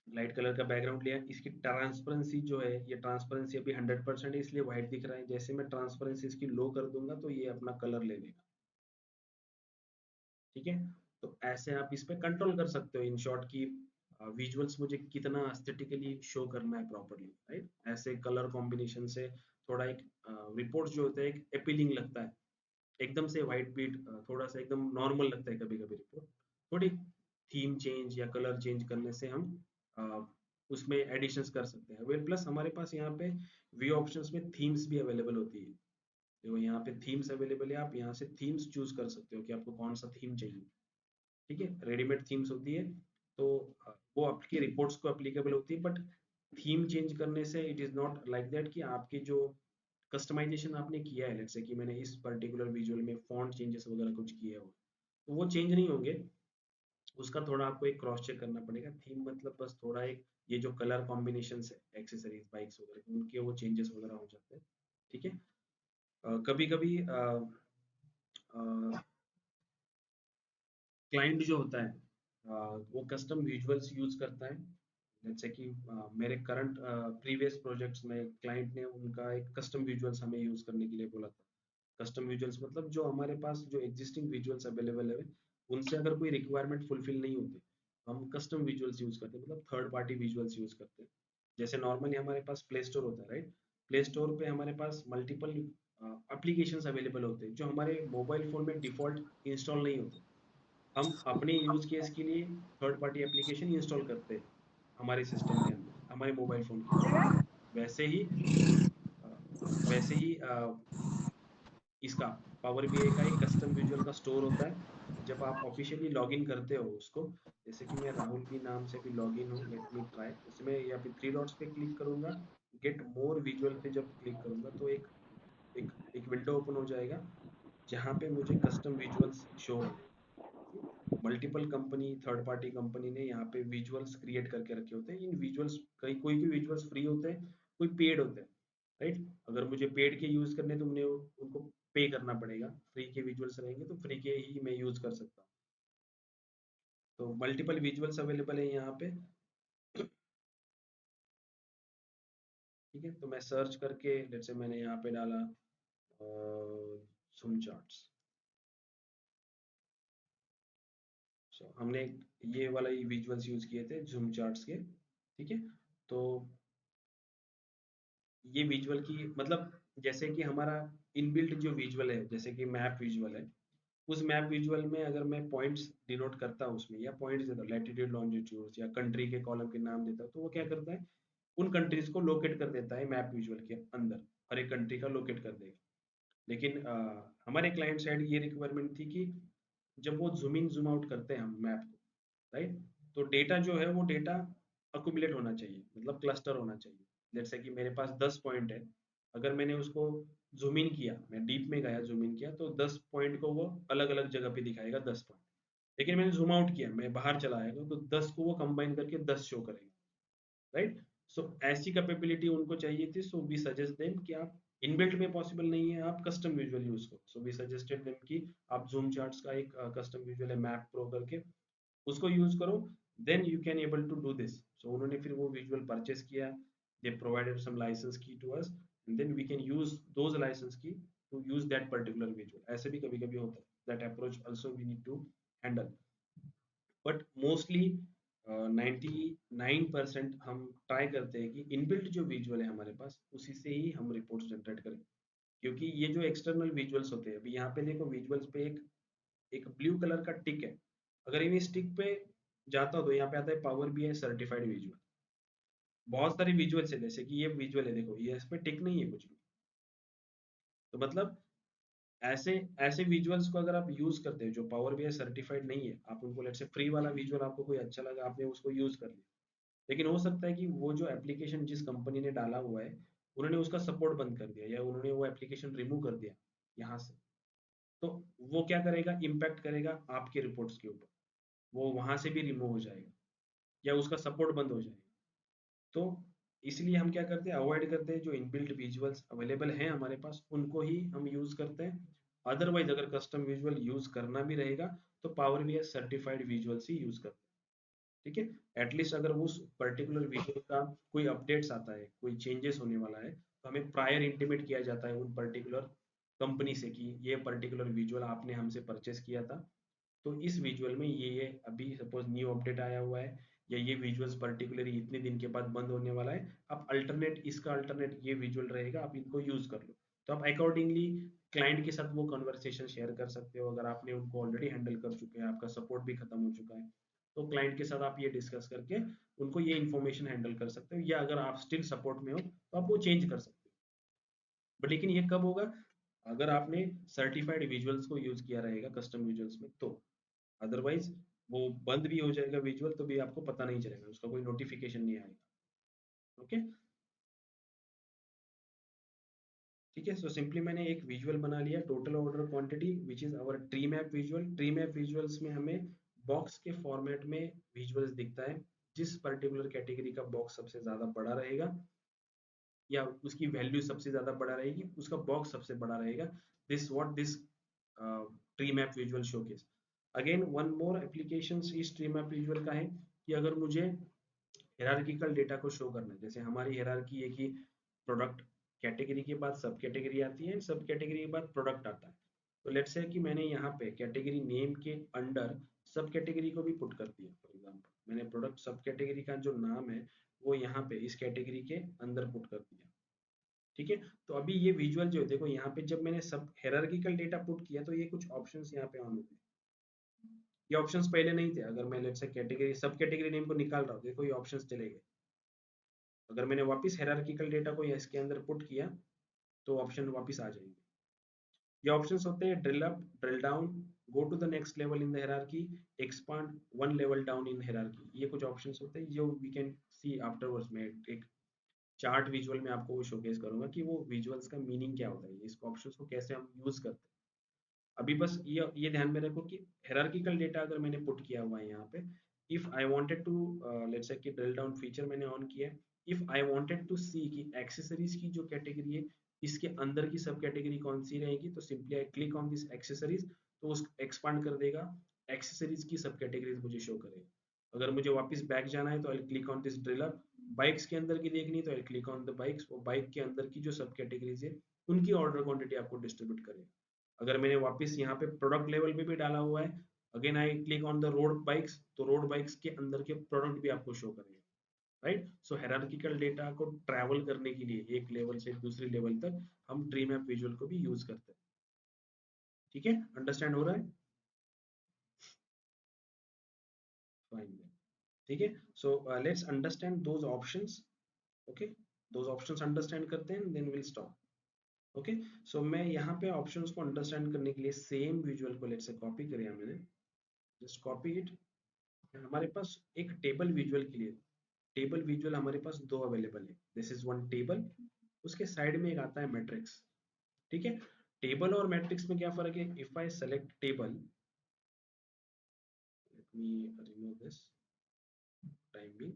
लाइट कलर का बैकग्राउंड लिया, इसकी ट्रांसपेरेंसी जो है, ये ट्रांसपेरेंसी अभी 100% है इसलिए व्हाइट दिख रहा है। जैसे मैं ट्रांसपेरेंसी इसकी लो कर दूंगा तो ये अपना कलर ले लेगा, ठीक है। तो ऐसे आप इस पे कंट्रोल कर सकते हो इन शॉर्ट की विजुअल्स मुझे कितना एस्थेटिकली शो करना है प्रॉपर्ली, राइट। ऐसे कलर कॉम्बिनेशन से थोड़ा एक रिपोर्ट जो होता है एक अपीलिंग लगता है। एकदम से व्हाइट बीट थोड़ा सा एकदम नॉर्मल लगता है कभी कभी रिपोर्ट। थोड़ी थीम चेंज या कलर चेंज करने से हम अ, उसमें एडिशंस कर सकते हैं। वेल प्लस हमारे पास यहाँ पे व्यू ऑप्शंस में थीम्स भी अवेलेबल होती है। देखो यहाँ पे थीम्स अवेलेबल है, आप यहाँ से थीम्स चूज कर सकते हो कि आपको कौन सा थीम चाहिए, ठीक है। रेडीमेड थीम्स होती है, तो वो आपकी रिपोर्ट्स को अप्लीकेबल होती है, बट थीम चेंज करने से it is not like that कि आपकी जो कस्टमाइजेशन आपने किया है, लेट्स से कि मैंने इस पर्टिकुलर विजुअल में फॉन्ट चेंजेस वगैरह कुछ किए हो, तो वो चेंज नहीं होंगे। उसका थोड़ा आपको एक क्रॉस चेक करना पड़ेगा। थीम मतलब बस थोड़ा एक ये जो कलर कॉम्बिनेशन है एक्सेसरीज बाइक्स वगैरह उनके वो चेंजेस वगैरह हो जाते हैं, ठीक है। कभी कभी क्लाइंट जो होता है वो कस्टम विजुअल्स यूज करता है। जैसे कि मेरे करंट प्रीवियस प्रोजेक्ट्स में क्लाइंट ने उनका एक कस्टम विजुअल्स हमें यूज करने के लिए बोला था। कस्टम विजुअल्स मतलब जो हमारे पास जो एग्जिस्टिंग विजुअल्स अवेलेबल है उनसे अगर कोई रिक्वायरमेंट फुलफिल नहीं होती तो हम कस्टम विजुअल्स यूज करते हैं, मतलब थर्ड पार्टी विजुअल्स यूज करते हैं। जैसे नॉर्मली हमारे पास प्ले स्टोर होता है, राइट। प्ले स्टोर पे हमारे पास मल्टीपल एप्लीकेशंस अवेलेबल होते हैं जो हमारे मोबाइल फोन में डिफॉल्ट इंस्टॉल नहीं होते। हम अपने यूज केस के लिए थर्ड पार्टी एप्लीकेशन इंस्टॉल करते हैं हमारे सिस्टम के अंदर, हमारे मोबाइल फोन के अंदर। वैसे ही अ, वैसे ही इसका पावर बीआई का एक कस्टम विजुअल का स्टोर होता है। जब आप ऑफिशियली लॉगिन करते हो उसको, जैसे कि मैं राहुल बी नाम से भी लॉगिन हूँ, लेट मी ट्राई, इसमें या फिर थ्री डॉट्स पे क्लिक करूंगा, गेट मोर विजुअल पे जब क्लिक करूंगा तो एक एक एक विंडो ओपन हो जाएगा जहाँ पे मुझे कस्टम विजुअल्स शो होंगे। Multiple company, third party company ने यहाँ पे विजुअल्स क्रिएट करके रखे होते हैं। इन विजुअल्स कई कोई भी विजुअल्स फ्री होते हैं, कोई पेड होते हैं, राइट। अगर मुझे पेड के यूज करने तो मुझे उनको पे करना पड़ेगा। फ्री के विजुअल्स रहेंगे तो फ्री के ही मैं यूज कर सकता हूँ। तो मल्टीपल विजुअल्स अवेलेबल है यहाँ पे, ठीक है। तो मैं सर्च करके लेट्स से मैंने यहाँ पे डाला ज़ूम चार्ट्स। सो हमने ये वाला ही विजुअल्स यूज किए थे ज़ूम चार्ट्स के, ठीक है। तो ये विजुअल की मतलब जैसे कि हमारा इनबिल्ट जो विजुअल है, जैसे कि मैप विजुअल है, उस मैप विजुअल में अगर मैं पॉइंट्स डिनोट करता हूँ उसमें, या पॉइंट्स देता हूँ लैटिट्यूड लॉन्जिट्यूड या कंट्री के कॉलम के नाम देता हूँ, तो वो क्या करता है उन कंट्रीज को लोकेट कर देता है मैप विजुअल के अंदर, हर एक कंट्री का लोकेट कर देगा। लेकिन हमारे क्लाइंट साइड ये रिक्वायरमेंट थी कि जब वो जूम इन जूम आउट करते हैं हम मैप को, राइट, तो डेटा जो है वो डेटा अकुमुलेट होना चाहिए, मतलब क्लस्टर होना चाहिए। जैसे कि मेरे पास 10 पॉइंट है, अगर मैंने उसको जूम इन किया, मैं डीप में गया जूम इन किया तो 10 पॉइंट को वो अलग अलग जगह पे दिखाएगा 10 पॉइंट। लेकिन मैंने जूम आउट किया, मैं बाहर चला आएगा तो 10 को वो कंबाइन करके 10 शो करेगा, राइट। सो ऐसी कैपेबिलिटी उनको चाहिए थी, सो वी सजेस्ट देम कि आप इनबिल्ट में पॉसिबल नहीं है, आप कस्टम विजुअल यूज करो। सो वी सजेस्टेड देम कि आप जूम चार्ट्स का एक कस्टम विजुअल है मैप प्रो करके, उसको यूज करो, then you can able to do this. So उन्होंने फिर वो विजुअल परचेस किया, they provided some license key to us, and then we can use those license key to use that particular visual. ऐसे भी कभी कभी होता है, that approach also we need to handle. But mostly 99% हम ट्राई करते हैं कि इनबिल्ट जो विजुअल है हमारे पास उसी से ही हम रिपोर्ट्स जनरेट करें। क्योंकि ये जो एक्सटर्नल विजुअल्स होते हैं, अभी यहाँ पे देखो विजुअल्स पे एक एक ब्लू कलर का टिक है, अगर मैं इस टिक पे जाता हूँ तो यहाँ पे आता है पावर बीआई सर्टिफाइड विजुअल। बहुत सारे विजुअल्स है, जैसे कि ये विजुअल है, देखो ये इस पे टिक नहीं है कुछ भी, तो मतलब ऐसे ऐसे विजुअल्स को अगर आप यूज करते हो जो पावर बीआई सर्टिफाइड नहीं है, आप उनको लेट से फ्री वाला विजुअल आपको कोई अच्छा लगा, आपने उसको यूज कर लिया, लेकिन हो सकता है कि वो जो एप्लीकेशन जिस कंपनी ने डाला हुआ है उन्होंने उसका सपोर्ट बंद कर दिया या उन्होंने वो एप्लीकेशन रिमूव कर दिया यहाँ से, तो वो क्या करेगा, इम्पैक्ट करेगा आपके रिपोर्ट्स के ऊपर, वो वहां से भी रिमूव हो जाएगा या उसका सपोर्ट बंद हो जाएगा। तो इसलिए हम क्या करते हैं, अवॉइड करते हैं, जो इनबिल्ट विजुअल्स अवेलेबल हैं हमारे पास उनको ही हम यूज करते हैं। अदरवाइज अगर कस्टम विजुअल यूज करना भी रहेगा तो पावर बीआई सर्टिफाइड विजुअल्स ही यूज करते हैं, ठीक है। एटलीस्ट अगर उस पर्टिकुलर विजुअल का कोई अपडेट्स आता है, कोई चेंजेस होने वाला है, तो हमें प्रायर इंटीमेट किया जाता है उन पर्टिकुलर कंपनी से कि ये पर्टिकुलर विजुअल आपने हमसे परचेस किया था, तो इस विजुअल में ये अभी सपोज न्यू अपडेट आया हुआ है, या ये विजुअल्स पर्टिकुलरली इतने दिन के बाद बंद होने वाला है, आप अल्टरनेट, इसका अल्टरनेट ये विजुअल रहेगा, आप इनको यूज कर लो। तो आप अकॉर्डिंगली क्लाइंट के साथ वो कन्वर्सेशन शेयर कर सकते हो, अगर आपने उनको ऑलरेडी हैंडल कर चुके हैं, आपका सपोर्ट भी खत्म हो चुका है, तो क्लाइंट के साथ आप ये डिस्कस करके उनको ये इन्फॉर्मेशन हैंडल कर सकते हो, या अगर आप स्टिल सपोर्ट में हो तो आप वो चेंज कर सकते हो। बट लेकिन ये कब होगा, अगर आपने सर्टिफाइड विजुअल्स को यूज किया रहेगा कस्टम विजुअल्स में तो, अदरवाइज वो बंद भी हो जाएगा विजुअल तो भी आपको पता नहीं चलेगा, उसका कोई नोटिफिकेशन नहीं आएगा। ओके, ठीक है। सो सिंपली मैंने एक विजुअल बना लिया, total order quantity which is our tree map visual. Tree map visuals में हमें बॉक्स के फॉर्मेट में विजुअल्स दिखता है, जिस पर्टिकुलर कैटेगरी का बॉक्स सबसे ज्यादा बड़ा रहेगा या उसकी वैल्यू सबसे ज्यादा बड़ा रहेगी, उसका बॉक्स सबसे बड़ा रहेगा। This what this tree map visual showcase. Again one more application इस ट्री मैप विजुअल का है कि अगर मुझे हायरार्किकल डेटा को शो करना है, जैसे हमारी हायरार्की है कि प्रोडक्ट कैटेगरी के बाद सब कैटेगरी आती है, सब कैटेगरी के बाद प्रोडक्ट आता है, तो लेट्स से कि मैंने यहाँ पे कैटेगरी नेम के अंडर सब कैटेगरी को भी पुट कर दिया। फॉर एग्जांपल मैंने प्रोडक्ट सब कैटेगरी का जो नाम है वो यहाँ पे इस कैटेगरी के अंदर पुट कर दिया, ठीक है। तो अभी ये विजुअल जो है, देखो यहाँ पे जब मैंने सब हायरार्किकल डेटा पुट किया तो ये कुछ ऑप्शंस यहाँ पे ऑन हो गए, ये ऑप्शंस पहले नहीं थे। अगर मैं लेट्स से कैटेगरी सब कैटेगरी नेम को निकाल रहा हूँ, देखो ये ऑप्शंस चले गए। अगर मैंने वापस हायरार्किकल डेटा को इसके अंदर पुट किया तो ऑप्शन वापस आ जाएंगे। ये ऑप्शंस होते हैं drill up, drill down, go to the next level in the hierarchy, expand one level down in hierarchy. ये कुछ ऑप्शंस होते हैं जो वी कैन सी आफ्टरवर्ड्स में एक चार्ट विजुअल में आपको वो शोकेस करूंगा कि वो विजुअल्स का मीनिंग क्या होता है, इस ऑप्शंस को कैसे हम यूज करते हैं। अभी बस ये ध्यान में रखो कि हायरार्किकल डेटा अगर मैंने पुट किया हुआ है यहाँ पे, if I wanted to let's say कि ड्रिल डाउन फीचर मैंने ऑन किया है, if I wanted to see कि एक्सेसरीज की जो कैटेगरी है इसके अंदर की सब कैटेगरी कौन सी रहेगी, तो simply I click on this accessories, तो उस एक्सपांड कर देगा, एक्सेसरीज की सब कैटेगरीज मुझे शो करेगा। अगर मुझे वापस बैक जाना है तो आई click on this driller, bikes के अंदर की देखनी है तो आई क्लिक ऑन द बाइक्स, और बाइक के अंदर की जो सब कैटेगरीज है उनकी ऑर्डर क्वांटिटी आपको डिस्ट्रीब्यूट करेगा। अगर मैंने वापस यहाँ पे प्रोडक्ट लेवल पे भी डाला हुआ है, again I click on the road bikes, तो रोड बाइक्स के अंदर के प्रोडक्ट भी आपको शो करेंगे, राइट। सो हायरार्किकल डेटा को ट्रैवल करने के लिए एक लेवल से दूसरे लेवल तक हम ट्री मैप विजुअल को भी यूज करते हैं, ठीक है। अंडरस्टैंड हो रहा है, फाइन, ठीक है। So let's understand those options, okay, those options understand करते हैं देन विल स्टॉप। ओके, सो मैं यहाँ पे ऑप्शंस को अंडरस्टैंड करने के लिए सेम विजुअल को लेट्स से कॉपी करें मैंने, जस्ट कॉपी इट। हमारे पास एक टेबल विजुअल के लिए, टेबल विजुअल हमारे पास दो अवेलेबल है, दिस इज वन टेबल, उसके साइड में एक आता है मैट्रिक्स, ठीक है। टेबल और मैट्रिक्स में क्या फर्क है, if I select table, let me remove this time भी,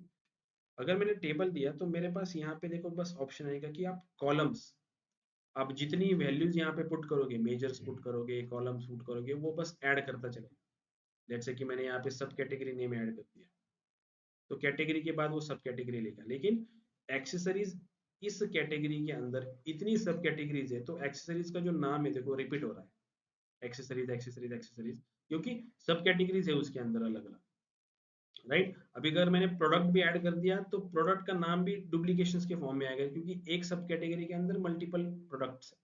अगर मैंने टेबल दिया तो मेरे पास यहाँ पे देखो बस ऑप्शन आएगा कि आप कॉलम्स, आप जितनी वैल्यूज यहाँ पे पुट करोगे, मेजर्स पुट करोगे, कॉलम्स पुट करोगे, वो बस ऐड करता चलेगा। जैसे कि मैंने यहाँ पे सब कैटेगरी नेम ऐड कर दिया, तो कैटेगरी के बाद वो सब कैटेगरी लेगा, लेकिन एक्सेसरीज इस कैटेगरी के अंदर इतनी सब कैटेगरीज है, तो एक्सेसरीज का जो नाम है देखो रिपीट हो रहा है, एक्सेसरीज एक्सेसरीज एक्सेसरीज, क्योंकि सब कैटेगरीज है उसके अंदर अलग अलग, राइट। अभी अगर मैंने प्रोडक्ट भी ऐड कर दिया तो प्रोडक्ट का नाम भी डुप्लीकेशन के फॉर्म में आएगा, क्योंकि एक सब कैटेगरी के अंदर मल्टीपल प्रोडक्ट्स है,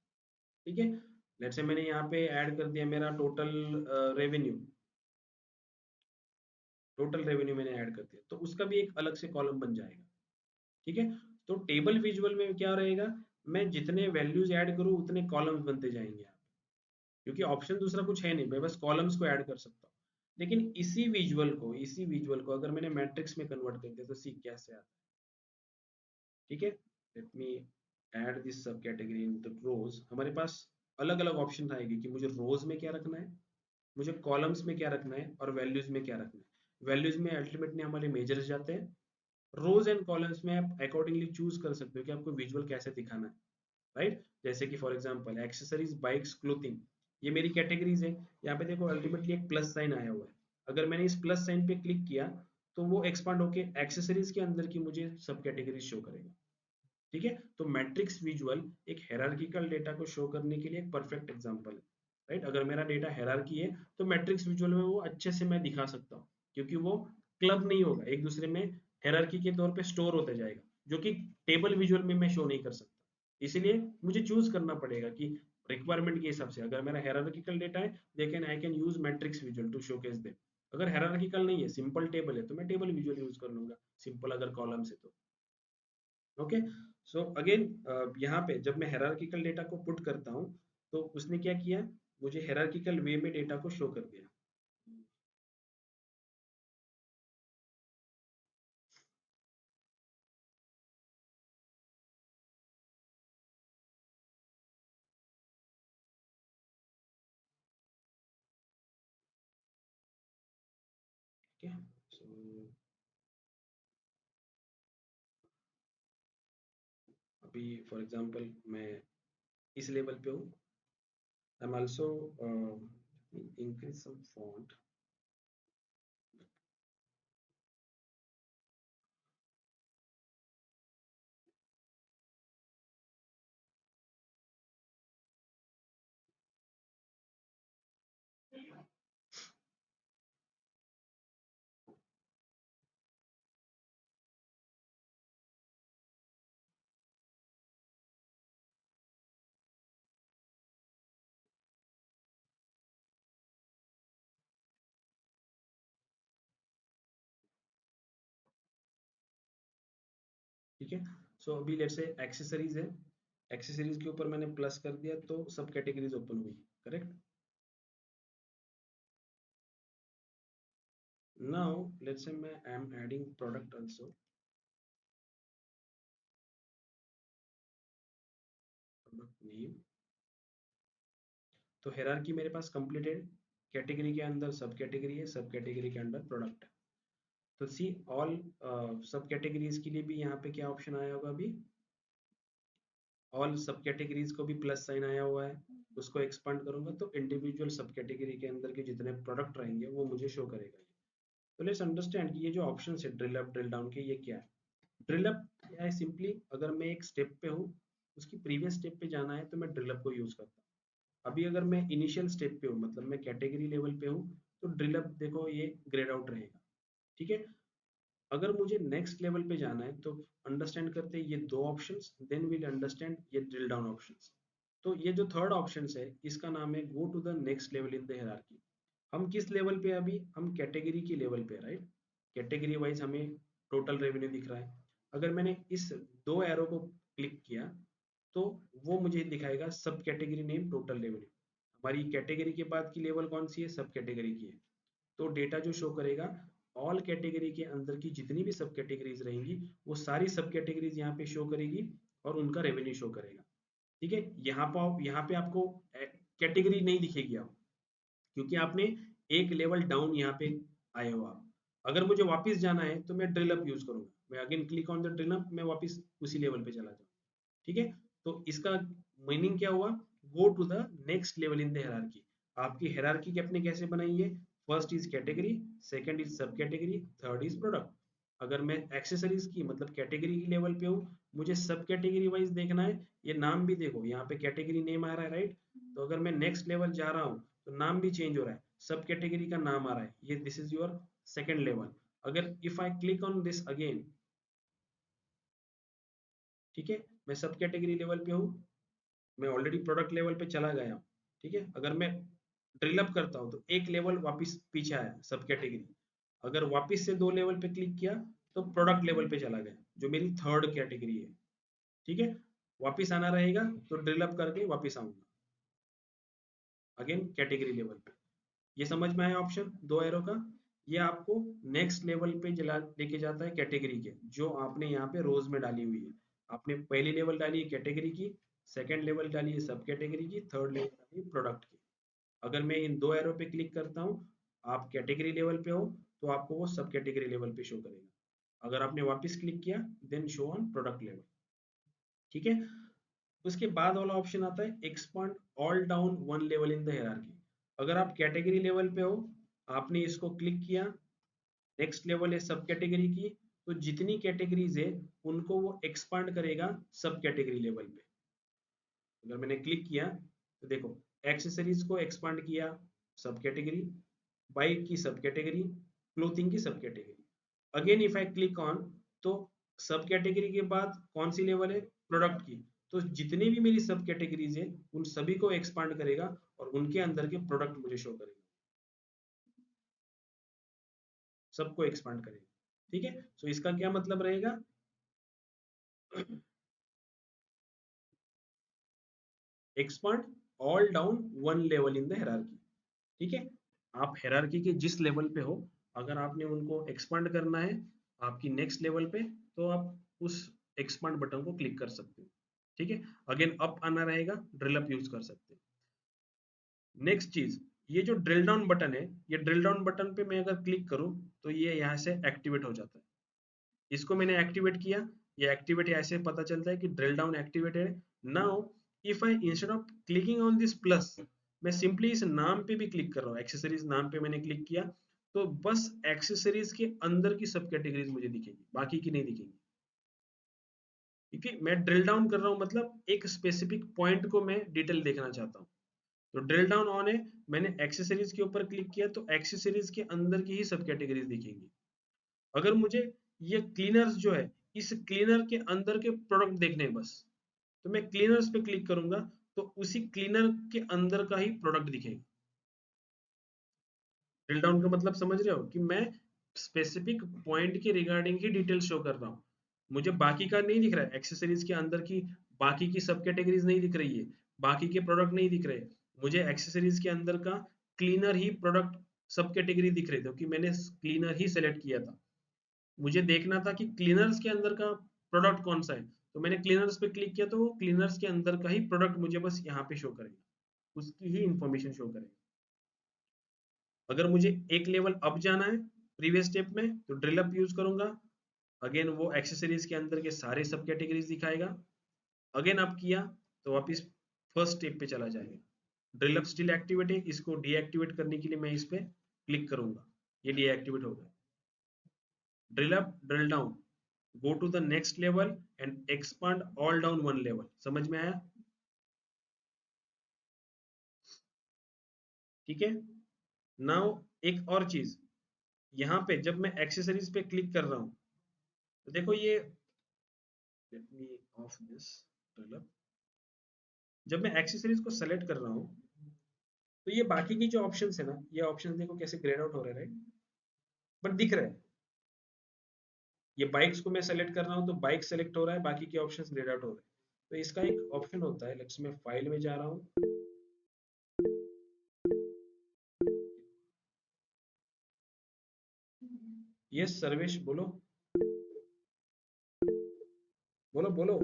ठीक है। लेट्स से मैंने यहाँ पे ऐड कर दिया मेरा टोटल रेवेन्यू, टोटल रेवेन्यू मैंने ऐड कर दिया, तो उसका भी एक अलग से कॉलम बन जाएगा, ठीक है। तो टेबल विजुअल में क्या रहेगा, मैं जितने वैल्यूज ऐड करूं उतने कॉलम्स बनते जाएंगे, क्योंकि ऑप्शन दूसरा कुछ है नहीं, मैं बस कॉलम्स को ऐड कर सकता हूँ। लेकिन इसी विजुअल को अगर मैंने मैट्रिक्स में कन्वर्ट कर दिया तो सी कैसे आता है? ठीक है, लेट मी ऐड दिस सब कैटेगरी इन द रोज। हमारे पास अलग अलग ऑप्शन आएगी कि मुझे रोज में क्या रखना है, मुझे कॉलम्स में क्या रखना है, और वैल्यूज में क्या रखना है। वैल्यूज में अल्टीमेटली हमारे मेजर्स जाते हैं। रोज एंड कॉलम्स में आप अकॉर्डिंगली चूज कर सकते हो कि आपको विजुअल कैसे दिखाना है, राइट। जैसे कि for example accessories, bikes, clothing, ये मेरी कैटेगरीज है। यहाँ पे देखो अल्टीमेटली एक प्लस साइन आया हुआ है। अगर मैंने इस प्लस साइन पे क्लिक किया तो वो एक्सपांड होके एक्सेसरीज के अंदर की मुझे सब कैटेगरीज शो करेगा। ठीक है, तो मैट्रिक्स विजुअल एक हेरारकिकल डेटा को शो करने के लिए एक परफेक्ट एग्जांपल है, राइट। अगर मेरा डेटा हेरारकी है तो मैट्रिक्स विजुअल में वो अच्छे से मैं दिखा सकता हूँ, क्योंकि वो क्लब नहीं होगा, एक दूसरे में हेरारकी के तौर पे स्टोर होते जाएगा, जो कि टेबल विजुअल में मैं शो नहीं कर सकता। इसीलिए मुझे चूज करना पड़ेगा कि रिक्वायरमेंट के हिसाब से, अगर मेरा हेरारकिकल डेटा है then I can use matrix visual to showcase them. अगर हेरारकिकल नहीं है, सिंपल टेबल है, तो मैं टेबल विजुअल यूज कर लूंगा, सिंपल अगर कॉलम से तो। ओके, सो अगेन यहाँ पे जब मैं हेरारकिकल डेटा को पुट करता हूँ तो उसने क्या किया, मुझे हेरारकिकल वे में डेटा को शो कर दिया। ठीक है, सो अभी फॉर एग्जांपल मैं इस लेवल पे हूँ। I am also increase some font. ठीक है, सो अभी लेट्स से एक्सेसरीज है, एक्सेसरीज के ऊपर मैंने प्लस कर दिया तो सब कैटेगरीज ओपन हुई, करेक्ट। नाउ लेट्स से मैं I am adding product also, product name. तो हेरारकी मेरे पास कंप्लीटेड, कैटेगरी के अंदर सब कैटेगरी है, सब कैटेगरी के अंदर प्रोडक्ट है। तो सी ऑल सब कैटेगरीज के लिए भी यहाँ पे क्या ऑप्शन आया होगा अभी, ऑल सब कैटेगरीज को भी प्लस साइन आया हुआ है। उसको एक्सपांड करूंगा तो इंडिविजुअल सब कैटेगरी के अंदर के जितने प्रोडक्ट रहेंगे वो मुझे शो करेगा ये। तो लेट्स अंडरस्टैंड कि ये जो ऑप्शन है ड्रिल अप ड्रिल डाउन के, ये क्या है। ड्रिल अप क्या है, सिंपली अगर मैं एक स्टेप पे हूँ, उसकी प्रीवियस स्टेप पे जाना है तो मैं ड्रिल अप को यूज करता हूँ। अभी अगर मैं इनिशियल स्टेप पे हूँ, मतलब मैं कैटेगरी लेवल पे हूँ, तो ड्रिल अप देखो ये ग्रेड आउट रहेगा। ठीक है, अगर मुझे नेक्स्ट लेवल पे जाना है तो अंडरस्टैंड करते हैं ये दो ऑप्शंस, देन विल अंडरस्टैंड ये ड्रिल डाउन ऑप्शंस। तो ये जो थर्ड ऑप्शन है इसका नाम है go to the next level in the hierarchy. हम किस लेवल पे हैं अभी, हम कैटेगरी की लेवल पे, राइट। कैटेगरी वाइज हमें टोटल रेवेन्यू दिख रहा है। अगर मैंने इस दो एरो को क्लिक किया तो वो मुझे दिखाएगा सब कैटेगरी नेम टोटल रेवेन्यू। हमारी कैटेगरी के बाद की लेवल कौन सी है, सब कैटेगरी की है। तो डेटा जो शो करेगा, ऑल कैटेगरी के अंदर की जितनी भी सब कैटेगरीज रहेंगी वो सारी सब कैटेगरीज यहाँ पे शो करेगी और उनका रेवेन्यू शो करेगा। ठीक है, यहाँ पे आपको कैटेगरी नहीं दिखेगी आप, क्योंकि आपने एक लेवल डाउन यहाँ पे आए हो आप। अगर मुझे वापस जाना है तो मैं ड्रिल अप यूज करूंगा, मैं again click on the drill up, मैं वापस उसी लेवल पे चला जाऊँ। ठीक है, तो इसका मीनिंग क्या हुआ, go to the next level in the hierarchy. आपकी हायरार्की आपने कैसे बनाई है, first is category, second is sub category, third is product. अगर मैं एक्सेसरीज की मतलब कैटेगरी की लेवल पे हूँ, मुझे सब कैटेगरी वाइज देखना है। ये नाम भी देखो, यहाँ पे कैटेगरी नेम आ रहा है, राइट। तो अगर मैं नेक्स्ट लेवल जा रहा हूँ तो नाम भी चेंज हो रहा है, सब कैटेगरी का नाम आ रहा है, ये this is your second level. अगर if I click on this again, ठीक है, मैं सब कैटेगरी लेवल पे हूँ, मैं ऑलरेडी प्रोडक्ट लेवल पे चला गया हूँ। ठीक है, अगर मैं ड्रिल अप करता हूँ तो एक लेवल वापस पीछे आया सब कैटेगरी। अगर वापस से दो लेवल पे क्लिक किया तो प्रोडक्ट लेवल पे चला गया, जो मेरी थर्ड कैटेगरी है। ठीक है, वापस आना रहेगा तो ड्रिल अप करके वापस आऊंगा। अगेन कैटेगरी लेवल पे। ये समझ में आया ऑप्शन दो एरो का। ये आपको नेक्स्ट लेवल पे जला लेके जाता है कैटेगरी के, जो आपने यहाँ पे रोज में डाली हुई है। आपने पहली लेवल डाली है कैटेगरी की, सेकंड लेवल डाली है सब कैटेगरी की, थर्ड लेवल डाली है प्रोडक्ट की। अगर मैं इन दो एरो पे क्लिक करता हूँ, आप कैटेगरी लेवल पे हो, तो आपको वो सब कैटेगरी लेवल पे शो करेगा। अगर आपने वापस क्लिक किया, then show on product level. ठीक है। उसके बाद वाला ऑप्शन आता है expand all down one level in the hierarchy. अगर आप कैटेगरी लेवल पे हो, आपने इसको क्लिक किया, नेक्स्ट लेवल है सब कैटेगरी की, तो जितनी कैटेगरीज है उनको वो एक्सपांड करेगा सब कैटेगरी लेवल पे। अगर मैंने क्लिक किया तो देखो, एक्सेसरीज को एक्सपांड किया सब कैटेगरी, बाइक की सब कैटेगरी, क्लोथिंग की सब category. Again if I click on, तो सब कैटेगरी के बाद कौन सी लेवल है, प्रोडक्ट की। तो जितनी भी मेरी सब कैटेगरीज है उन सभी को एक्सपांड करेगा और उनके अंदर के प्रोडक्ट मुझे शो करेगा, सबको एक्सपांड करेगा। ठीक है। सो इसका क्या मतलब रहेगा, expand all down one level in the hierarchy. ठीक है। आप हायरार्की के जिस लेवल पे हो, अगर आपने उनको एक्सपांड करना है आपकी नेक्स्ट लेवल पे, तो आप उस एक्सपांड बटन को क्लिक कर सकते हो। ठीक है। अगेन अप आना रहेगा, ड्रिल अप यूज कर सकते हैं। नेक्स्ट चीज, ये जो ड्रिल डाउन बटन है, ये ड्रिल डाउन बटन पे मैं अगर क्लिक करूं, तो ये यहाँ से एक्टिवेट हो जाता है। इसको मैंने एक्टिवेट किया, ये एक्टिवेट ऐसे पता चलता है कि ड्रिल डाउन एक्टिवेटेड है। Now if I instead of clicking on this plus, मैं सिंपली इस नाम पे भी क्लिक कर रहा हूँ, एक्सेसरीज नाम पे मैंने क्लिक किया, तो बस एक्सेसरीज के अंदर की सब कैटेगरीज मुझे दिखेगी, बाकी की नहीं दिखेगी। क्योंकि मैं ड्रिल डाउन कर रहा हूँ, मतलब एक स्पेसिफिक पॉइंट को मैं डिटेल देखना चाहता हूँ। तो ड्रिल डाउन ऑन है, मैंने एक्सेसरीज के ऊपर क्लिक किया, तो एक्सेसरीज के अंदर की ही सब कैटेगरीज दिखेंगी। अगर मुझे ये क्लीनर्स जो है, इस क्लीनर के अंदर के प्रोडक्ट देखने हैं बस, तो मैं क्लीनर्स पे क्लिक करूंगा, तो उसी क्लीनर के अंदर का ही प्रोडक्ट दिखेगा। ड्रिल डाउन का मतलब समझ रहे हो, कि मैं स्पेसिफिक पॉइंट के रिगार्डिंग ही डिटेल शो कर रहा हूँ। मुझे बाकी का नहीं दिख रहा है, एक्सेसरीज के अंदर की बाकी की सब कैटेगरीज नहीं दिख रही है, बाकी के प्रोडक्ट नहीं दिख रहे। मुझे एक्सेसरीज के अंदर का क्लीनर ही प्रोडक्ट सब कैटेगरी दिख रहे थे, क्योंकि मैंने क्लीनर ही सेलेक्ट किया था। मुझे देखना था कि क्लीनर्स के अंदर का प्रोडक्ट कौन सा है, तो मैंने क्लीनर्स पे क्लिक किया, तो वो क्लीनर्स के अंदर का ही प्रोडक्ट मुझे बस यहाँ पे शो करेगा, उसकी ही इंफॉर्मेशन शो करेगा। अगर मुझे एक लेवल अप जाना है प्रीवियस स्टेप में, तो ड्रिल अप यूज करूंगा। अगेन वो एक्सेसरीज के अंदर के सारे सब कैटेगरीज दिखाएगा। अगेन अप किया, तो वापिस फर्स्ट स्टेप पे चला जाएगा। ड्रिल अप स्टिल एक्टिवेट है, इसको डीएक्टिवेट करने के लिए मैं इस पे क्लिक करूंगा, ये डीएक्टिवेट हो गया। Drill up, drill down, go to the next level and expand all down one level। समझ में आया? ठीक है। नाउ एक और चीज, यहाँ पे जब मैं एक्सेसरीज पे क्लिक कर रहा हूँ, तो देखो ये, let me of this drill up. जब मैं एक्सेसरीज को सेलेक्ट कर रहा हूँ, तो ये बाकी की जो ऑप्शंस है ना, ये ऑप्शंस देखो कैसे ग्रेड आउट हो रहे हैं, बट दिख रहे हैं। ये बाइक्स को मैं सेलेक्ट कर रहा हूँ, तो बाइक सेलेक्ट हो रहा है, बाकी के ऑप्शंस ग्रेड आउट हो रहे हैं। तो इसका एक ऑप्शन होता है, लेट्स मैं फाइल में जा रहा हूँ। यस सर्वेश बोलो, बोलो बोलो,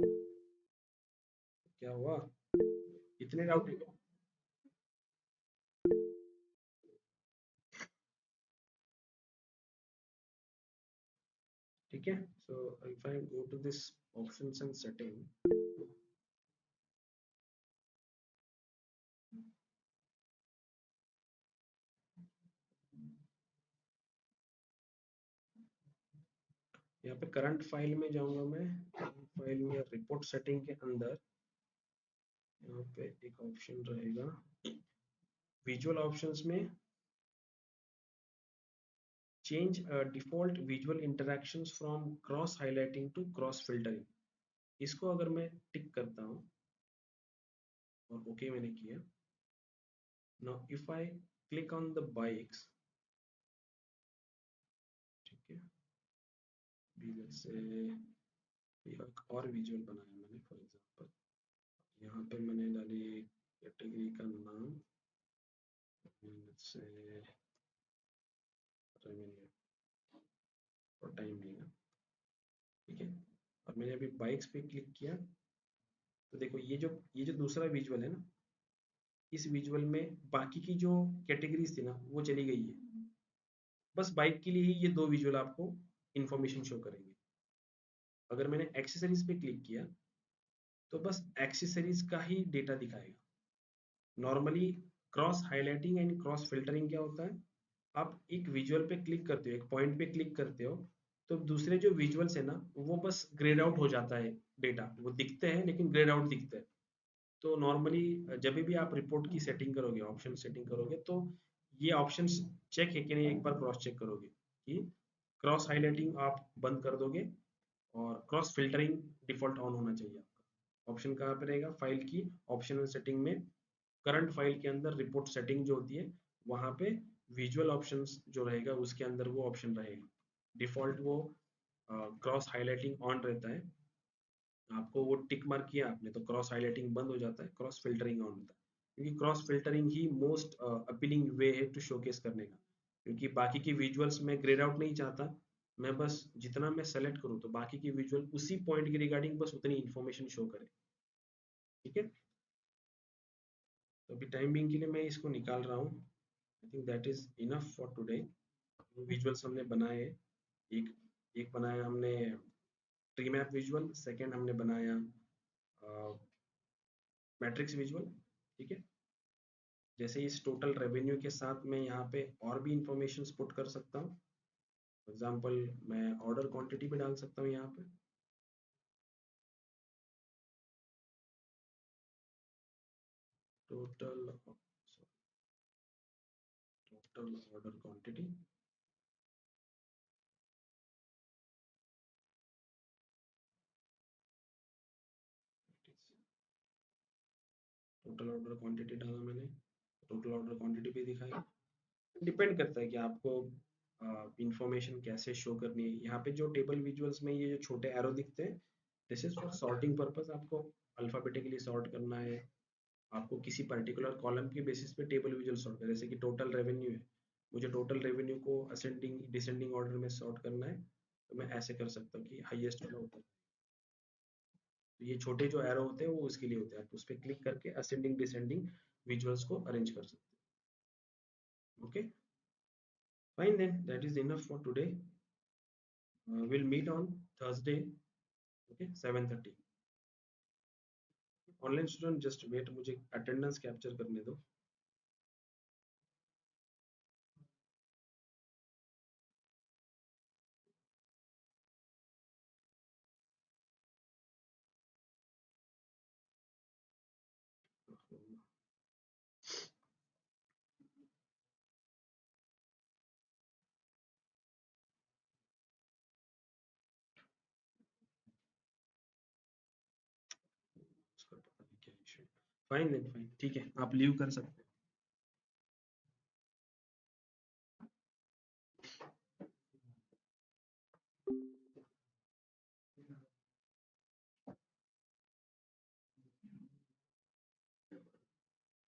क्या हुआ, इतने डाउट है क्या? ठीक है। So if I go to this options and setting, यहाँ पे करंट फाइल में जाऊंगा मैं, फाइल में रिपोर्ट सेटिंग के अंदर यहाँ पे एक ऑप्शन रहेगा विजुअल ऑप्शंस में, change default visual interactions from cross highlighting to cross filtering. इसको अगर मैं टिक करता हूँ और ओके मैंने किया, now if I click on the bikes, ठीक है, से एक और विजुअल बनाया मैंने, फॉर एग्जांपल यहाँ पे मैंने डाली कैटेगरी का नाम, से रेवेन्यू और टाइम लेगा, ठीक है। और मैंने अभी बाइक्स पे क्लिक किया तो देखो ये जो दूसरा विजुअल है ना, इस विजुअल में बाकी की जो कैटेगरीज थी ना वो चली गई है। बस बाइक के लिए ही ये दो विजुअल आपको इंफॉर्मेशन शो करेंगे। अगर मैंने एक्सेसरीज पे क्लिक किया तो बस एक्सेसरीज का ही डेटा दिखाएगा। Normally cross highlighting and cross filtering क्या होता है, आप एक विजुअल पे क्लिक करते हो, एक पॉइंट पे क्लिक करते हो, तो दूसरे जो विजुअल्स है ना वो बस ग्रेड आउट हो जाता है, डेटा वो दिखते हैं लेकिन ग्रेड आउट दिखते हैं। तो नॉर्मली जब भी आप रिपोर्ट की सेटिंग करोगे, ऑप्शन सेटिंग करोगे, तो ये ऑप्शंस चेक है कि नहीं एक बार क्रॉस चेक करोगे कि क्रॉस हाइलाइटिंग आप बंद कर दोगे और क्रॉस फिल्टरिंग डिफॉल्ट ऑन होना चाहिए आपका। ऑप्शन कहाँ पे रहेगा, फाइल की ऑप्शनल सेटिंग में, करंट फाइल के अंदर रिपोर्ट सेटिंग जो होती है वहां पे विजुअल ऑप्शंस जो रहेगा उसके अंदर वो ऑप्शन रहेगा। डिफॉल्ट वो क्रॉस हाइलाइटिंग ऑन रहता है, आपको वो टिक मार्क किया आपने तो क्रॉस हाइलाइटिंग बंद हो जाता है, क्रॉस फिल्टरिंग ऑन होता है। क्योंकि क्रॉस फिल्टरिंग ही मोस्ट अपीलिंग वे है टू शोकेस करने का। क्योंकि बाकी की विजुअल्स में ग्रेड आउट नहीं चाहता, मैं बस जितना मैं सेलेक्ट करूँ तो बाकी की विजुअल उसी पॉइंट के रिगार्डिंग बस उतनी इंफॉर्मेशन शो करे, ठीक है। तो अभी टाइम बिंग के लिए मैं इसको निकाल रहा हूँ। I think that is enough for today. Visuals हमने बनाए, एक एक बनाया हमने ट्री मैप विजुअल, सेकंड हमने बनाया मैट्रिक्स विजुअल, ठीक है। जैसे इस टोटल रेवेन्यू के साथ मैं यहाँ पे और भी इंफॉर्मेशन पुट कर सकता हूँ। फॉर एग्जाम्पल मैं ऑर्डर क्वांटिटी भी डाल सकता हूँ यहाँ पे, total total order quantity, total order quantity डाला मैंने, टोटल ऑर्डर क्वांटिटी भी दिखाई। डिपेंड करता है कि आपको इंफॉर्मेशन कैसे शो करनी है। यहाँ पे जो टेबल विजुअल्स में ये जो छोटे एरो दिखते हैं, this is for sorting purpose. आपको अल्फाबेटिकली सॉर्ट करना है, आपको किसी पर्टिकुलर कॉलम के बेसिस पे टेबल विजुअल सॉर्ट करना है। जैसे कि टोटल रेवेन्यू है, मुझे टोटल रेवेन्यू को असेंडिंग डिसेंडिंग ऑर्डर में सॉर्ट करना है, तो मैं ऐसे कर सकता हूँ कि हाईएस्ट वाला होता है। तो ये छोटे जो एरो होते हैं वो उसके लिए होते हैं, आप उस पर क्लिक करके असेंडिंग डिसेंडिंग विजुअल्स को अरेंज कर सकते हैं। Okay, fine then, that is enough for today. Will meet on Thursday, okay 7:30। Online student just wait, मुझे अटेंडेंस कैप्चर करने दो। उसका पता नहीं क्या इशू। फाइन देन, फाइन, ठीक है, आप लीव कर सकते हैं।